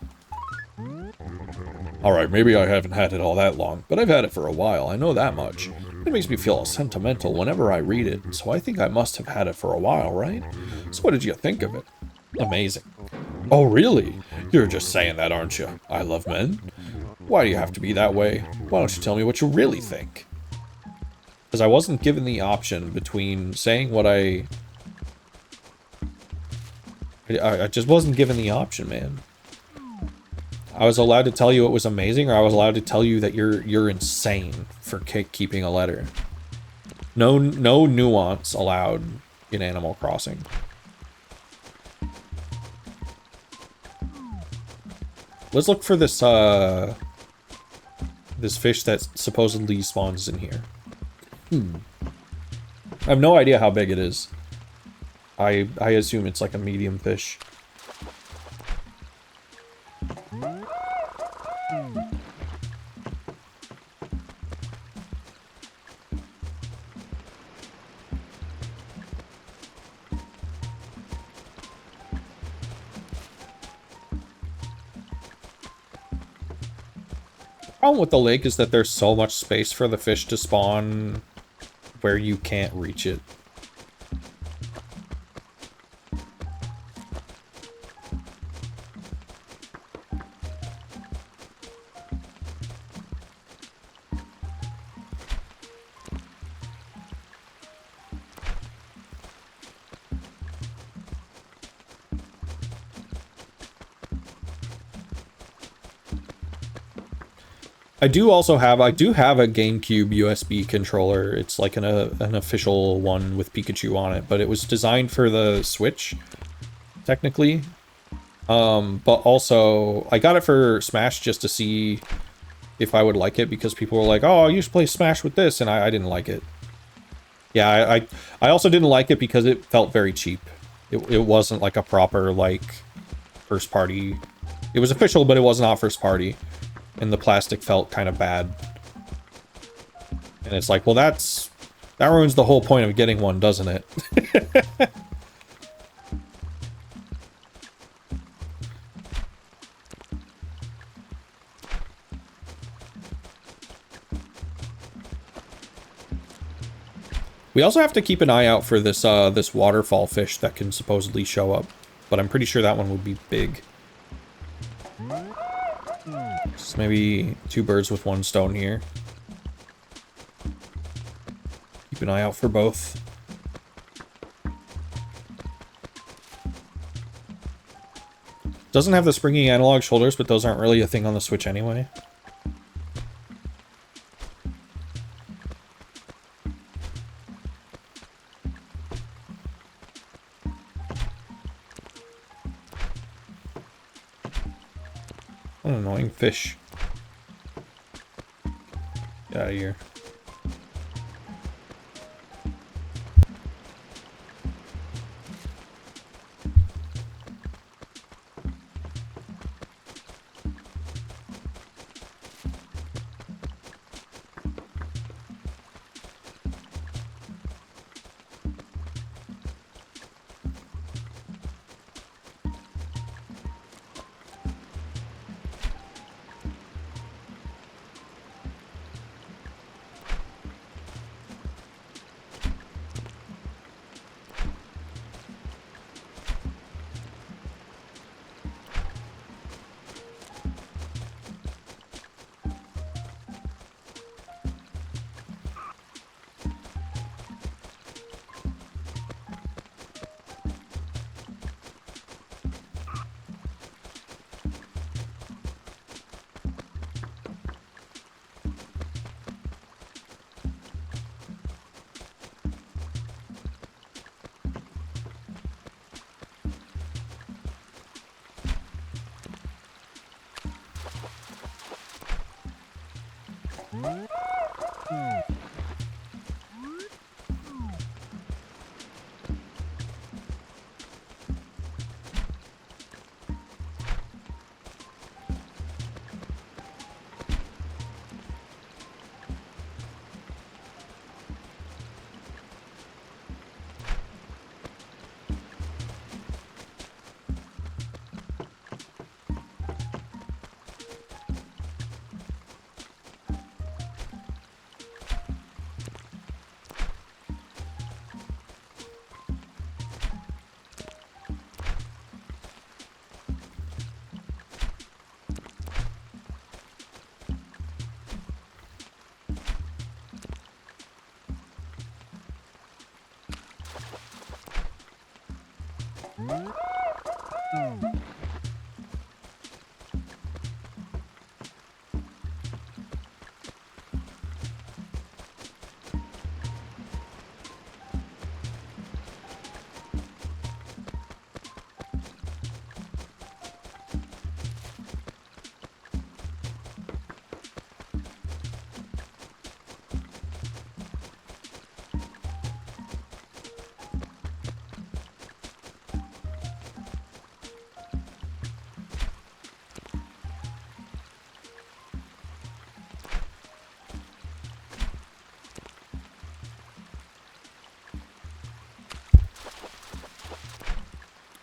Alright, maybe I haven't had it all that long, but I've had it for a while, I know that much. It makes me feel sentimental whenever I read it, so I think I must have had it for a while, right? So what did you think of it? Amazing. Oh, really? You're just saying that, aren't you? I love men. Why do you have to be that way? Why don't you tell me what you really think? Because I wasn't given the option between saying what I just wasn't given the option, man. I was allowed to tell you it was amazing, or I was allowed to tell you that you're insane for keeping a letter. No nuance allowed in Animal Crossing. Let's look for this this fish that supposedly spawns in here. I have no idea how big it is. I assume it's like a medium fish. The problem with the lake is that there's so much space for the fish to spawn where you can't reach it. I do have a GameCube USB controller. It's like an official one with Pikachu on it, but it was designed for the Switch, technically. But also, I got it for Smash just to see if I would like it, because people were like, oh, you should play Smash with this, and I didn't like it. Yeah, I also didn't like it because it felt very cheap. It wasn't like a proper, like, first party. It was official, but it was not first party. And the plastic felt kind of bad. And it's like, well, that ruins the whole point of getting one, doesn't it? We also have to keep an eye out for this this waterfall fish that can supposedly show up, but I'm pretty sure that one would be big. Just maybe 2 birds with 1 stone here. Keep an eye out for both. Doesn't have the springy analog shoulders, but those aren't really a thing on the Switch anyway. What an annoying fish. Get out of here.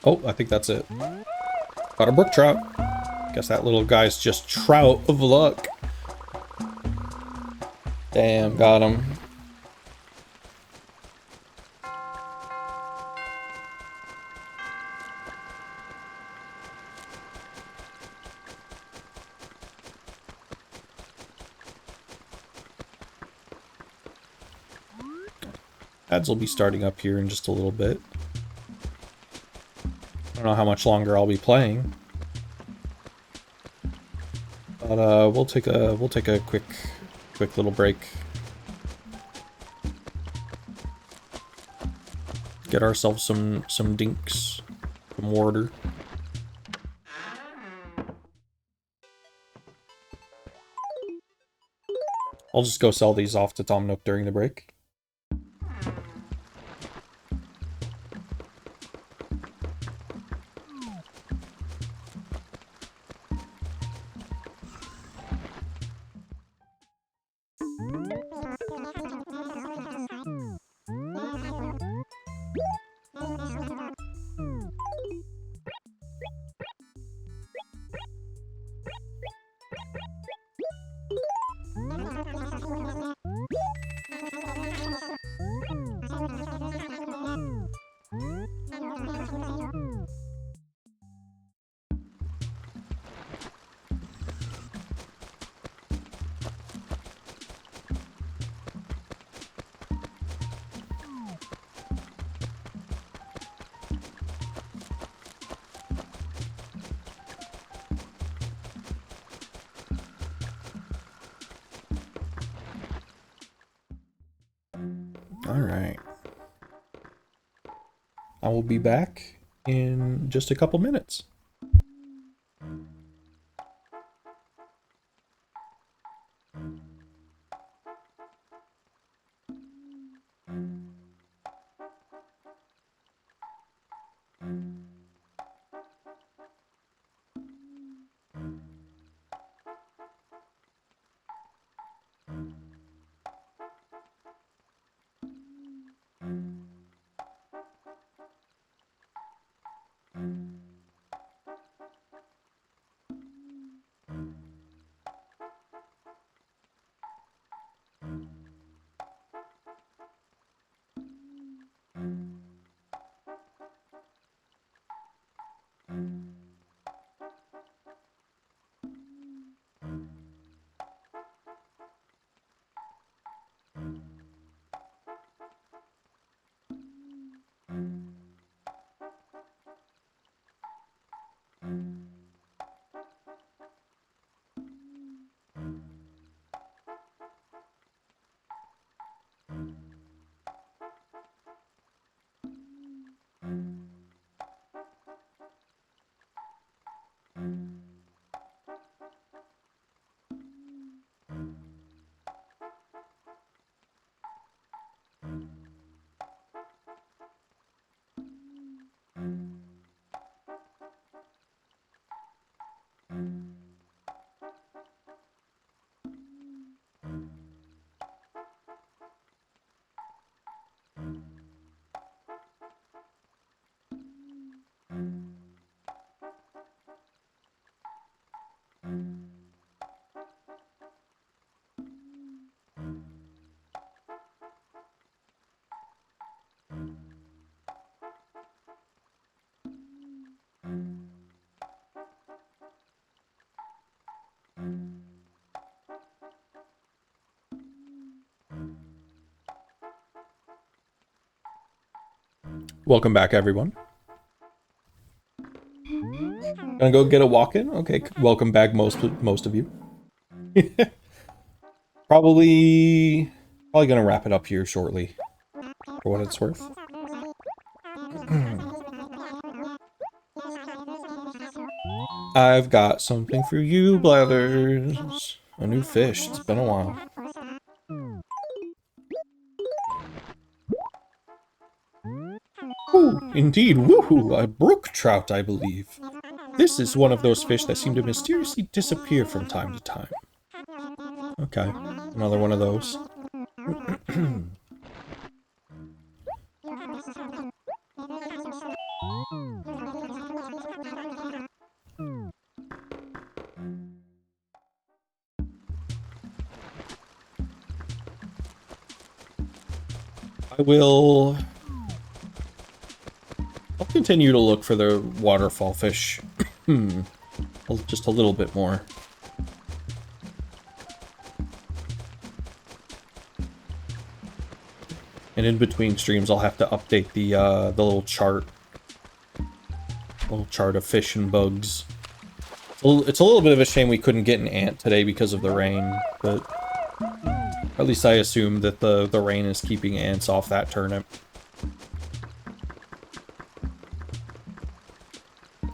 Oh, I think that's it. Got a brook trout. Guess that little guy's just trout of luck. Damn, got him. Ads will be starting up here in just a little bit. I don't know how much longer I'll be playing, but we'll take a quick little break. Get ourselves some dinks, some water. I'll just go sell these off to Tom Nook during the break. Alright. I will be back in just a couple minutes. Welcome back, everyone. Gonna go get a walk-in? Okay, welcome back, most of you. Probably gonna wrap it up here shortly, for what it's worth. I've got something for you, Blathers. A new fish. It's been a while. Oh, indeed. Woohoo! A brook trout, I believe. This is one of those fish that seem to mysteriously disappear from time to time. Okay, another one of those. I'll continue to look for the waterfall fish. Just a little bit more. And in between streams, I'll have to update the little chart. Little chart of fish and bugs. It's a little bit of a shame we couldn't get an ant today because of the rain, but at least I assume that the rain is keeping ants off that turnip.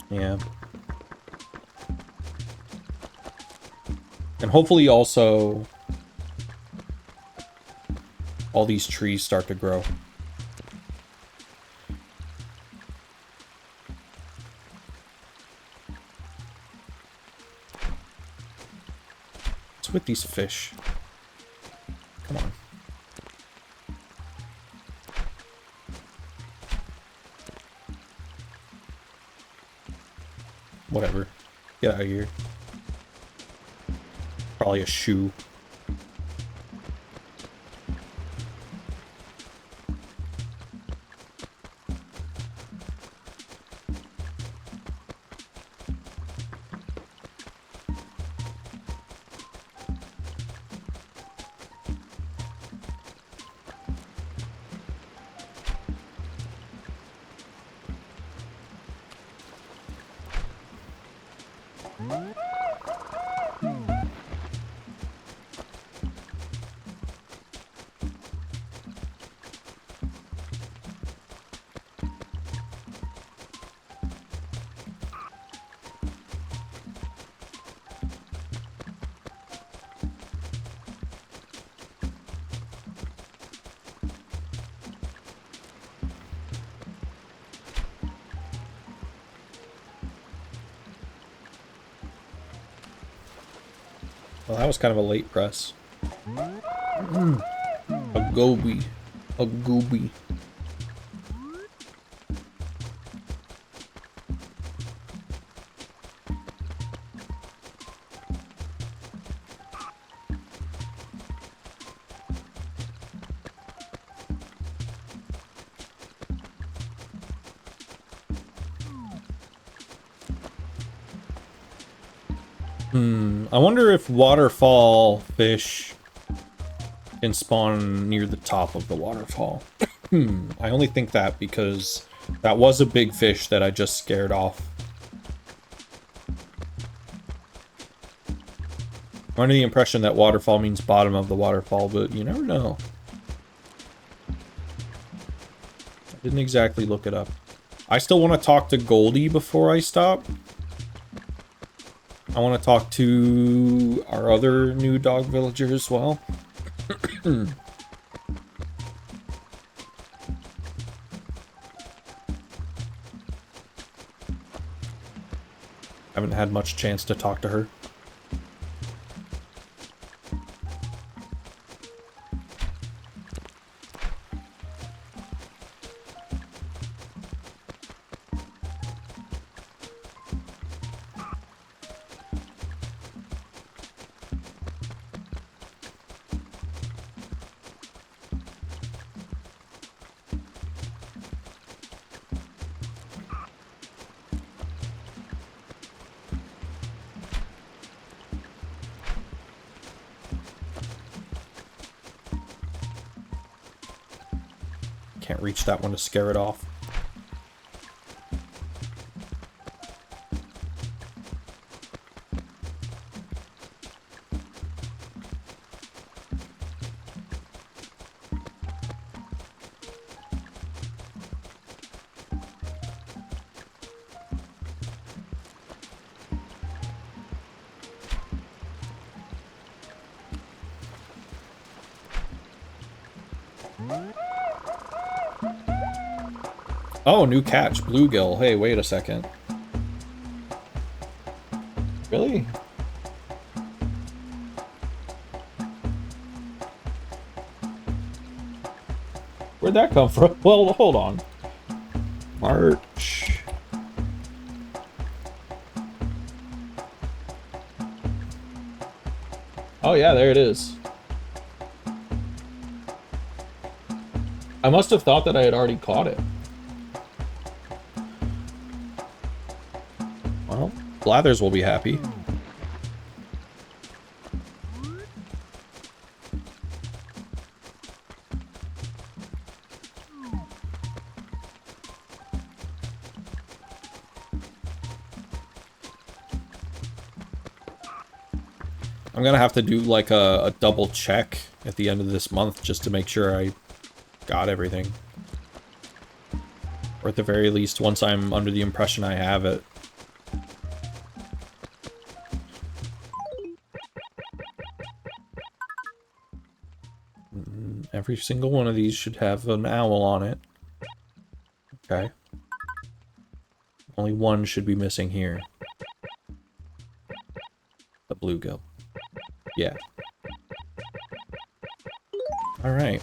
Yeah. And hopefully also all these trees start to grow. What's with these fish? Come on. Whatever. Get out of here. Probably a shoe. Well, that was kind of a late press. A goby. A gooby. I wonder if waterfall fish can spawn near the top of the waterfall. I only think that because that was a big fish that I just scared off. I'm under the impression that waterfall means bottom of the waterfall, but you never know. I didn't exactly look it up. I still want to talk to Goldie before I stop. I want to talk to our other new dog villager as well. Haven't had much chance to talk to her. Can't reach that one to scare it off. Oh, new catch, bluegill. Hey, wait a second. Really? Where'd that come from? Well, hold on. March. Oh yeah, there it is. I must have thought that I had already caught it. Well, Blathers will be happy. I'm gonna have to do like a double check at the end of this month just to make sure I got everything. Or at the very least, once I'm under the impression I have it. Every single one of these should have an owl on it. Okay. Only one should be missing here. The bluegill. Yeah. Alright.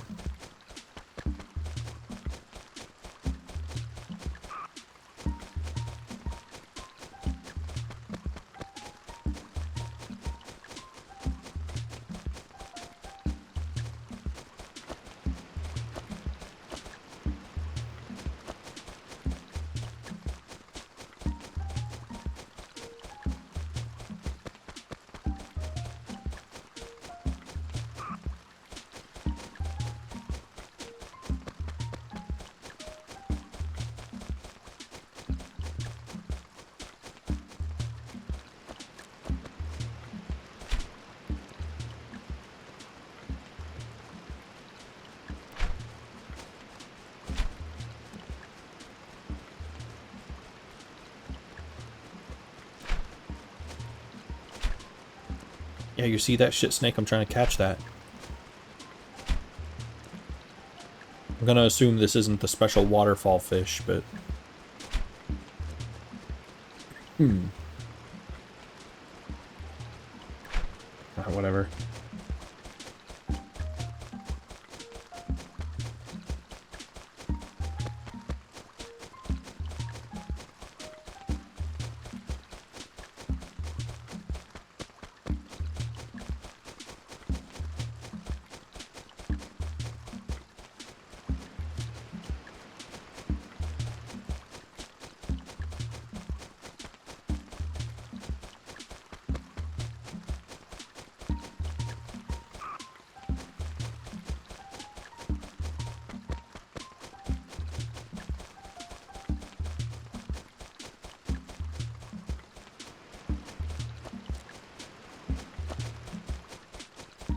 Yeah, you see that shit snake? I'm trying to catch that. I'm gonna assume this isn't the special waterfall fish, but... whatever.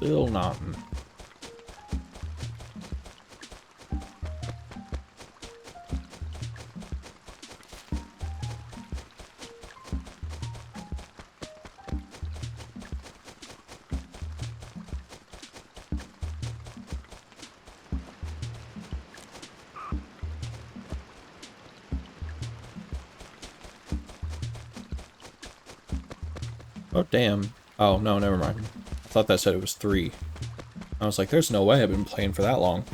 Still nothing. Oh, damn. Oh, no, never mind. I thought that said it was 3. I was like, there's no way I've been playing for that long.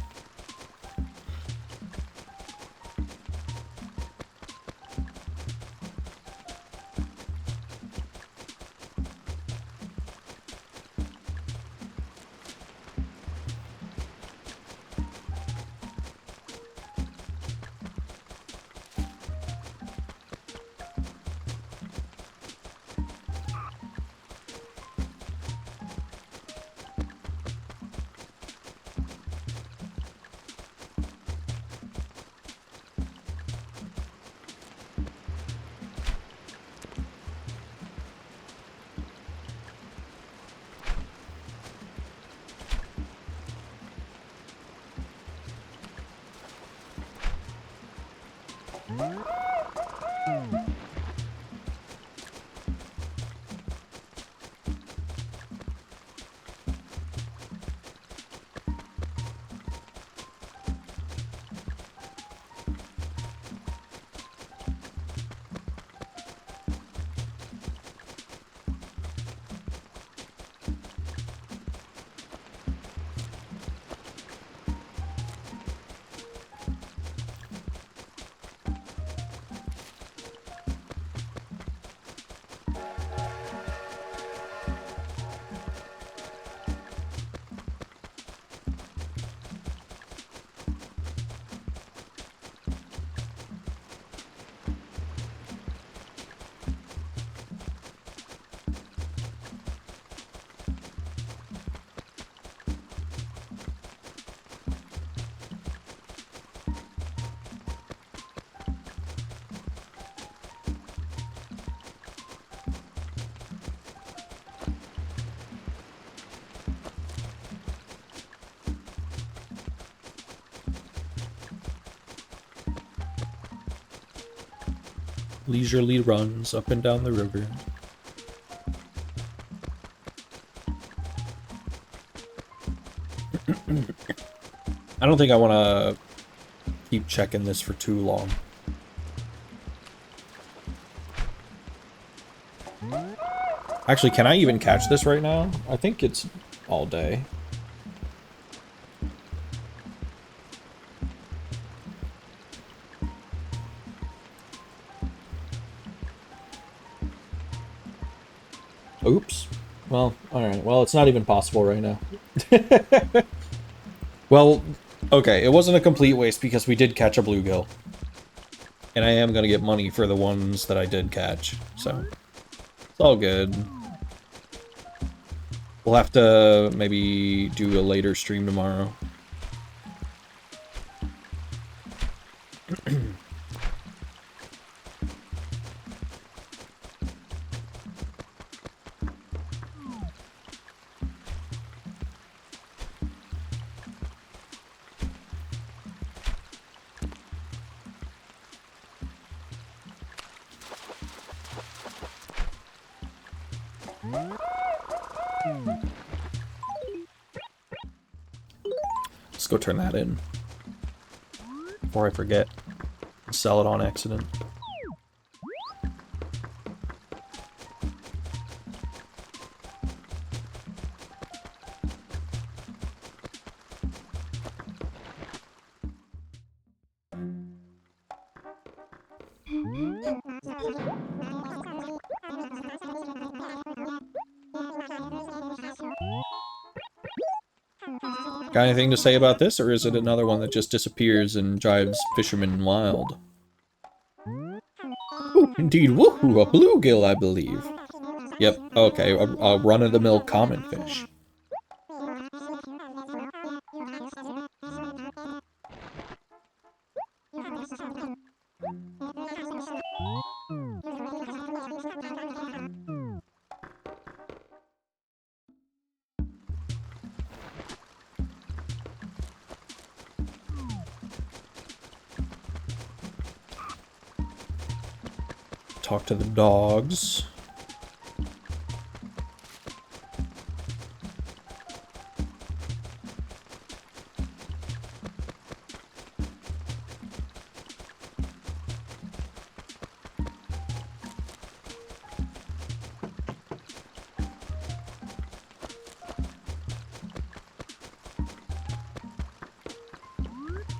leisurely runs up and down the river. I don't think I want to keep checking this for too long. Actually, can I even catch this right now? I think it's all day. Oops. Well, alright. Well, it's not even possible right now. Well, okay, it wasn't a complete waste because we did catch a bluegill. And I am going to get money for the ones that I did catch, so it's all good. We'll have to maybe do a later stream tomorrow. Let's go turn that in before I forget. Sell it on accident. Got anything to say about this, or is it another one that just disappears and drives fishermen wild? Ooh, indeed, woohoo, a bluegill, I believe. Yep, okay, a run-of-the-mill common fish. Talk to the dogs.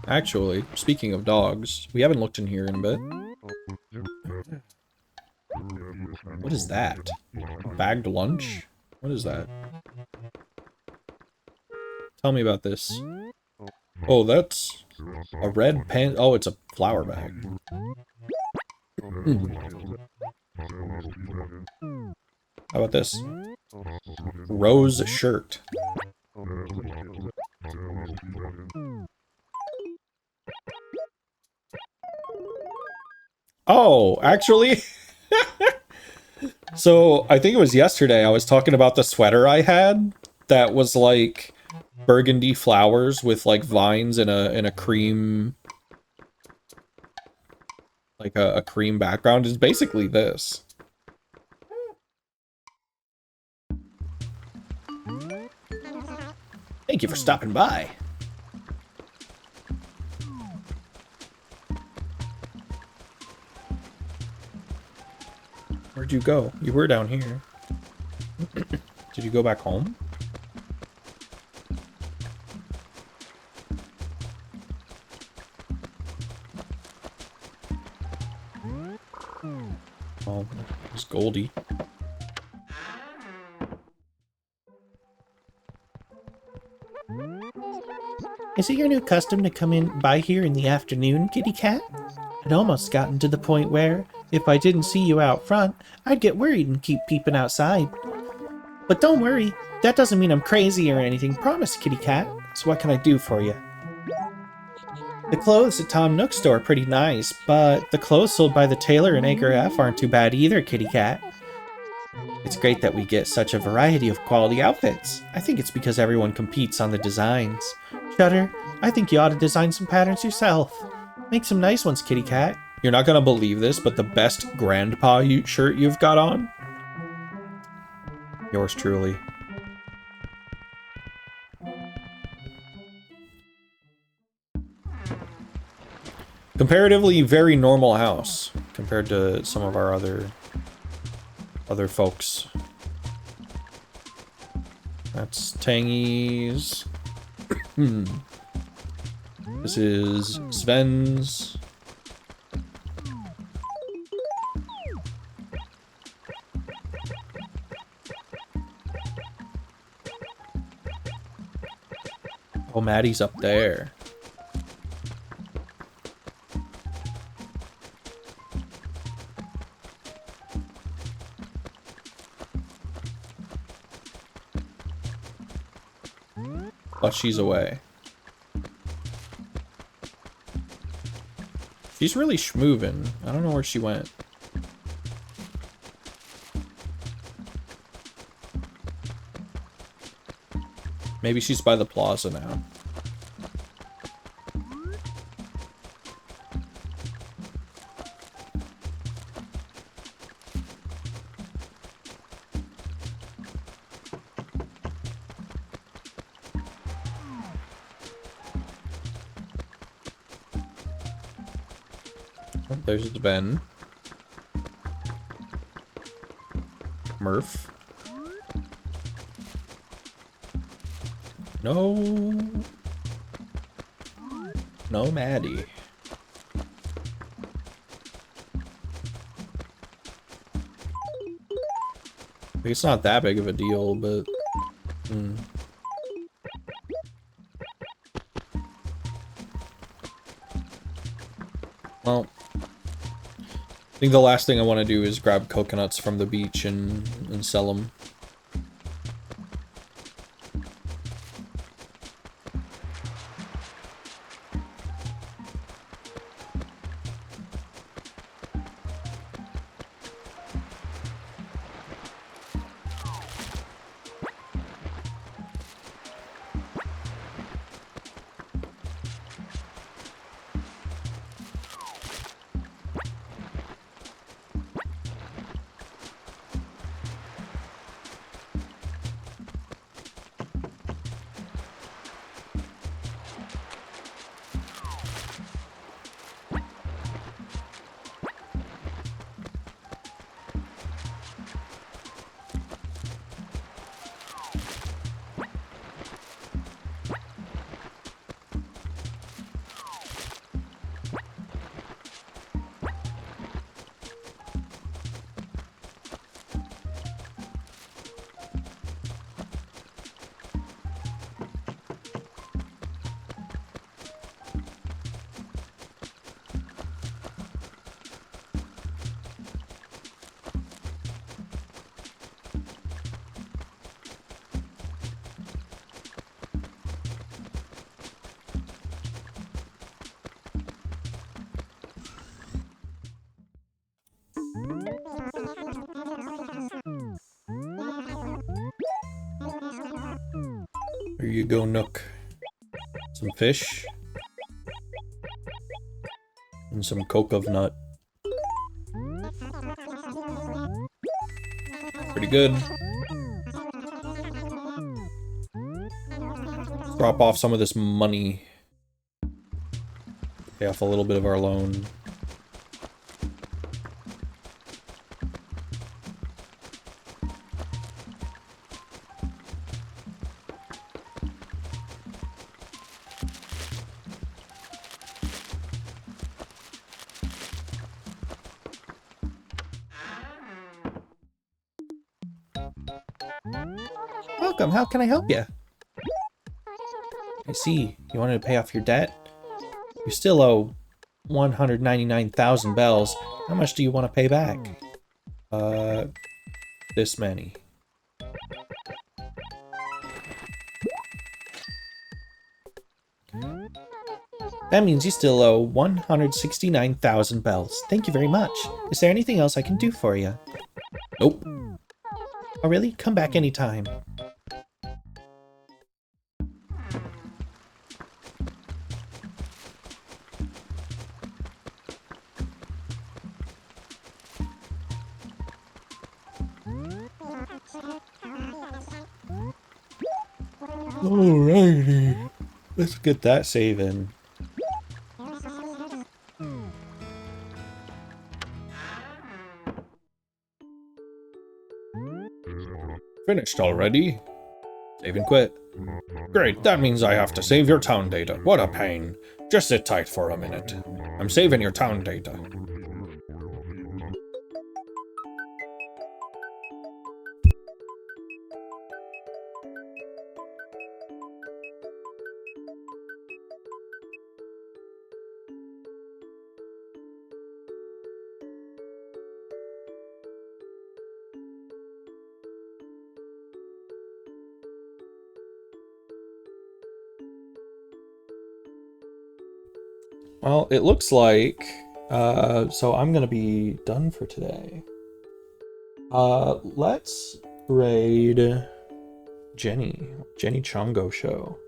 Actually, speaking of dogs, we haven't looked in here in a bit. What is that? A bagged lunch? What is that? Tell me about this. Oh, that's a red pan. Oh, it's a flour bag. How about this? Rose shirt. Oh, actually... So, I think it was yesterday I was talking about the sweater I had that was like burgundy flowers with like vines and a cream, like a cream background. It's basically this. Thank you for stopping by. Where'd you go? You were down here. Did you go back home? Oh, it's Goldie. Is it your new custom to come in by here in the afternoon, kitty cat? I'd almost gotten to the point where, if I didn't see you out front, I'd get worried and keep peeping outside. But don't worry, that doesn't mean I'm crazy or anything, promise, kitty cat. So what can I do for you? The clothes at Tom Nook's store are pretty nice, but the clothes sold by the tailor in Acre F aren't too bad either, kitty cat. It's great that we get such a variety of quality outfits. I think it's because everyone competes on the designs. Shutter, I think you ought to design some patterns yourself. Make some nice ones, kitty cat. You're not gonna believe this, but the best grandpa shirt you've got on? Yours truly. Comparatively very normal house compared to some of our other folks. That's Tangy's. This is Sven's. Oh, Maddie's up there. But she's away. She's really schmoovin'. I don't know where she went. Maybe she's by the plaza now. Oh, there's Ben. Murph. No. No Maddie. It's not that big of a deal, but... Well... I think the last thing I want to do is grab coconuts from the beach and sell them. Here you go, Nook. Some fish. And some coconut. Pretty good. Drop off some of this money. Pay off a little bit of our loan. Welcome, how can I help you? I see, you wanted to pay off your debt? You still owe 199,000 bells. How much do you want to pay back? This many. That means you still owe 169,000 bells. Thank you very much. Is there anything else I can do for you? Nope. Oh really? Come back anytime. Alrighty. Let's get that save in. Finished already? Save and quit. Great, that means I have to save your town data. What a pain. Just sit tight for a minute. I'm saving your town data. Well, it looks like, so I'm gonna be done for today. Let's raid Jenny Chongo Show.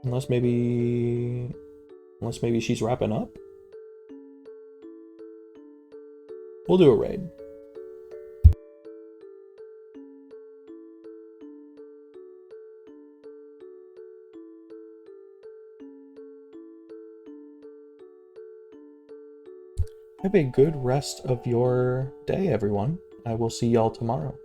Unless maybe she's wrapping up. We'll do a raid. Have a good rest of your day, everyone. I will see y'all tomorrow.